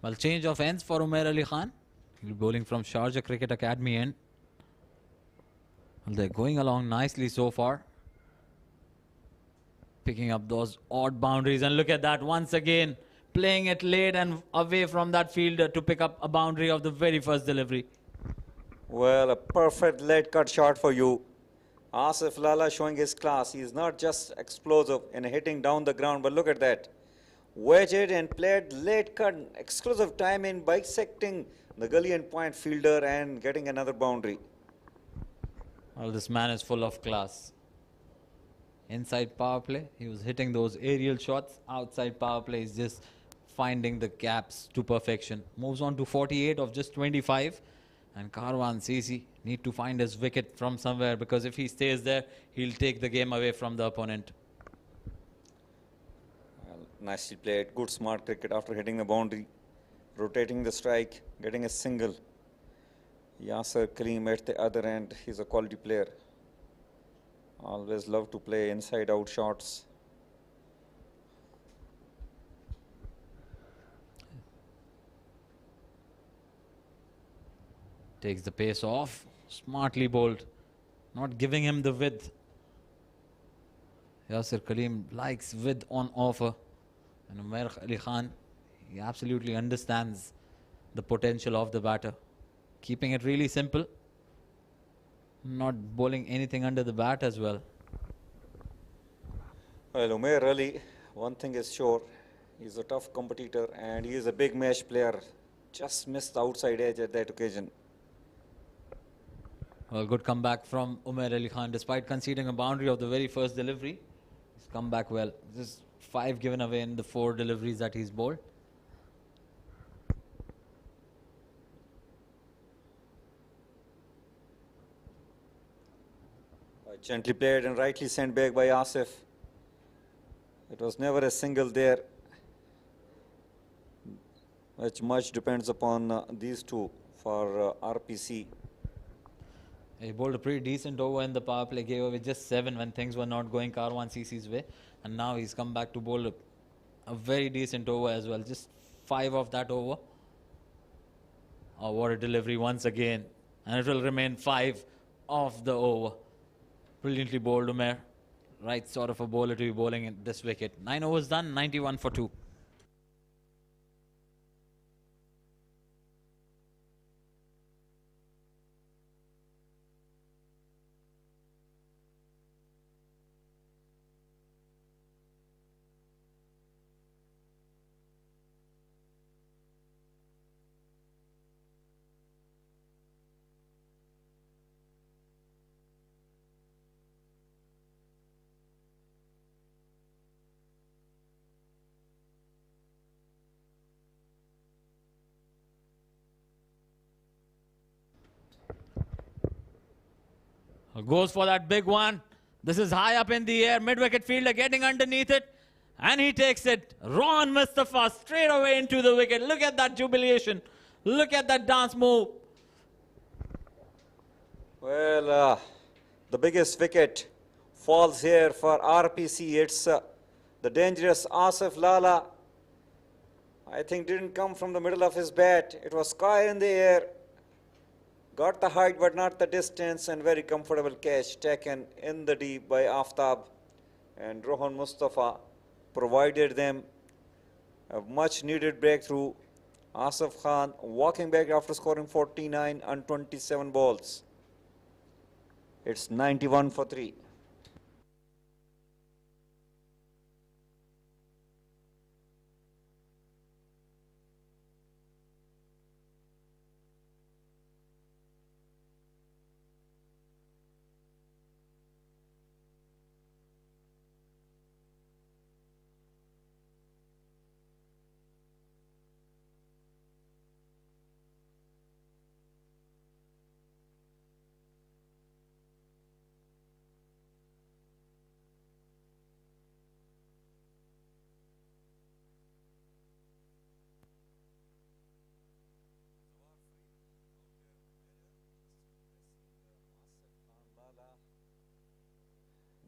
Well, change of ends for Umair Ali Khan. He'll be bowling from Sharjah Cricket Academy end. Well, they're going along nicely so far. Picking up those odd boundaries. And look at that once again. Playing it late and away from that fielder to pick up a boundary of the very first delivery. Well, a perfect late cut shot for you. Asif Lala showing his class. He is not just explosive in hitting down the ground, but look at that. Wedged and played late cut, exclusive time in bisecting the gully and point fielder and getting another boundary. Well, this man is full of class. Inside power play, he was hitting those aerial shots. Outside power play, he's just finding the gaps to perfection. Moves on to 48 of just 25. And Caravan CC need to find his wicket from somewhere because if he stays there, he'll take the game away from the opponent. Well, nicely played. Good smart cricket after hitting the boundary. Rotating the strike, getting a single. Yasser Kaleem at the other end. He's a quality player. Always love to play inside-out shots. Takes the pace off. Smartly bowled. Not giving him the width. Yasser Kaleem likes width on offer. And Umair Ali Khan, he absolutely understands the potential of the batter. Keeping it really simple. Not bowling anything under the bat as well. Well, Umair Ali, one thing is sure, he's a tough competitor and he is a big match player. Just missed the outside edge at that occasion. Well, good comeback from Umair Ali Khan. Despite conceding a boundary of the very first delivery, he's come back well. Just 5 given away in the 4 deliveries that he's bowled. Gently played and rightly sent back by Asif. It was never a single there, which much depends upon these two for RPC. He bowled a pretty decent over in the power play, gave away just 7 when things were not going Karwan CC's way. And now he's come back to bowl a very decent over as well. Just 5 of that over. Oh, what a delivery once again. And it will remain 5 of the over. Brilliantly bowled Umair. Right sort of a bowler to be bowling at this wicket. 9 overs done, 91 for 2. Goes for that big one. This is high up in the air. Mid-wicket fielder getting underneath it. And he takes it. Ron Mustafa straight away into the wicket. Look at that jubilation. Look at that dance move. Well, the biggest wicket falls here for RPC. It's the dangerous Asif Lala. I think didn't come from the middle of his bat. It was sky in the air. Got the height but not the distance, and very comfortable catch taken in the deep by Aftab. And Rohan Mustafa provided them a much needed breakthrough. Asif Khan walking back after scoring 49 on 27 balls. It's 91 for 3.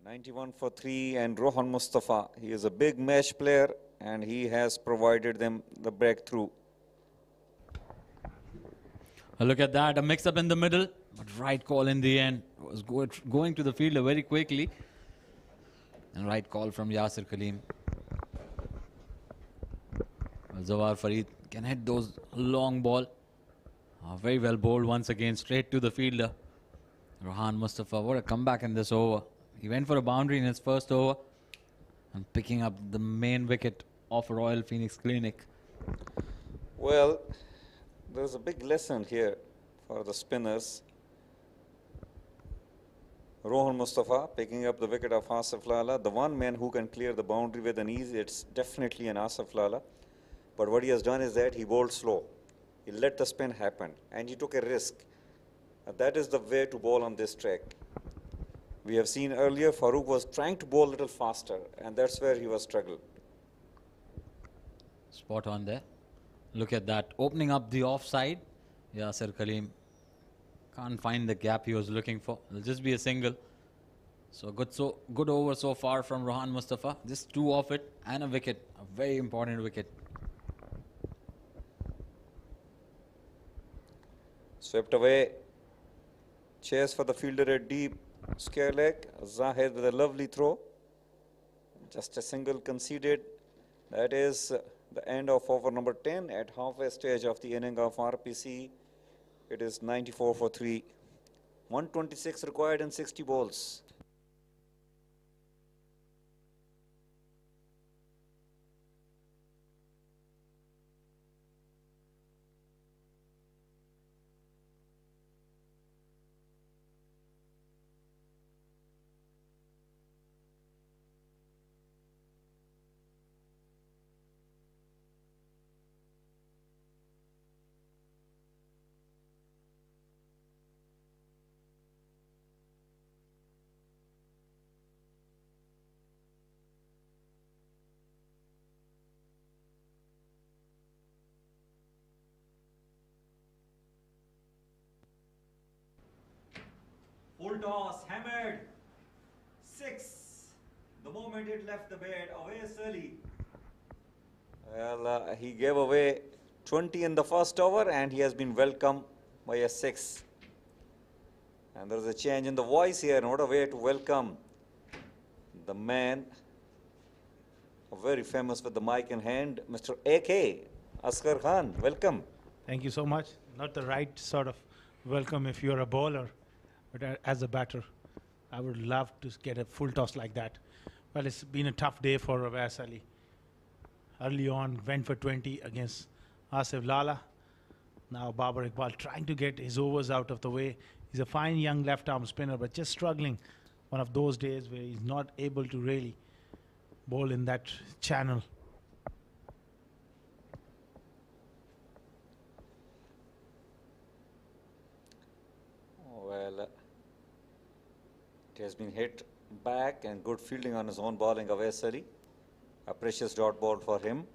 $91 for 3, and Rohan Mustafa, he is a big match player and he has provided them the breakthrough. Look at that, a mix-up in the middle, but right call in the end. Was going to the fielder very quickly. And right call from Yasser Kaleem. Well, Zawar Farid can hit those long ball. Very well bowled once again, straight to the fielder. Rohan Mustafa, what a comeback in this over. He went for a boundary in his first over and picking up the main wicket of Royal Phoenix Clinic. Well, there's a big lesson here for the spinners. Rohan Mustafa picking up the wicket of Asif Lala. The one man who can clear the boundary with an ease, it's definitely an Asif Lala. But what he has done is that he bowled slow. He let the spin happen and he took a risk. And that is the way to bowl on this track. We have seen earlier Farooq was trying to bowl a little faster, and that's where he was struggling. Spot on there. Look at that. Opening up the offside. Yasser Kaleem Can't find the gap he was looking for. It'll just be a single. So good over so far from Rohan Mustafa. Just 2 off it and a wicket. A very important wicket. Swept away. Chase for the fielder at deep square leg. Zahid with a lovely throw. Just a single conceded. That is the end of over number 10 at halfway stage of the inning of RPC. It is 94 for 3. 126 required in 60 balls. Full toss, hammered. 6. The moment it left the bed, away Surly. Well, he gave away 20 in the first over and he has been welcomed by a 6. And there is a change in the voice here. What a way to welcome the man, very famous with the mic in hand, Mr. AK Asghar Khan. Welcome. Thank you so much. Not the right sort of welcome if you're a bowler, but as a batter, I would love to get a full toss like that. Well, it's been a tough day for Awais Ali. Early on, went for 20 against Asif Lala. Now Babar Iqbal trying to get his overs out of the way. He's a fine young left-arm spinner, but just struggling. One of those days where he's not able to really bowl in that channel. Well, it has been hit back and good fielding on his own bowling. Awais Ali, a precious dot ball for him.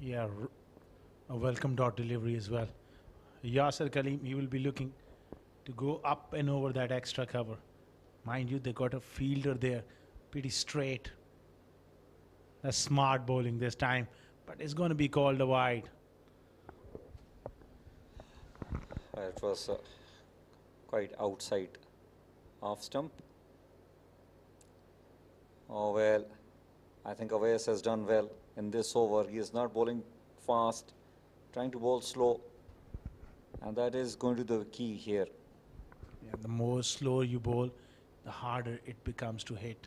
Yeah, a welcome dot delivery as well. Yasir Kaleem, he will be looking to go up and over that extra cover. Mind you, they got a fielder there, pretty straight. That's smart bowling this time, but it's going to be called a wide. It was quite outside off stump. Oh well, I think Awais has done well in this over. He is not bowling fast, trying to bowl slow, and that is going to be the key here. Yeah, the more slow you bowl, the harder it becomes to hit.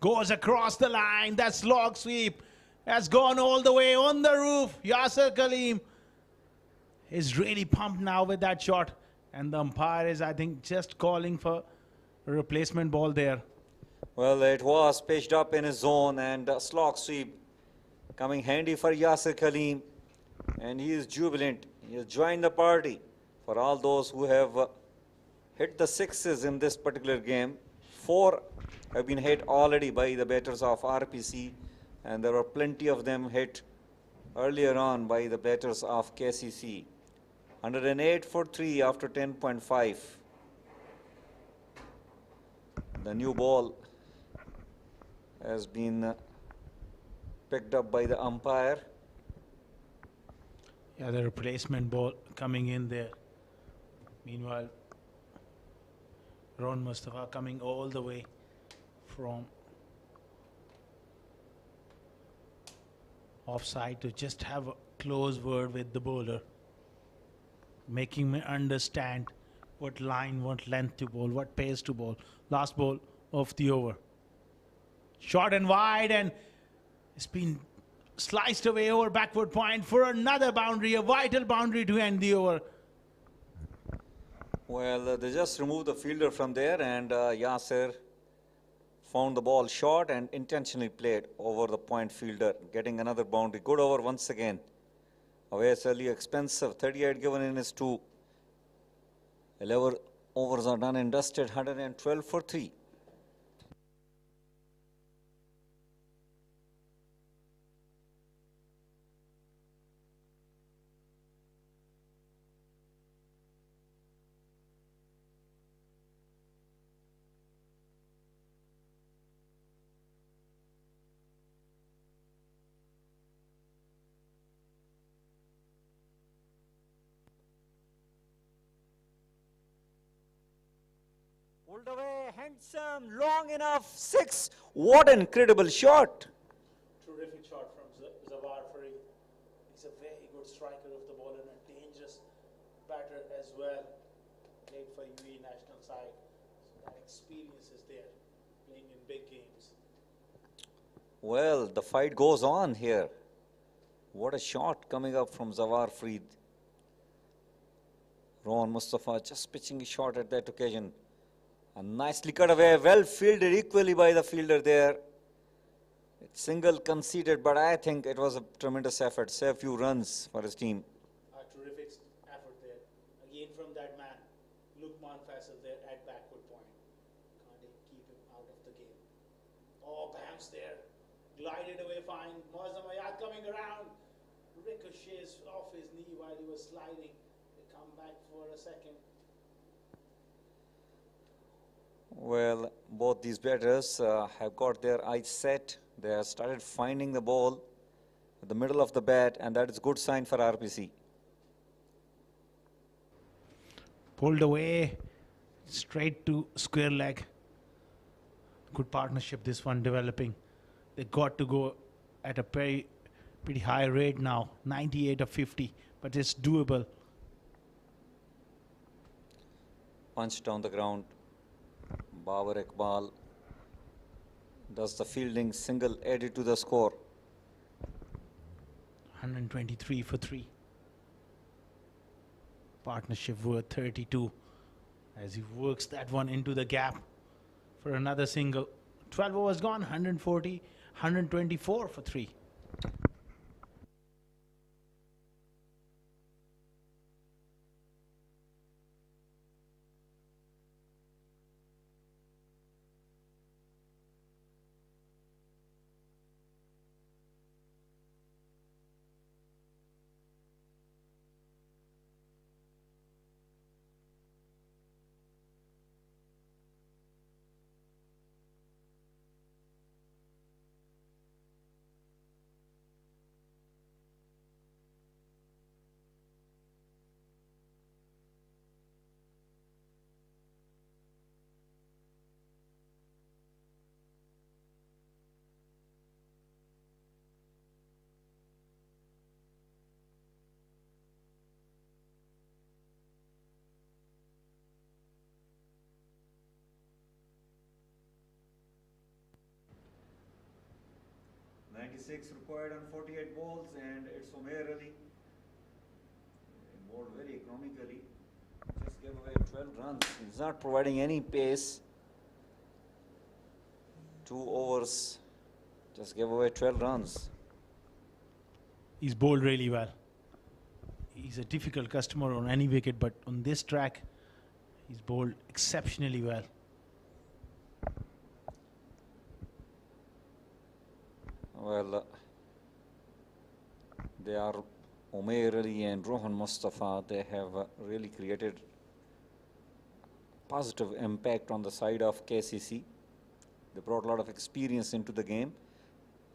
Goes across the line. That's log sweep. Has gone all the way on the roof. Yasir Kaleem is really pumped now with that shot. And the umpire is, I think, just calling for a replacement ball there. Well, it was pitched up in his zone and a slog sweep coming handy for Yasir Kaleem. And he is jubilant. He has joined the party. For all those who have hit the sixes in this particular game, 4 have been hit already by the batters of RPC. And there were plenty of them hit earlier on by the batters of KCC. 108 for 3 after 10.5. The new ball has been picked up by the umpire. Yeah, the replacement ball coming in there. Meanwhile, Ron Mustafa coming all the way from offside to just have a close word with the bowler, making me understand what line, what length to bowl, what pace to bowl. Last ball of the over. Short and wide, and it's been sliced away over backward point for another boundary, a vital boundary to end the over. Well, they just removed the fielder from there, and Yasir found the ball short and intentionally played over the point fielder, getting another boundary. Good over once again. Awais Ali expensive, 38 given in his 2. 11 overs are done and dusted, 112 for 3. Pulled away, handsome, long enough, 6. What an incredible shot. Terrific shot from Zawar Farid. He's a very good striker of the ball and a dangerous batter as well. Played for UAE national side. So that experience is there, playing in big games. Well, the fight goes on here. What a shot coming up from Zawar Farid. Mustafa just pitching a shot at that occasion. And nicely cut away, well fielded equally by the fielder there. It's single conceded, but I think it was a tremendous effort. Save a few runs for his team. A terrific effort there. Again from that man, Lukman Faisal there at backward point. Can't keep him out of the game. Oh, Bams there. Glided away fine. Muazzam Ayad coming around. Ricochets off his knee while he was sliding. They come back for a second. Well, both these batters have got their eyes set. They have started finding the ball at the middle of the bat, and that is good sign for RPC. Pulled away, straight to square leg. Good partnership, this one developing. They got to go at a pretty high rate now, 98 of 50, but it's doable. Punch down the ground. Babar Iqbal does the fielding, single added to the score. 123 for 3. Partnership worth 32 as he works that one into the gap for another single. 12 overs gone, 140, 124 for 3. Six required on 48 balls, and it's Umair Ali. Bowled very economically. Just gave away 12 runs. He's not providing any pace. 2 overs. Just gave away 12 runs. He's bowled really well. He's a difficult customer on any wicket, but on this track, he's bowled exceptionally well. Well, they are Umair Ali and Mustafa. They have really created positive impact on the side of KCC. They brought a lot of experience into the game,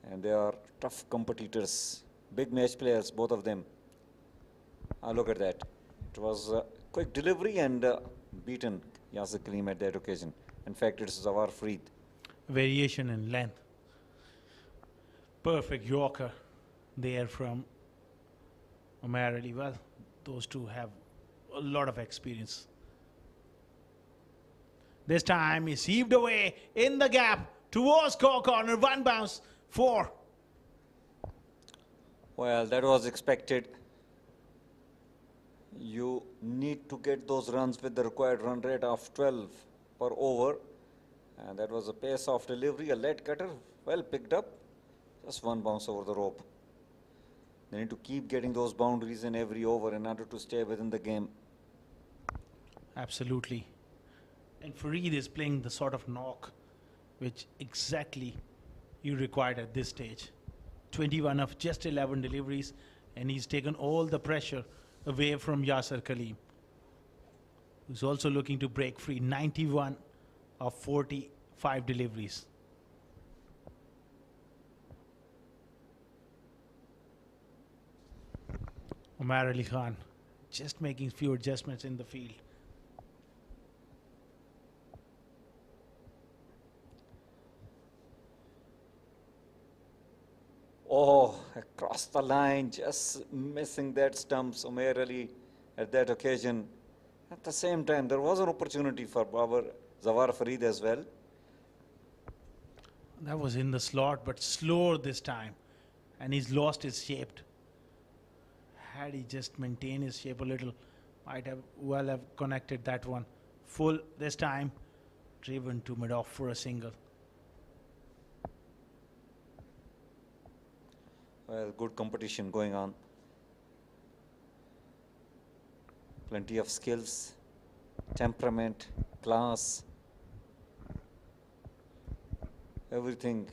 and they are tough competitors, big match players, both of them. Look at that. It was a quick delivery and beaten Yasir Kaleem at that occasion. In fact, it's Zawar Farid. Variation in length. Perfect Yorker there from Umair Ali. Well, those two have a lot of experience. This time he's heaved away in the gap towards corner. One bounce, 4. Well, that was expected. You need to get those runs with the required run rate of 12 per over. And that was a pace of delivery, a lead cutter, well picked up. Just 1 bounce over the rope. They need to keep getting those boundaries in every over in order to stay within the game. Absolutely. And Farid is playing the sort of knock which exactly you required at this stage. 21 of just 11 deliveries, and he's taken all the pressure away from Yasir Kaleem, who's also looking to break free. 91 of 45 deliveries. Umair Ali Khan just making few adjustments in the field. across the line, just missing that stump summarily at that occasion. At the same time, there was an opportunity for our Zawar Farid as well. That was in the slot, but slower this time. And he's lost his shape. Had he just maintained his shape a little, might have well have connected that one. Full this time, driven to mid-off for a single. Well, good competition going on. Plenty of skills, temperament, class. Everything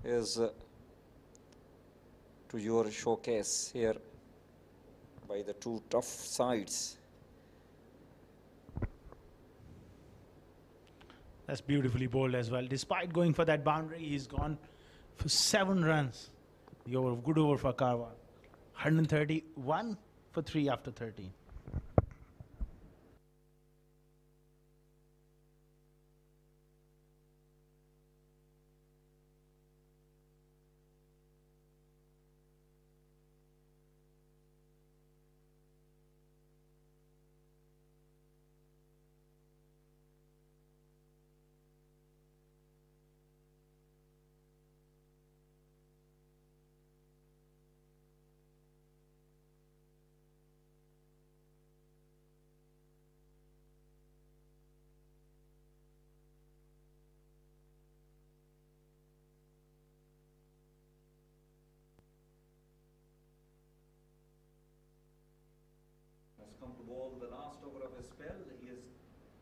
is to your showcase here by the two tough sides. That's beautifully bowled as well. Despite going for that boundary, he's gone for 7 runs. The over, good over for Karwan. 131 for 3 after 13. Has come to bowl the last over of his spell. He has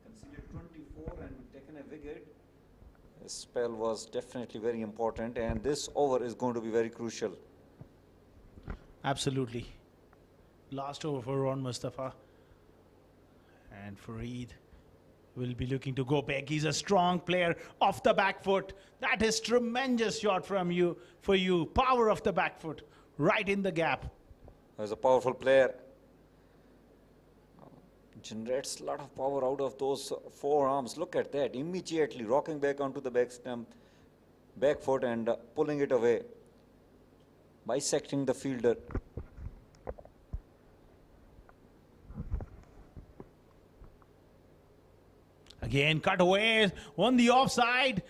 conceded 24 and taken a wicket. His spell was definitely very important, and this over is going to be very crucial. Absolutely. Last over for Ron Mustafa. And Farid will be looking to go back. He's a strong player off the back foot. That is tremendous shot from you for you. Power of the back foot. Right in the gap. He's a powerful player. Generates a lot of power out of those forearms. Look at that. Immediately rocking back onto the back stump, back foot, and pulling it away. Bisecting the fielder. Again, cut away on the offside.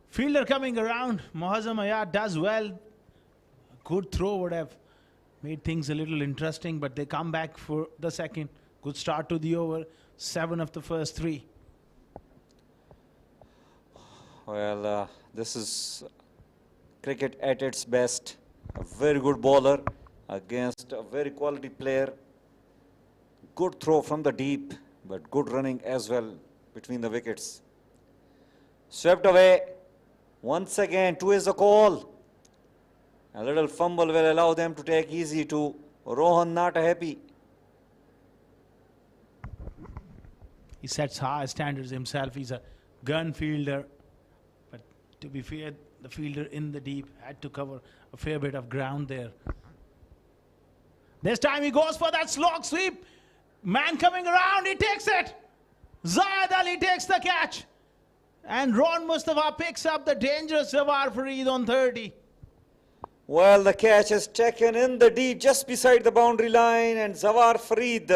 Fielder coming around. Mohazam Ayad does well. Good throw would have made things a little interesting, but they come back for the second. Good start to the over. 7 of the first 3. Well, this is cricket at its best. A very good bowler against a very quality player. Good throw from the deep, but good running as well between the wickets. Swept away. Once again, 2 is the call. A little fumble will allow them to take easy to Rohan, not happy. He sets high standards himself. He's a gun fielder. But to be fair, the fielder in the deep had to cover a fair bit of ground there. This time he goes for that slog sweep. Man coming around, he takes it. Zayed Ali takes the catch. And Ron Mustafa picks up the dangerous Zawar Farid on 30. Well, the catch is taken in the deep just beside the boundary line, and Zawar Farid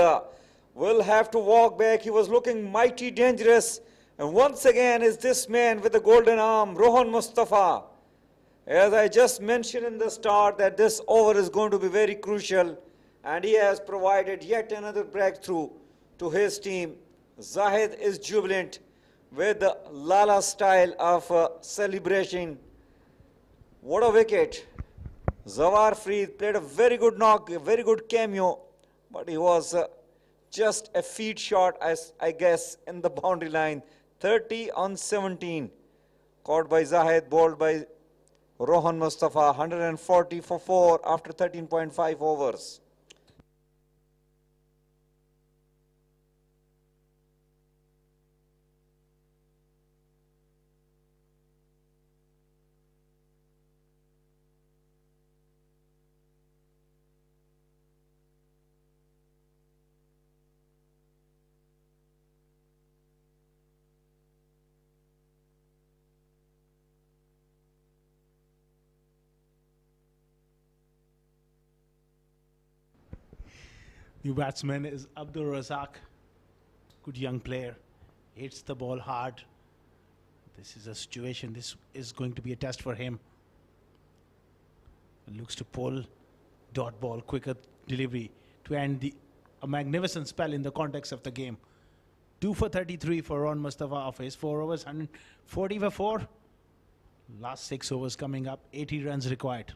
will have to walk back. He was looking mighty dangerous. And once again is this man with the golden arm, Rohan Mustafa. As I just mentioned in the start that this over is going to be very crucial, and he has provided yet another breakthrough to his team. Zahid is jubilant with the Lala style of celebration. What a wicket. Zawar Farid played a very good knock, a very good cameo, but he was just a feet short, as I guess, in the boundary line. 30 on 17. Caught by Zahid, bowled by Rohan Mustafa. 140 for 4 after 13.5 overs. New batsman is Abdul Razak. Good young player. Hits the ball hard. This is a situation. This is going to be a test for him. Looks to pull. Dot ball. Quicker delivery to end a magnificent spell in the context of the game. 2 for 33 for Ron Mustafa of his 4 overs. 140 for 4. Last 6 overs coming up. 80 runs required.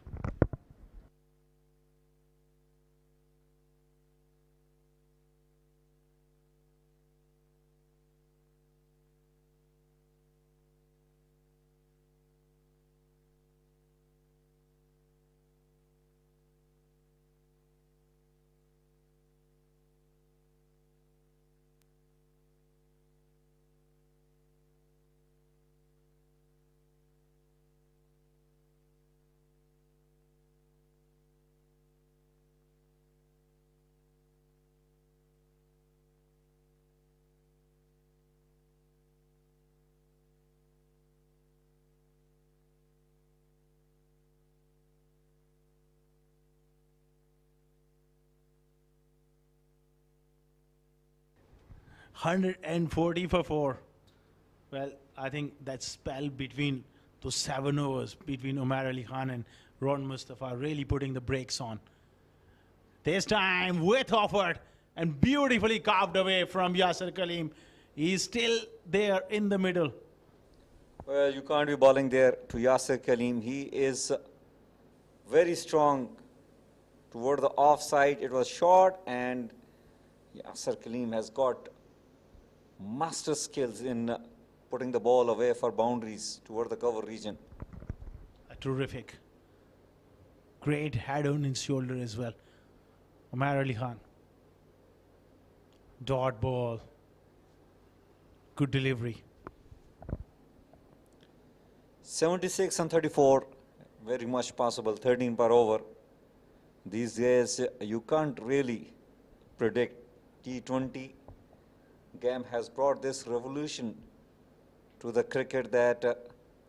$140 for 4. Well, I think that spell between those 7 overs between Umar Ali Khan and Ron Mustafa really putting the brakes on. This time with offered and beautifully carved away from Yasir Kaleem. He's still there in the middle. Well, you can't be bowling there to Yasir Kaleem. He is very strong toward the offside. It was short, and Yasir Kaleem has got master skills in putting the ball away for boundaries toward the cover region. A terrific. Great head on his shoulder as well. Umar Ali Khan. Dot ball. Good delivery. 76 and 34, very much possible, 13 per over. These days, you can't really predict. T20 game has brought this revolution to the cricket that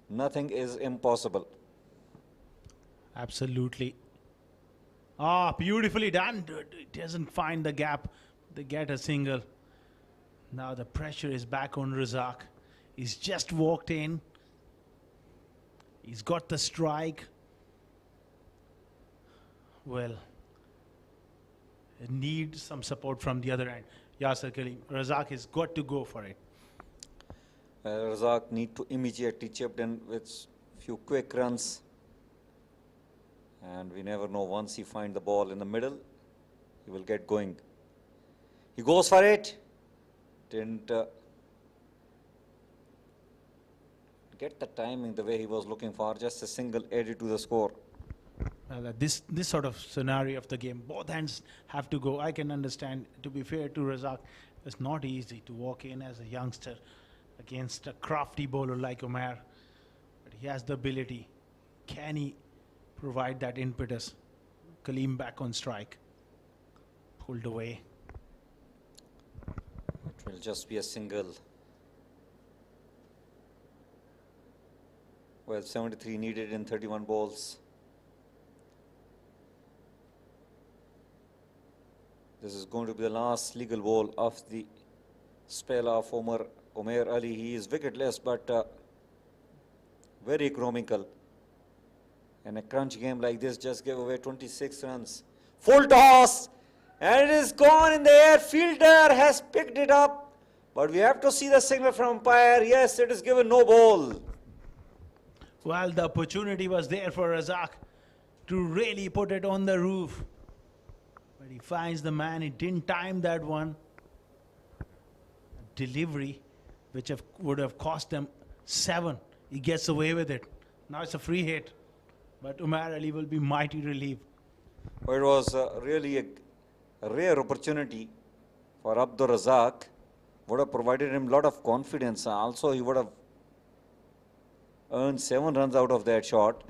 nothing is impossible. Absolutely. Ah, beautifully done. It doesn't find the gap. They get a single. Now the pressure is back on Razak. He's just walked in. He's got the strike. Well, it needs some support from the other end. Yasir Kaleem. Razak has got to go for it. Razak need to immediately chip in with few quick runs. And we never know, once he find the ball in the middle, he will get going. He goes for it. Didn't get the timing the way he was looking for. Just a single added to the score. This sort of scenario of the game, both hands have to go. I can understand, to be fair to Razak, it's not easy to walk in as a youngster against a crafty bowler like Umar. But he has the ability. Can he provide that impetus? Kaleem back on strike. Pulled away. It will just be a single. Well, 73 needed in 31 balls. This is going to be the last legal ball of the spell of Umar Ali. He is wicketless, but very economical. In a crunch game like this, just gave away 26 runs. Full toss, and it is gone in the air. Fielder has picked it up, but we have to see the signal from umpire. Yes, it is given no ball. Well, the opportunity was there for Razak to really put it on the roof. But he finds the man. He didn't time that one. Delivery, which would have cost them 7. He gets away with it. Now it's a free hit. But Umar Ali will be mighty relieved. Well, it was really a rare opportunity for Abdur Razak. Would have provided him a lot of confidence. Also, he would have earned 7 runs out of that shot.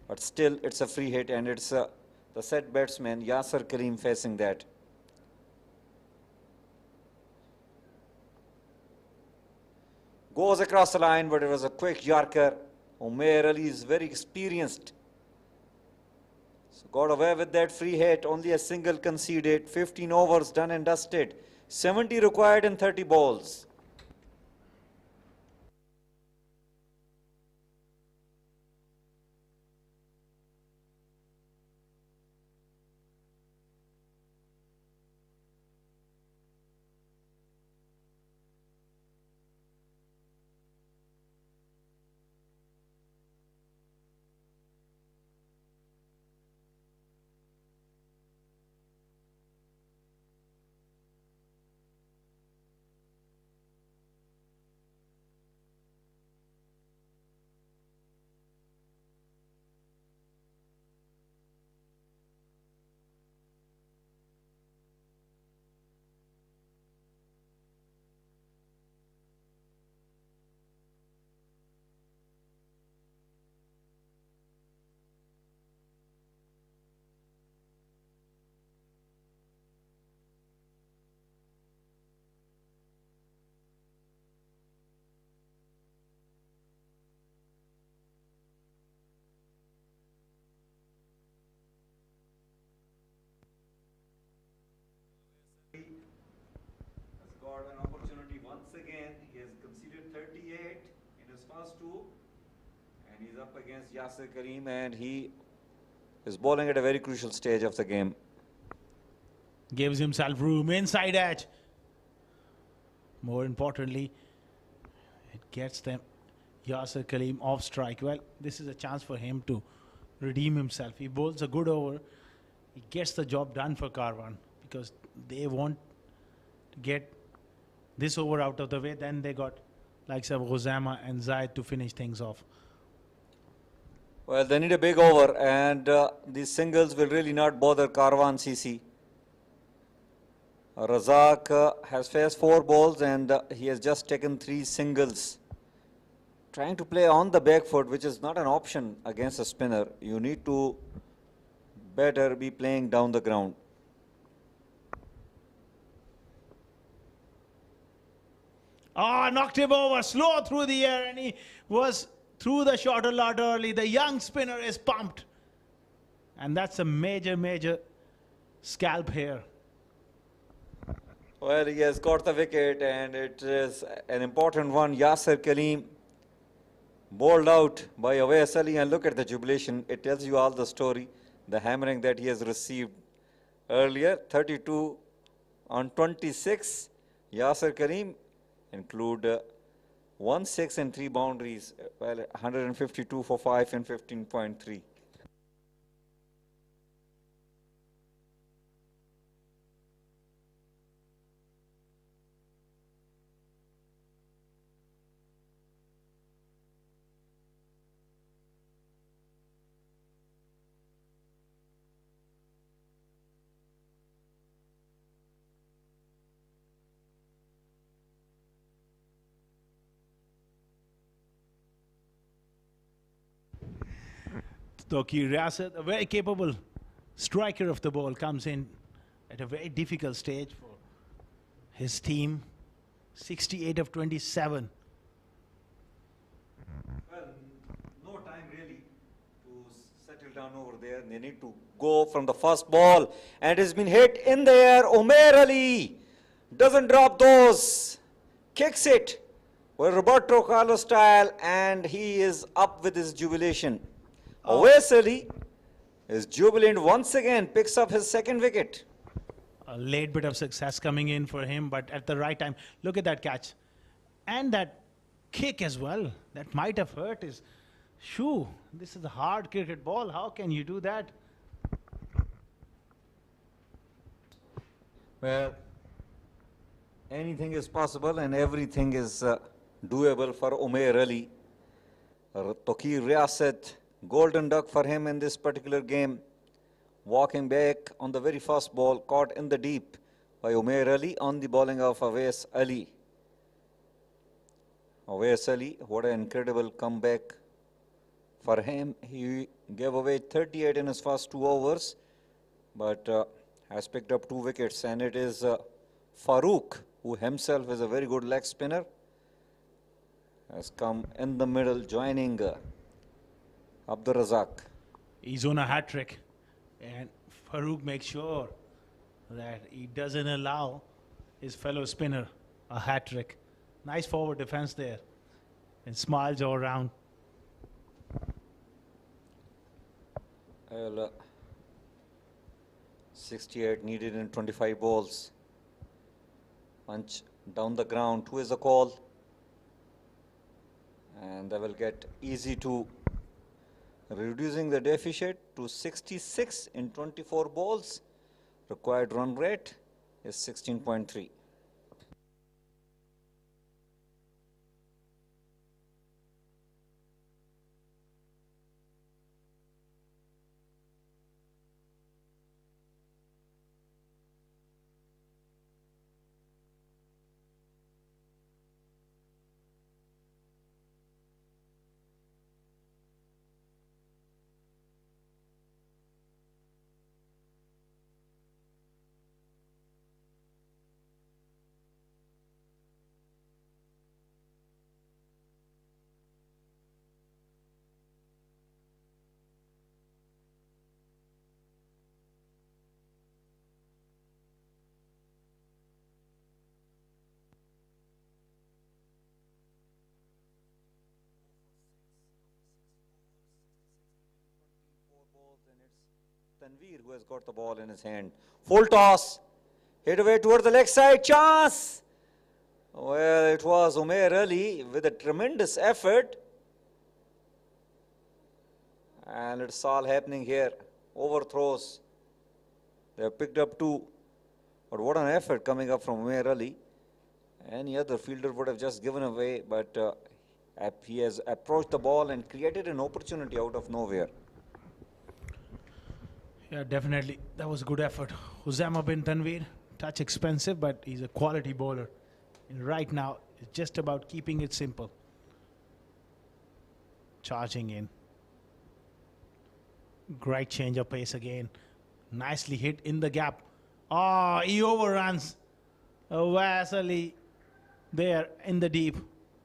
But still, it's a free hit, and it's the set batsman Yasir Kaleem facing that. Goes across the line, but it was a quick Yorker. Umar Ali is very experienced. So got away with that free hit, only a single conceded, 15 overs done and dusted, 70 required in 30 balls. Has got an opportunity once again. He has conceded 38 in his first two, and he's up against Yasir Karim, and he is bowling at a very crucial stage of the game. Gives himself room inside edge. More importantly, it gets them Yasir Khalim off strike. Well, this is a chance for him to redeem himself. He bowls a good over. He gets the job done for Karwan because they want to get this over out of the way. Then they got likes of Ghuzama and Zaid to finish things off. Well, they need a big over, and these singles will really not bother Caravan CC. Razak has faced 4 balls, and he has just taken 3 singles. Trying to play on the back foot, which is not an option against a spinner. You need to better be playing down the ground. Ah, knocked him over, slow through the air, and he was through the shot a lot early. The young spinner is pumped. And that's a major scalp here. Well, he has got the wicket, and it is an important one. Yasir Khalim bowled out by Awais Ali, and look at the jubilation. It tells you all the story, the hammering that he has received earlier. 32 on 26. Yasir Khalim include 1 6 and 3 boundaries. Well, 152 for 5 and 15.3. Toki Riasat, a very capable striker of the ball, comes in at a very difficult stage for his team. 68 of 27. Well, no time really to settle down over there. They need to go from the first ball, and it's been hit in the air. Umair Ali doesn't drop those, kicks it with Roberto Carlos style, and he is up with his jubilation. Awais Ali is jubilant once again, picks up his 2nd wicket. A late bit of success coming in for him, but at the right time. Look at that catch. And that kick as well. That might have hurt his shoe. This is a hard cricket ball. How can you do that? Well, anything is possible and everything is doable for Umair Ali. Toki Riasat, golden duck for him in this particular game. Walking back on the very first ball, caught in the deep by Umair Ali on the bowling of Awais Ali. Awais Ali, what an incredible comeback for him. He gave away 38 in his first 2 overs, but has picked up 2 wickets, and it is Farooq, who himself is a very good leg spinner, has come in the middle, joining Abdur Razak. He's on a hat-trick. And Farooq makes sure that he doesn't allow his fellow spinner a hat trick. Nice forward defense there, and smiles all around. Well, 68 needed in 25 balls. Punch down the ground, 2 is the call. And they will get easy to reducing the deficit to 66 in 24 balls. Required run rate is 16.3. Tanveer, who has got the ball in his hand. Full toss. Hit away towards the leg side. Chance. Well, it was Umair Ali with a tremendous effort. And it's all happening here. Overthrows. They have picked up 2. But what an effort coming up from Umair Ali. Any other fielder would have just given away. But he has approached the ball and created an opportunity out of nowhere. Yeah, definitely. That was a good effort. Usama bin Tanveer, touch expensive, but he's a quality bowler. And right now, it's just about keeping it simple. Charging in. Great change of pace again. Nicely hit in the gap. Oh, he overruns. Vasily there in the deep.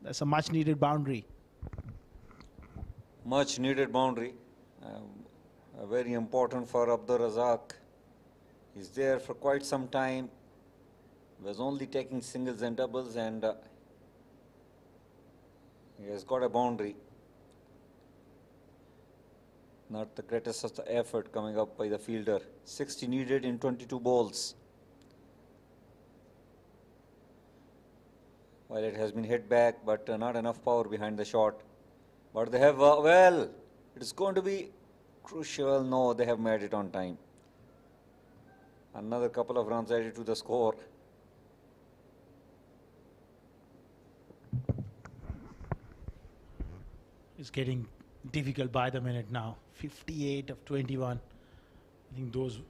That's a much needed boundary. Much needed boundary. Very important for Abdur Razak. He's there for quite some time. Was only taking singles and doubles, and he has got a boundary. Not the greatest of the effort coming up by the fielder. 60 needed in 22 balls. Well, it has been hit back, but not enough power behind the shot. But they have, well, it's going to be crucial. No, they have made it on time. Another couple of runs added to the score. It's getting difficult by the minute now. 58 of 21. I think those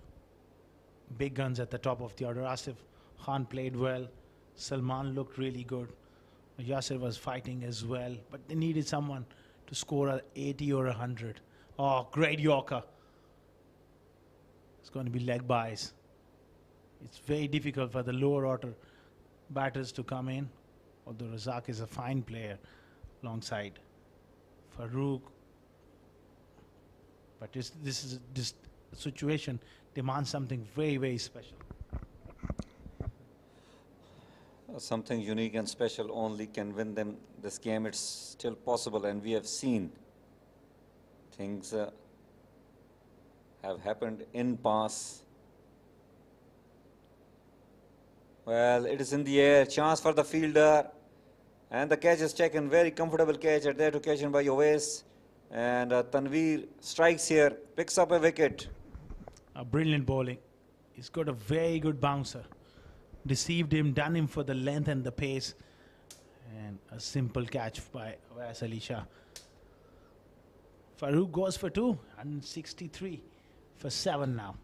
big guns at the top of the order. Asif Khan played well. Salman looked really good. Yasir was fighting as well. But they needed someone to score a 80 or 100. Oh, great Yorker. It's going to be leg buys. It's very difficult for the lower order batters to come in. Although Razak is a fine player alongside Farooq. But this situation demands something very, very special. Something unique and special only can win them this game. It's still possible, and we have seen things have happened in past. Well, it is in the air. Chance for the fielder. And the catch is taken. Very comfortable catch at that occasion by Owais. And Tanveer strikes here. Picks up a wicket. A brilliant bowling. He's got a very good bouncer. Deceived him, done him for the length and the pace. And a simple catch by Owais Ali Shah. Farooq goes for 2. 163 for 7 now.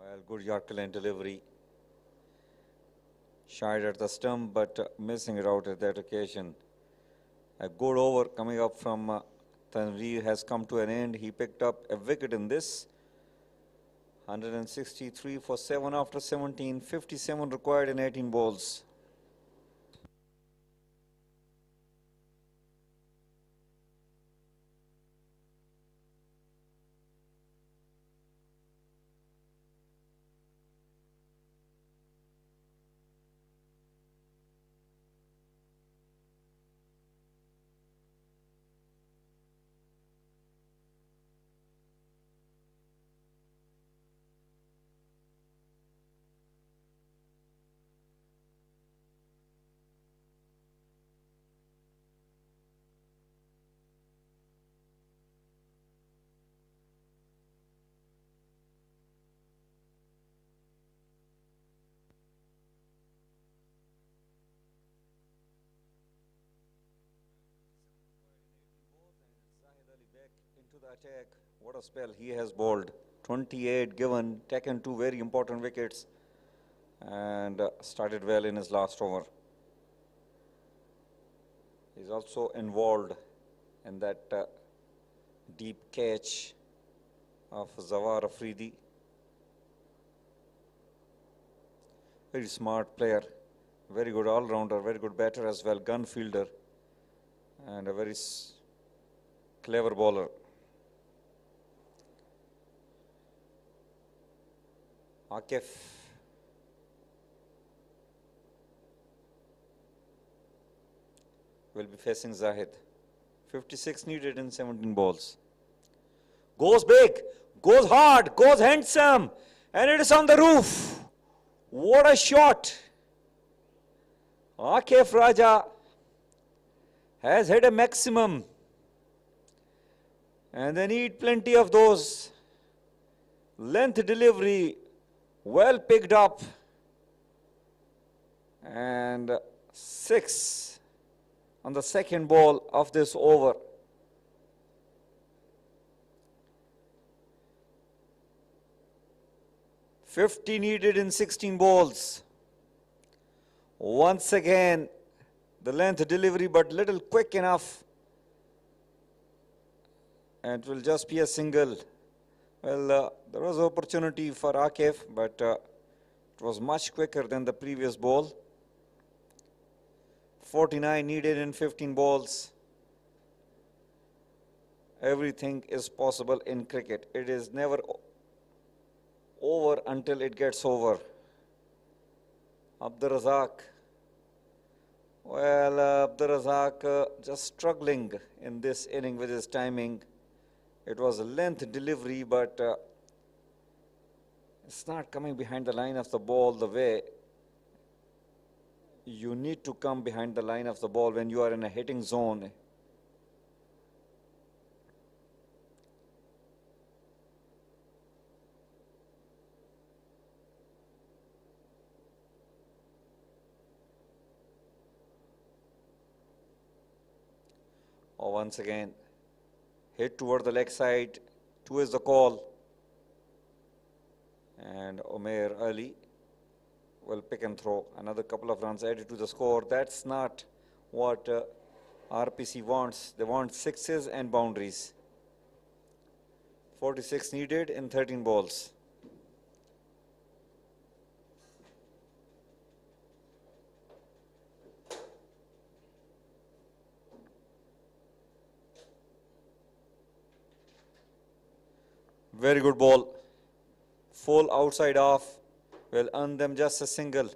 Well, good Yorker lane delivery. Shied at the stump, but missing it out at that occasion. A good over coming up from Tanveer has come to an end. He picked up a wicket in this. 163 for 7 after 17. 57 required in 18 balls. Into the attack. What a spell he has bowled. 28 given, taken 2 very important wickets, and started well in his last over. He's also involved in that deep catch of Zawar Afridi. Very smart player, very good all-rounder, very good batter as well, gun fielder, and a very clever bowler. Akif will be facing Zahid. 56 needed in 17 balls. Goes big, goes hard, goes handsome, and it is on the roof. What a shot. Akif Raja has hit a maximum, and they need plenty of those. Length delivery, well picked up, and 6 on the second ball of this over. $50 needed in 16 balls. Once again, the length delivery, but little quick enough, and it will just be a single. Well, there was opportunity for Akif, but it was much quicker than the previous ball. 49 needed in 15 balls. Everything is possible in cricket. It is never over until it gets over. Abdur Razak. Well, Abdur Razak just struggling in this inning with his timing. It was a length delivery, but it's not coming behind the line of the ball the way you need to come behind the line of the ball when you are in a hitting zone. Oh, once again, hit toward the leg side. 2 is the call. And Umair Ali will pick and throw. Another couple of runs added to the score. That's not what RPC wants. They want 6s and boundaries. 46 needed in 13 balls. Very good ball. Full outside off will earn them just a single.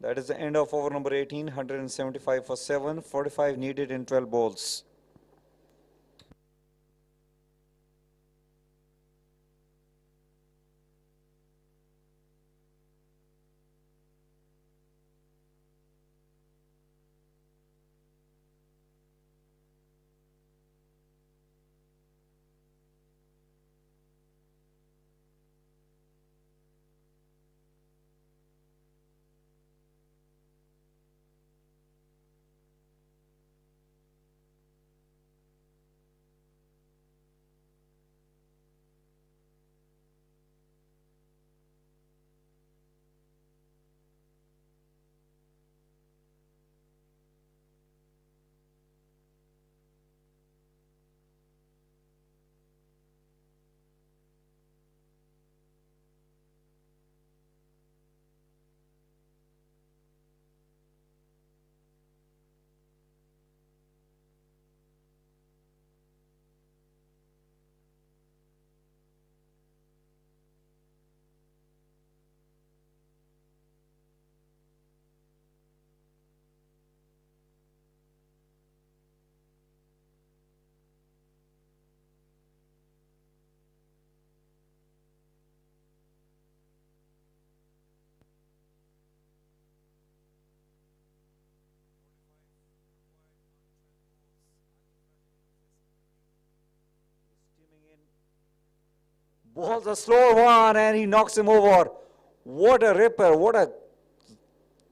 That is the end of over number 18. 175 for 7. 45 needed in 12 balls. Ball's a slow one and he knocks him over. What a ripper, what a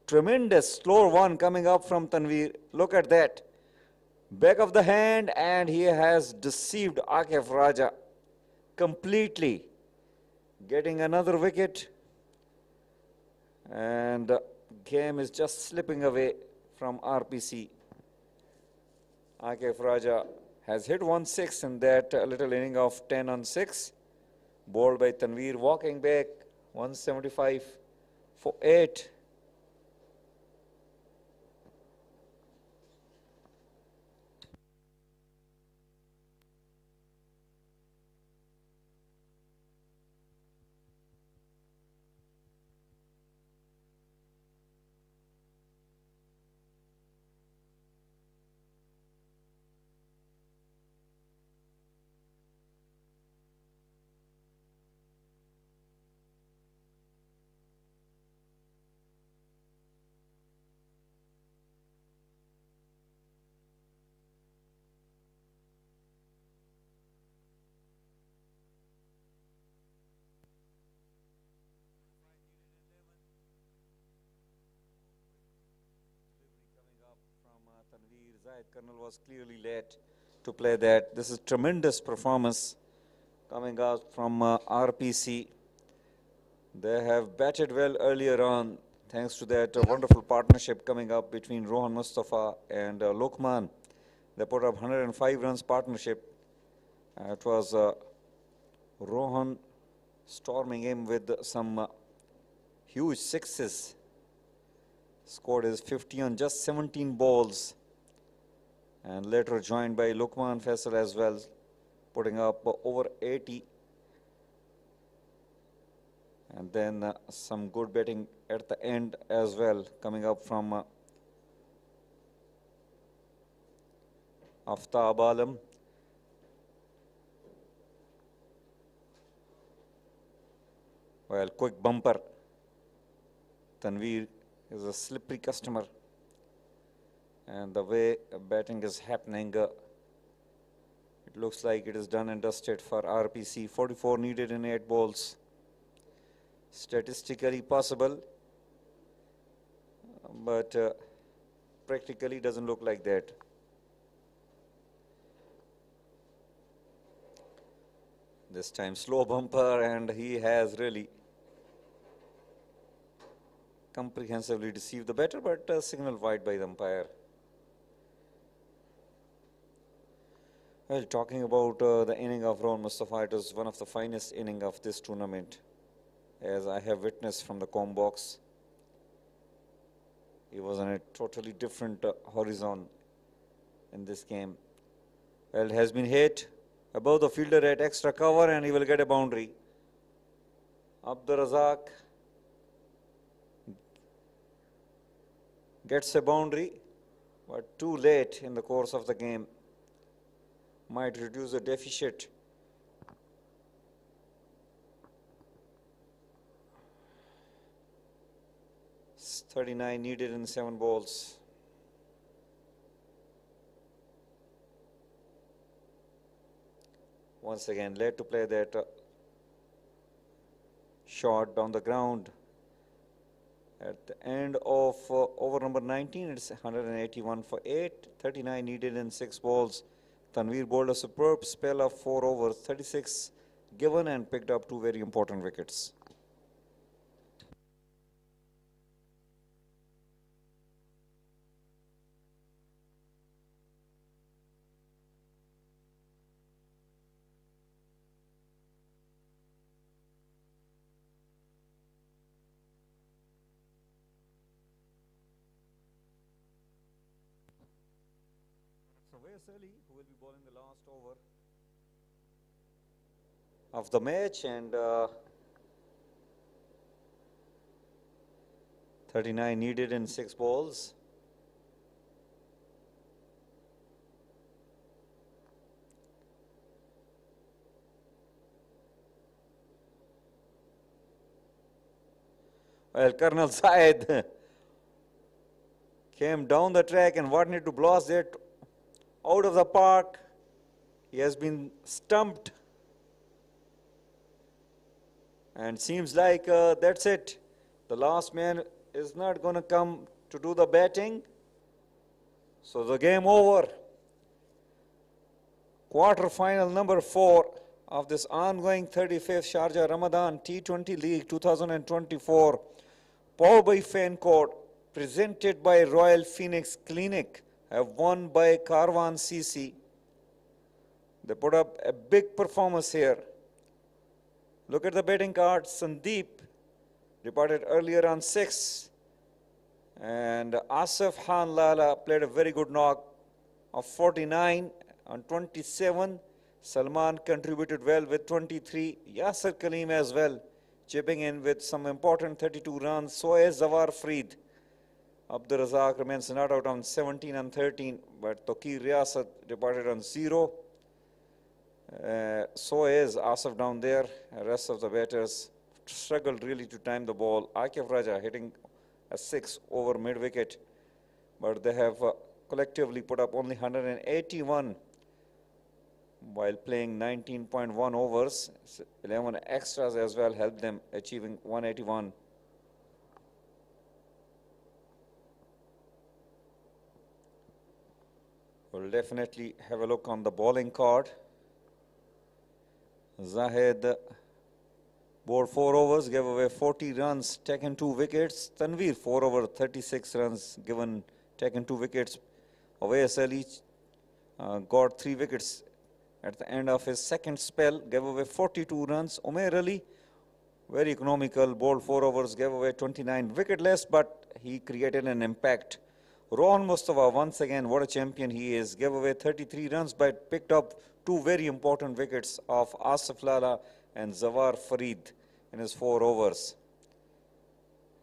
tremendous slow one coming up from Tanveer. Look at that. Back of the hand, and he has deceived Akif Raja completely. Getting another wicket. And the game is just slipping away from RPC. Akif Raja has hit 1-6 in that little inning of 10 on 6. Bowled by Tanveer, walking back 175 for 8. Tanveer, Zahid Colonel was clearly late to play that. This is tremendous performance coming out from RPC. They have batted well earlier on thanks to that wonderful partnership coming up between Rohan Mustafa and Lokman. They put up 105 runs partnership. It was Rohan storming him with some huge sixes. Scored his 50 on just 17 balls. And later joined by Lokman Faisal as well, putting up over 80. And then some good batting at the end as well, coming up from Aftab Alam. Well, quick bumper. Tanveer is a slippery customer. And the way batting is happening, it looks like it is done and dusted for RPC. 44 needed in 8 balls. Statistically possible, but practically doesn't look like that. This time slow bumper, and he has really comprehensively deceived the batter, but signal wide by the umpire. Well, talking about the inning of Rohan Mustafa, it was one of the finest innings of this tournament, as I have witnessed from the com box. He was on a totally different horizon in this game. Well, it has been hit above the fielder at extra cover, and he will get a boundary. Abdur Razak gets a boundary, but too late in the course of the game. Might reduce the deficit. It's 39 needed in 7 balls. Once again, led to play that shot down the ground. At the end of over number 19, it's 181 for 8, 39 needed in 6 balls. Tanveer bowled a superb spell of 4 overs, 36 given, and picked up 2 very important wickets. Ali, who will be bowling the last over of the match, and 39 needed in 6 balls. Well, Colonel Syed came down the track and wanted to blast it out of the park. He has been stumped. And seems like that's it. The last man is not going to come to do the batting. So the game over. Quarter final number 4 of this ongoing 35th Sharjah Ramadan T20 League 2024. Powered by Fan Court, presented by Royal Phoenix Clinic, have won by Caravan CC. They put up a big performance here. Look at the betting card. Sandeep departed earlier on 6. And Asif Khan Lala played a very good knock of 49 on 27. Salman contributed well with 23. Yasser Kaleem as well, chipping in with some important 32 runs. So is Zawar Freed. Abdur Razak remains not out on 17 and 13, but Tokir Riyasat departed on 0. So is Asif down there. The rest of the batters struggled really to time the ball. Akif Raja hitting a 6 over mid-wicket, but they have collectively put up only 181 while playing 19.1 overs. 11 extras as well helped them achieving 181. We'll definitely have a look on the bowling card. Zahid bowled 4 overs, gave away 40 runs, taken 2 wickets. Tanveer 4 over 36 runs, taken 2 wickets. Awais Ali got 3 wickets at the end of his second spell, gave away 42 runs. Umair Ali, very economical, bowled 4 overs, gave away 29, wicketless, but he created an impact. Rohan Mustafa, once again, what a champion he is, gave away 33 runs, but picked up 2 very important wickets of Asif Lala and Zawar Farid in his 4 overs.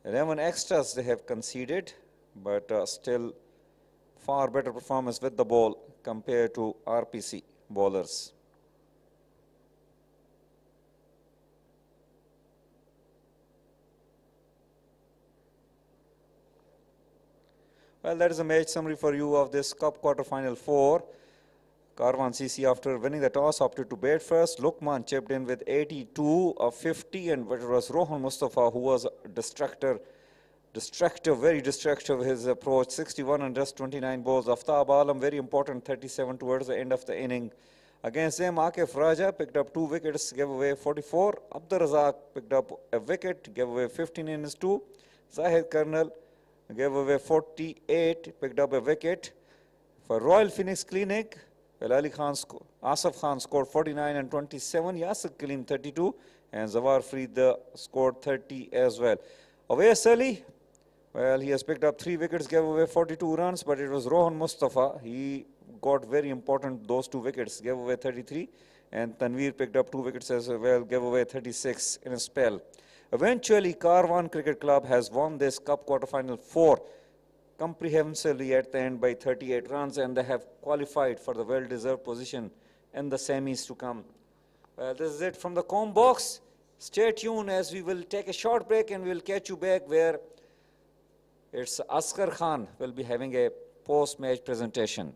11 extras they have conceded, but still far better performance with the ball compared to RPC bowlers. Well, that is a match summary for you of this Cup quarter-final 4. Karwan CC, after winning the toss, opted to bat first. Lukman chipped in with 82 of 50, and it was Rohan Mustafa who was very destructive his approach. 61 on just 29 balls. Aftab Alam, very important, 37 towards the end of the inning. Against them, Akif Raja picked up 2 wickets, gave away 44. Abdur Razak picked up a wicket, gave away 15 in his 2. Zahid Karnal gave away 48, picked up a wicket. For Royal Phoenix Clinic, well, Asif Khan scored 49 and 27, Yasir Kaleem 32, and Zawar Freed scored 30 as well. Awais Ali, well, he has picked up 3 wickets, gave away 42 runs, but it was Rohan Mustafa. He got very important, those 2 wickets, gave away 33, and Tanveer picked up 2 wickets as well, gave away 36 in a spell. Eventually, Karwan Cricket Club has won this Cup quarter-final 4 comprehensively at the end by 38 runs, and they have qualified for the well-deserved position in the semis to come. Well, this is it from the comb box. Stay tuned as we will take a short break and we'll catch you back where it's Askar Khan will be having a post-match presentation.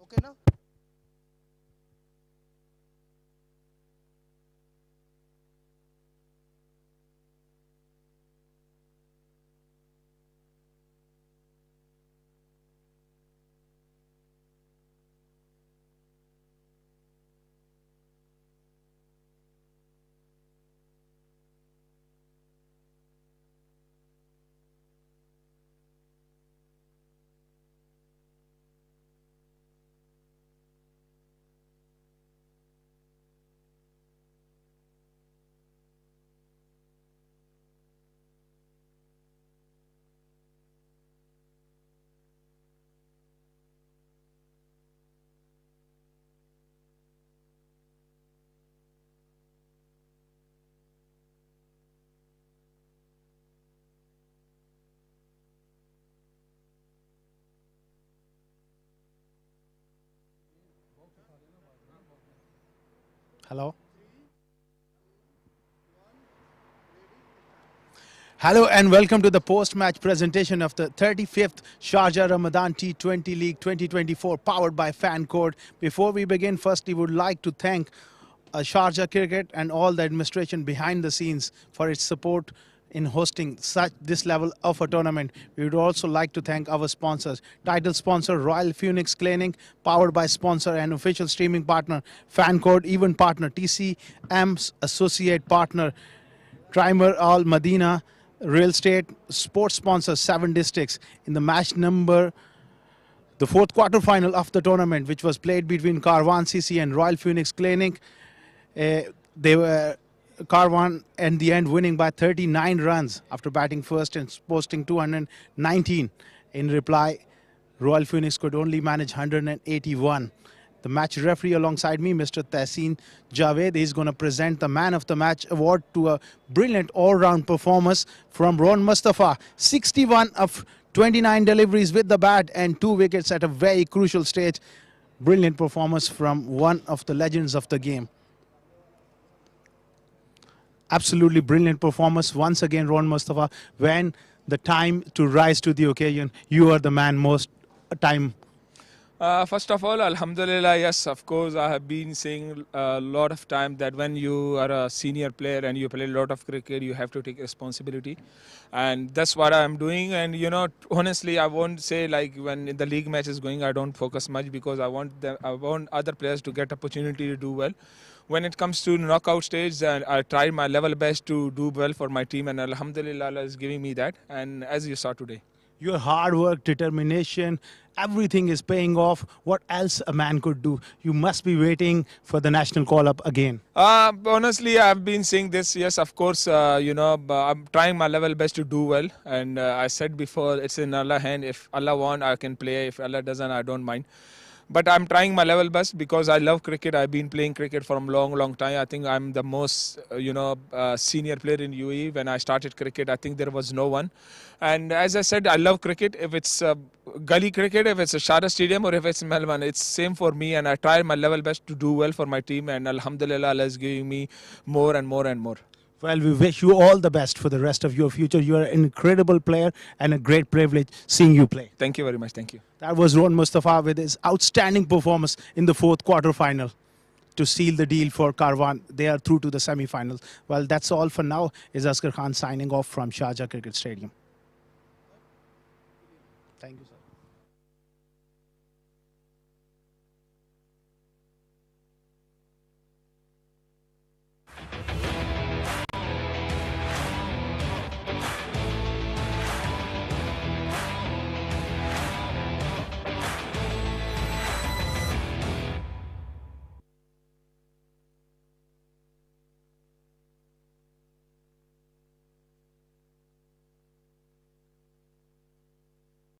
Okay now? Hello. Hello and welcome to the post-match presentation of the 35th Sharjah Ramadan T20 League 2024 powered by Fan Code. Before we begin, firstly, we would like to thank Sharjah Cricket and all the administration behind the scenes for its support in hosting this level of a tournament. We would also like to thank our sponsors. Title sponsor Royal Phoenix Cleaning, powered by sponsor and official streaming partner Fan Code, event partner TCM's associate partner Trimer Al Madina Real Estate, sports sponsor 7 Districts. In the match number, the fourth quarter final of the tournament, which was played between Caravan CC and Royal Phoenix Clinic, they were Karwan in the end winning by 39 runs after batting first and posting 219. In reply, Royal Phoenix could only manage 181. The match referee alongside me, Mr. Tehseen Javed, is going to present the Man of the Match award to a brilliant all-round performance from Mustafa. 61 of 29 deliveries with the bat and 2 wickets at a very crucial stage. Brilliant performance from one of the legends of the game. Absolutely brilliant performance once again, Mustafa. When the time to rise to the occasion, you are the man most time. First of all, Alhamdulillah, yes, of course, I have been saying a lot of time that when you are a senior player and you play a lot of cricket, you have to take responsibility. And that's what I'm doing. And, you know, honestly, I won't say like when the league match is going, I don't focus much because I want other players to get opportunity to do well. When it comes to knockout stage, I tried my level best to do well for my team. And Alhamdulillah, Allah is giving me that. And as you saw today. Your hard work, determination, everything is paying off. What else a man could do? You must be waiting for the national call-up again. Honestly, I've been saying this. Yes, of course, you know, I'm trying my level best to do well. And I said before, it's in Allah's hand. If Allah wants, I can play. If Allah doesn't, I don't mind. But I'm trying my level best because I love cricket. I've been playing cricket for a long time. I think I'm the most, senior player in UAE. When I started cricket, I think there was no one. And as I said, I love cricket. If it's gully cricket, if it's a Sharjah Stadium, or if it's Melbourne, it's same for me. And I try my level best to do well for my team. And Alhamdulillah, Allah is giving me more and more and more. Well, we wish you all the best for the rest of your future. You are an incredible player and a great privilege seeing you play. Thank you very much. Thank you. That was Mustafa with his outstanding performance in the fourth quarter final to seal the deal for Karwan. They are through to the semi-finals. Well, that's all for now. Is Asghar Khan signing off from Sharjah Cricket Stadium. Thank you, sir.